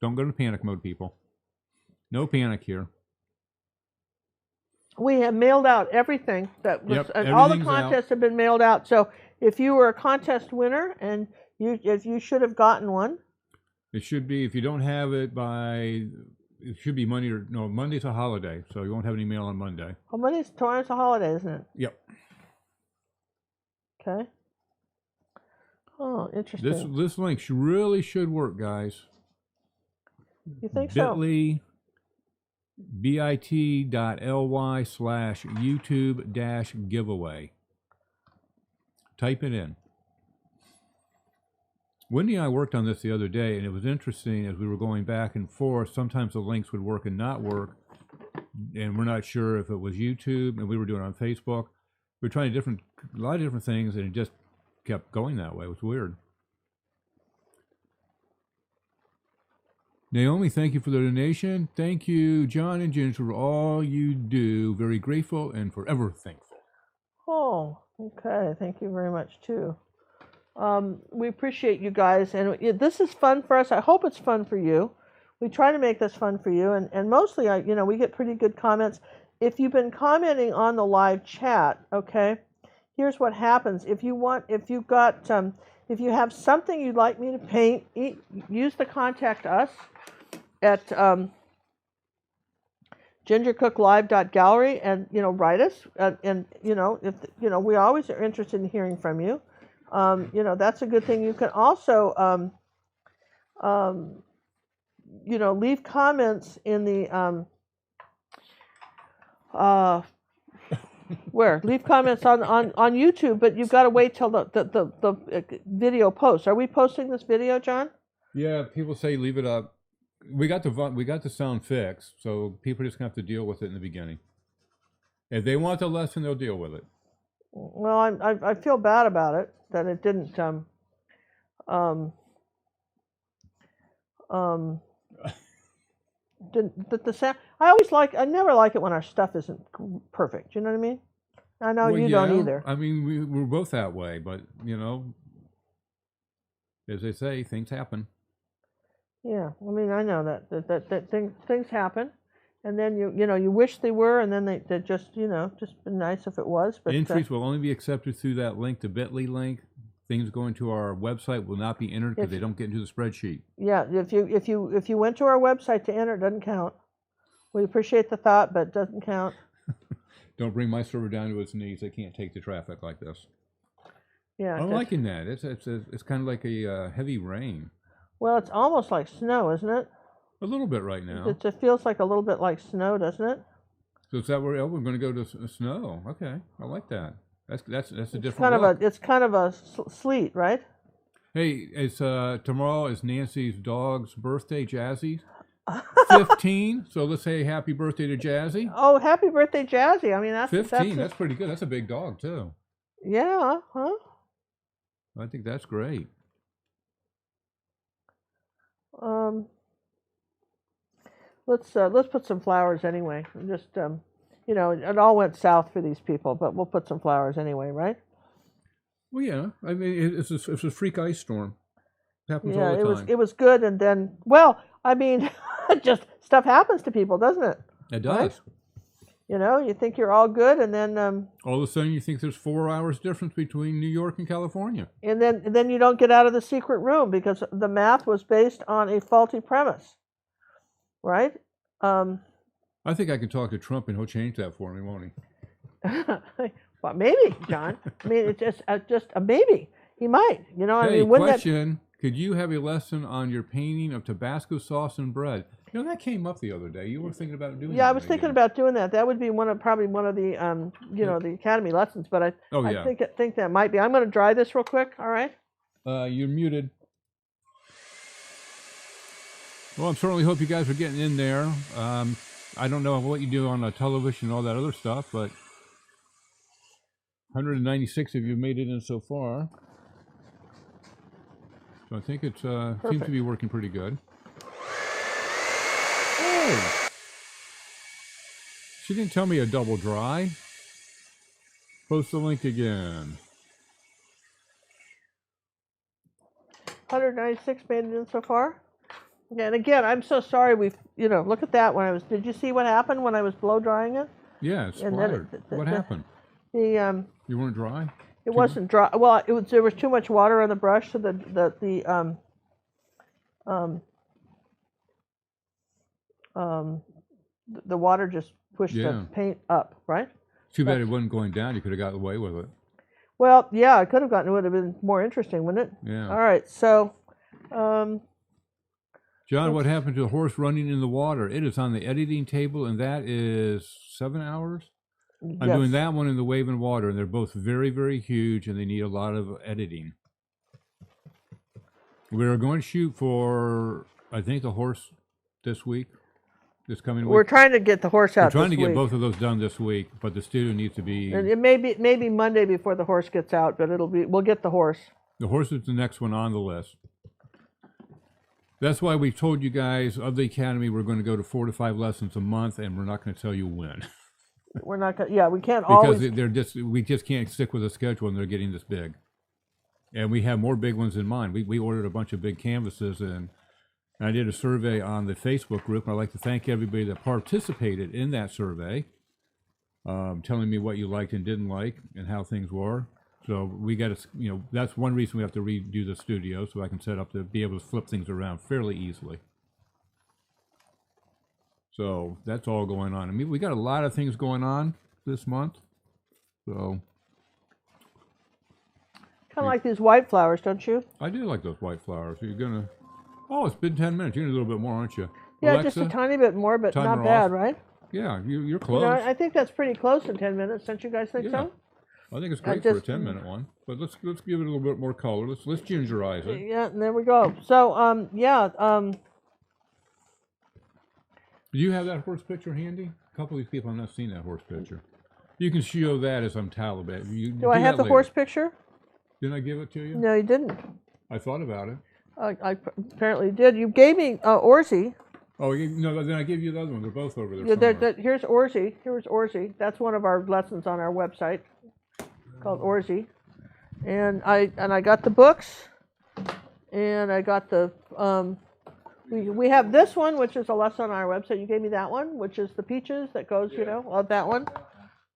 Don't go to panic mode, people. No panic here. We have mailed out everything that was, all the contests have been mailed out. So if you were a contest winner and you should have gotten one. It should be, if you don't have it by it should be Monday or no, Monday's a holiday, so you won't have any mail on Monday. Oh, tomorrow's a holiday, isn't it? Yep. Okay. Oh, interesting. This link really should work, guys. You think so? bit.ly/YouTube-giveaway. Type it in. Wendy and I worked on this the other day, and it was interesting as we were going back and forth. Sometimes the links would work and not work, and we're not sure if it was YouTube, and we were doing it on Facebook. We were trying a lot of different things, and it just kept going that way. It was weird. Naomi, thank you for the donation. Thank you, John and Jen, for all you do. Very grateful and forever thankful. Oh, okay. Thank you very much, too. We appreciate you guys, and this is fun for us. I hope it's fun for you. We try to make this fun for you, and mostly, we get pretty good comments. If you've been commenting on the live chat, okay, here's what happens. If you have something you'd like me to paint, use the contact us at gingercooklive.gallery and write us, and if we always are interested in hearing from you. That's a good thing. You can also leave comments in the leave comments on YouTube, but you've got to wait till the video posts. Are we posting this video, John? Yeah, people say leave it up. We got the sound fixed, so people just gonna have to deal with it in the beginning. If they want the lesson, they'll deal with it. Well, I feel bad about it that it didn't the sound. I never like it when our stuff isn't perfect. You know what I mean? I know you don't either. I mean, we're both that way, but as they say, things happen. Yeah, I mean, I know that things happen, and then you wish they were, and then they just just been nice if it was. But entries will only be accepted through that link, the Bitly link. Things going to our website will not be entered because they don't get into the spreadsheet. Yeah, if you went to our website to enter, it doesn't count. We appreciate the thought, but it doesn't count. Don't bring my server down to its knees. They can't take the traffic like this. Yeah, I'm liking that. It's kind of like a heavy rain. Well, it's almost like snow, isn't it? A little bit right now. It feels like a little bit like snow, doesn't it? So is that where we're going to go to snow? Okay, I like that. That's a different look. It's kind of a sleet, right? Hey, it's tomorrow is Nancy's dog's birthday, Jazzy. 15. So let's say happy birthday to Jazzy. Oh, happy birthday, Jazzy! I mean, that's 15. That's pretty good. That's a big dog too. Yeah, huh? I think that's great. Let's put some flowers anyway. Just it all went south for these people, but we'll put some flowers anyway, right? Well, yeah. I mean, it's a freak ice storm. It happens all the time. It was good, and then I mean, just stuff happens to people, doesn't it? It does. Right? You think you're all good, and then all of a sudden you think there's 4 hours difference between New York and California. And then you don't get out of the secret room because the math was based on a faulty premise, right? I think I can talk to Trump and he'll change that for me, won't he? Well, maybe, John. I mean, it's just a maybe. He might. Hey, I mean, question. Could you have a lesson on your painting of Tabasco sauce and bread? That came up the other day. You were thinking about doing that. Yeah, I was thinking about doing that. That would be probably one of the the Academy lessons. But I think that might be. I'm going to dry this real quick. All right. You're muted. Well, I certainly hope you guys are getting in there. I don't know what you do on television and all that other stuff, but 196 of you made it in so far. So I think it seems to be working pretty good. Oh! She didn't tell me a double dry. Post the link again. 196 made it in so far. And again, I'm so sorry. Look at that. Did you see what happened when I was blow drying it? Yeah, it splattered. What happened? You weren't dry? It wasn't dry. Well, there was too much water on the brush, so the water just pushed the paint up, right? Too bad it wasn't going down. You could have got away with it. Well, yeah, I could have gotten. It would have been more interesting, wouldn't it? Yeah. All right, so. John, what happened to the horse running in the water? It is on the editing table, and that is 7 hours. I'm doing that one in the Wave and Water, and they're both very, very huge, and they need a lot of editing. We're going to shoot for, I think, the horse this week, this coming week. We're trying to get the horse out. We're trying to get both of those done this week, but the studio needs to be. And it may be Monday before the horse gets out, but we'll get the horse. The horse is the next one on the list. That's why we told you guys of the Academy we're going to go to 4 to 5 lessons a month, and we're not going to tell you when. We're not going. Yeah, we can't because always. We just can't stick with a schedule, and they're getting this big. And we have more big ones in mind. We ordered a bunch of big canvases, and I did a survey on the Facebook group. I'd like to thank everybody that participated in that survey, telling me what you liked and didn't like, and how things were. So we got to, that's one reason we have to redo the studio, so I can set up to be able to flip things around fairly easily. So that's all going on. I mean, we got a lot of things going on this month. So kind of like these white flowers, don't you? I do like those white flowers. You're gonna. Oh, it's been 10 minutes. You're gonna do a little bit more, aren't you? Yeah, Alexa, just a tiny bit more, but not bad, right? Yeah, you're close. I think that's pretty close in 10 minutes. Don't you guys think so? I think it's great for a 10-minute one, but let's give it a little bit more color. Let's gingerize it. Yeah, and there we go. So Do you have that horse picture handy? A couple of these people have not seen that horse picture. You can show that as I'm Taliban. Do I have the horse picture? Didn't I give it to you? No, you didn't. I thought about it. I apparently did. You gave me Orzi. Oh, no, then I gave you the other one. They're both over there. Yeah, here's Orzi. Here's Orzi. That's one of our lessons on our website called Orzi. And I got the books, and I got the we have this one, which is a lesson on our website. You gave me that one, which is the peaches that goes, love that one.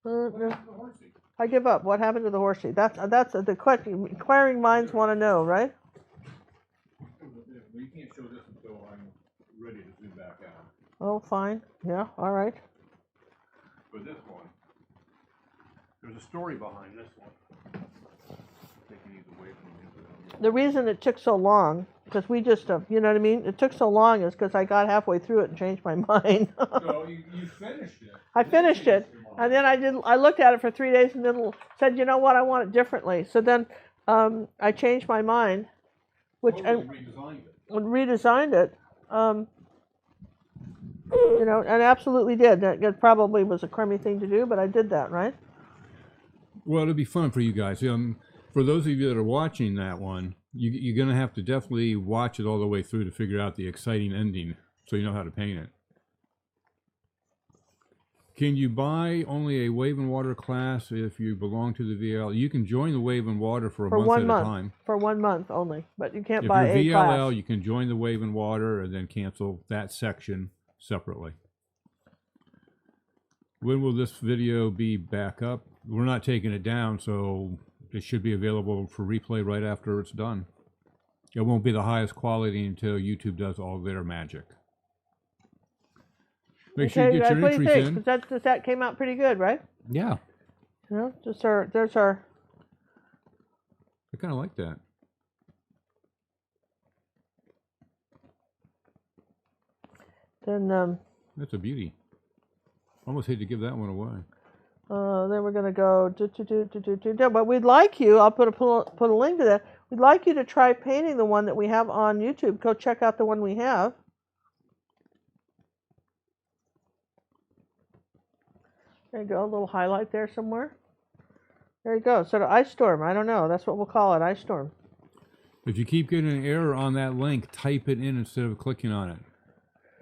No. I give up. What happened to the horsey? That's the question. Inquiring minds want to know, right? You can't show this until I'm ready to zoom back out. Oh, fine. Yeah, all right. For this one, there's a story behind this one. Taking these away from you. The reason it took so long, because we just, you know what I mean? It took so long is because I got halfway through it and changed my mind. So you finished it. I finished it, and then I looked at it for 3 days and then said, you know what, I want it differently. So then I changed my mind, and redesigned it. And absolutely did. It probably was a crummy thing to do, but I did that, right? Well, it'll be fun for you guys. For those of you that are watching that one, you're going to have to definitely watch it all the way through to figure out the exciting ending so you know how to paint it. Can you buy only a Wave and Water class if you belong to the VL? You can join the Wave and Water for a month at a time. For 1 month only, but you can't buy a class. If you're VLL, you can join the Wave and Water and then cancel that section separately. When will this video be back up? We're not taking it down, so it should be available for replay right after it's done. It won't be the highest quality until YouTube does all their magic. Make sure you get your entries in. Because that came out pretty good, right? Yeah. There's our. I kind of like that. Then that's a beauty. Almost hate to give that one away. Then we're going to go but we'd like you. I'll put a link to that. We'd like you to try painting the one that we have on YouTube. Go check out the one we have. There you go. A little highlight there somewhere. There you go. So the ice storm. I don't know. That's what we'll call it. Ice storm. If you keep getting an error on that link, type it in instead of clicking on it.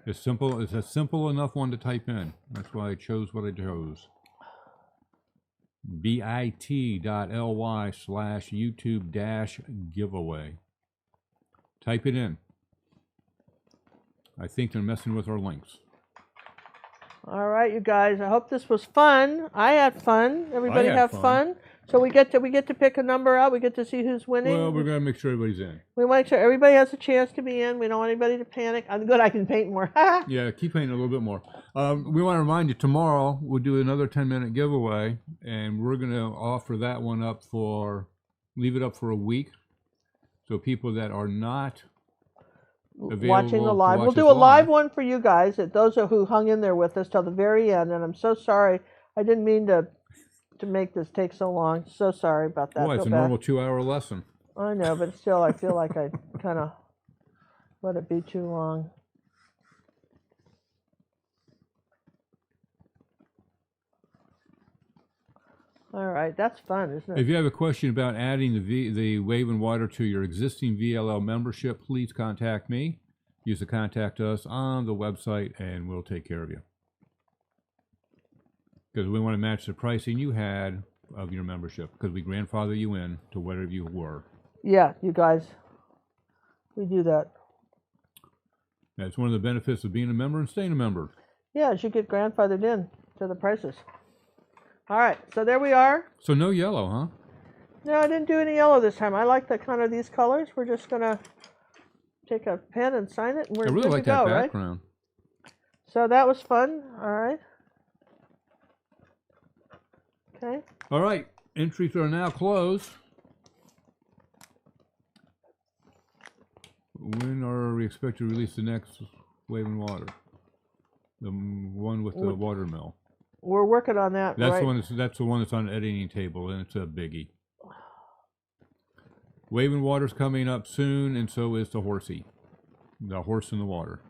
It's simple. It's a simple enough one to type in. That's why I chose what I chose. bit.ly/YouTube-giveaway. Type it in. I think they're messing with our links. All right, you guys. I hope this was fun. I had fun. Everybody have fun. So we get to pick a number out. We get to see who's winning. Well, we're gonna make sure everybody's in. We want to make sure everybody has a chance to be in. We don't want anybody to panic. I'm good. I can paint more. Yeah, keep painting a little bit more. We want to remind you tomorrow we'll do another 10-minute giveaway, and we're gonna offer that one up leave it up for a week, so people that are not watching the live, we'll do a live one for you guys. Those who hung in there with us till the very end. And I'm so sorry. I didn't mean to make this take so long. So sorry about that. Boy, it's a normal 2-hour lesson. I know, but still, I feel like I kind of let it be too long. All right, that's fun, isn't it? If you have a question about adding the Wave and Water to your existing VLL membership, please contact me. Use the contact us on the website, and we'll take care of you. Because we want to match the pricing you had of your membership, because we grandfather you in to whatever you were. Yeah, you guys, we do that. That's one of the benefits of being a member and staying a member. Yeah, you get grandfathered in to the prices. All right, so there we are. So no yellow, huh? No, I didn't do any yellow this time. I like the kind of these colors. We're just gonna take a pen and sign it, and we're I really like that background. Right? So that was fun. All right. Okay. All right, entries are now closed. When are we expected to release the next Wave and Water? The one with the watermill. We're working on that. That's right? That's the one that's on the editing table, and it's a biggie. Wave and Water's coming up soon, and so is the horsey, the horse in the water.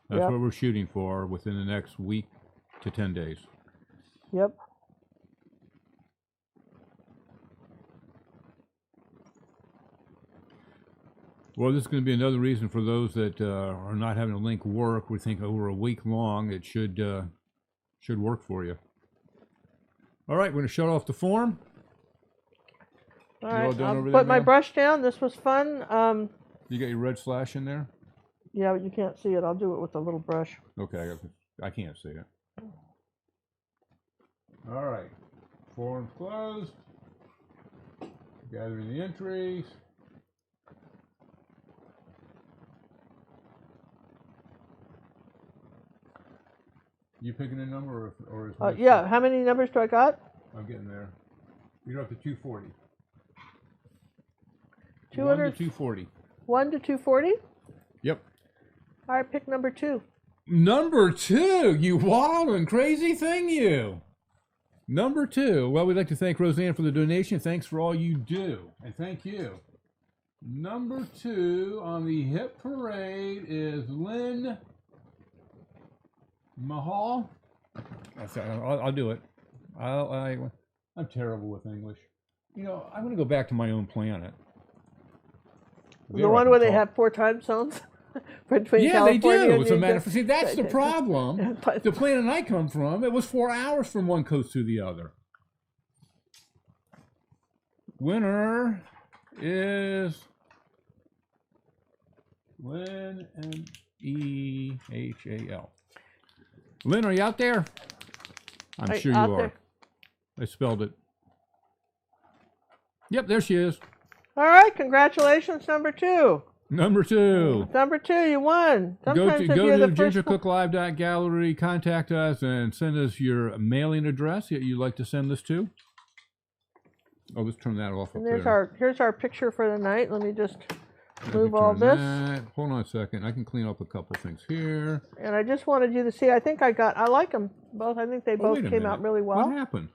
That's what we're shooting for within the next week to 10 days. Yep. Well, this is going to be another reason for those that are not having a link work. We think over a week long, it should work for you. All right, we're going to shut off the form. All right, I'll put my brush down. This was fun. You got your red slash in there? Yeah, but you can't see it. I'll do it with a little brush. Okay, I can't see it. All right, form closed. Gathering the entries. You picking a number, or is yeah, how many numbers do I got? I'm getting there. You're up to 240. 200, 1 to 240. 1 to 240? Yep. All right, pick number 2. Number 2, you wild and crazy thing, you. Number 2. Well, we'd like to thank Roseanne for the donation. Thanks for all you do, and thank you. Number 2 on the hit parade is Lynn Mahal. I'll do it. I'm terrible with English. You know, I'm going to go back to my own planet. The one where they have 4 time zones between California they do. As a matter of fact, see, that's the problem. The planet I come from, it was 4 hours from one coast to the other. Winner is Lynn, M-E-H-A-L. Lynn, are you out there? I'm sure you are. There. I spelled it. Yep, there she is. All right, congratulations, number 2. Number 2. Number 2, you won. Sometimes go to gingercooklive.gallery, contact us, and send us your mailing address that you'd like to send this to. Oh, let's turn that off. And here's our picture for the night. Let me just move all this. Hold on a second. I can clean up a couple things here. And I just wanted you to see. I like them both. I think they both came out really well. What happened?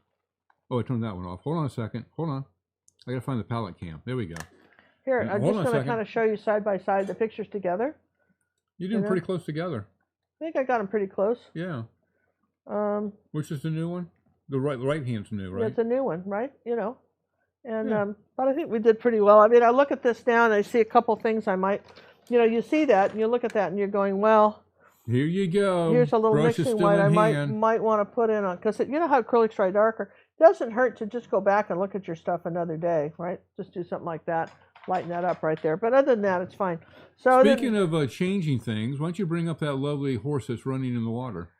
Oh, I turned that one off. Hold on a second. Hold on. I gotta find the palette cam. There we go. Here, I'm just going to kind of show you side by side the pictures together. You're doing pretty close together. I think I got them pretty close. Yeah. Which is the new one? The right hand's new, right? It's a new one, right? You know. And but I think we did pretty well. I mean, I look at this now and I see a couple things I might, you see that and you look at that and you're going, well, here you go. Here's a little mixing white I might want to put in on, because you know how acrylics dry darker. It doesn't hurt to just go back and look at your stuff another day, right? Just do something like that. Lighten that up right there. But other than that, it's fine. So speaking of changing things, why don't you bring up that lovely horse that's running in the water?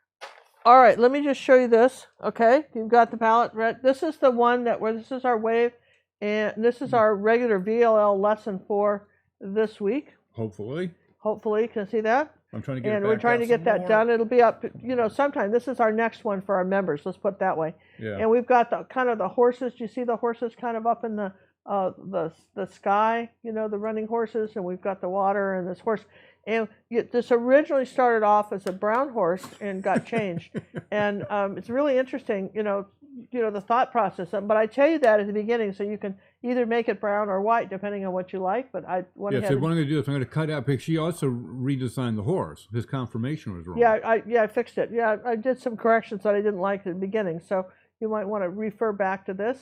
All right, let me just show you this. Okay, you've got the palette red. This is the one this is our wave, and this is our regular VLL lesson for this week. Hopefully. Hopefully, can you see that? I'm trying to get it And back we're trying to get that more. done. It'll be up, sometime. This is our next one for our members. Let's put it that way. Yeah. And we've got the kind of the horses. Do you see the horses kind of up in the sky? The running horses, and we've got the water and this horse. And this originally started off as a brown horse and got changed. And it's really interesting, the thought process. But I tell you that at the beginning so you can either make it brown or white depending on what you like. But I went ahead. So what I'm going to do is I'm going to cut out because she also redesigned the horse. His conformation was wrong. Yeah, I fixed it. Yeah, I did some corrections that I didn't like at the beginning. So you might want to refer back to this.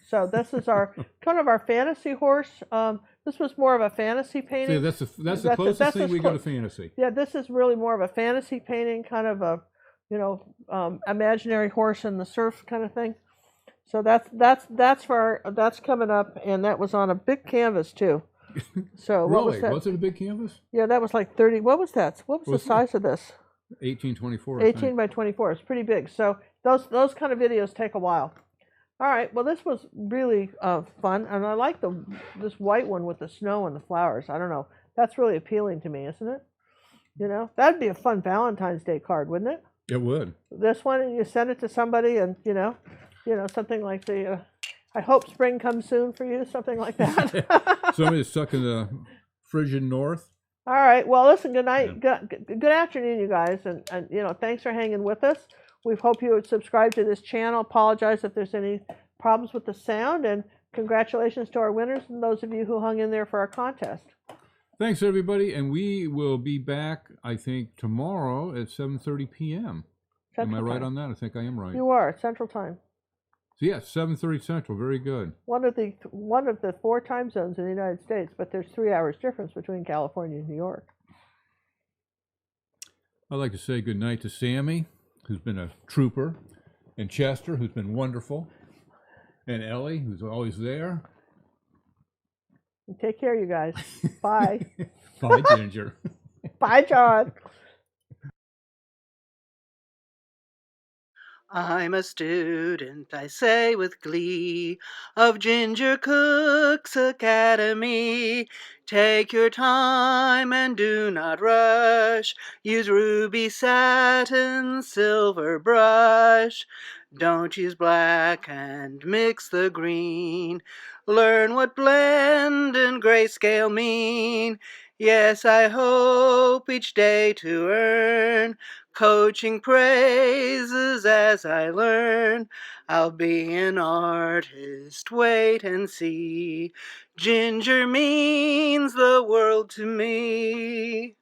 So this is our kind of our fantasy horse. This was more of a fantasy painting. See, that's the closest thing we go to fantasy. Yeah, this is really more of a fantasy painting, kind of a, imaginary horse in the surf kind of thing. So that's coming up, and that was on a big canvas too. So what was that? Was it a big canvas? Yeah, that was like 30. What was that? What was the size of this? 1824. 18 by 24. It's pretty big. So those kind of videos take a while. All right. Well, this was really fun, and I like this white one with the snow and the flowers. I don't know. That's really appealing to me, isn't it? That'd be a fun Valentine's Day card, wouldn't it? It would. This one, and you send it to somebody, and something like I hope spring comes soon for you, something like that. Somebody stuck in the frigid north. All right. Well, listen. Good night. Yeah. Good afternoon, you guys, and thanks for hanging with us. We hope you would subscribe to this channel. Apologize if there's any problems with the sound, and congratulations to our winners and those of you who hung in there for our contest. Thanks, everybody, and we will be back, I think, tomorrow at 7:30 p.m. Am I right on that? I think I am right. You are, Central Time. So yeah, 7:30 Central. Very good. One of the 4 time zones in the United States, but there's 3 hours difference between California and New York. I'd like to say good night to Sammy, who's been a trooper, and Chester, who's been wonderful, and Ellie, who's always there. Take care, you guys. Bye. Bye, Ginger. Bye, John. I'm a student, I say with glee, of Ginger Cook's Academy. Take your time and do not rush. Use ruby satin, silver brush. Don't use black and mix the green. Learn what blend and grayscale mean. Yes, I hope each day to earn coaching praises as I learn. I'll be an artist, wait and see. Ginger means the world to me.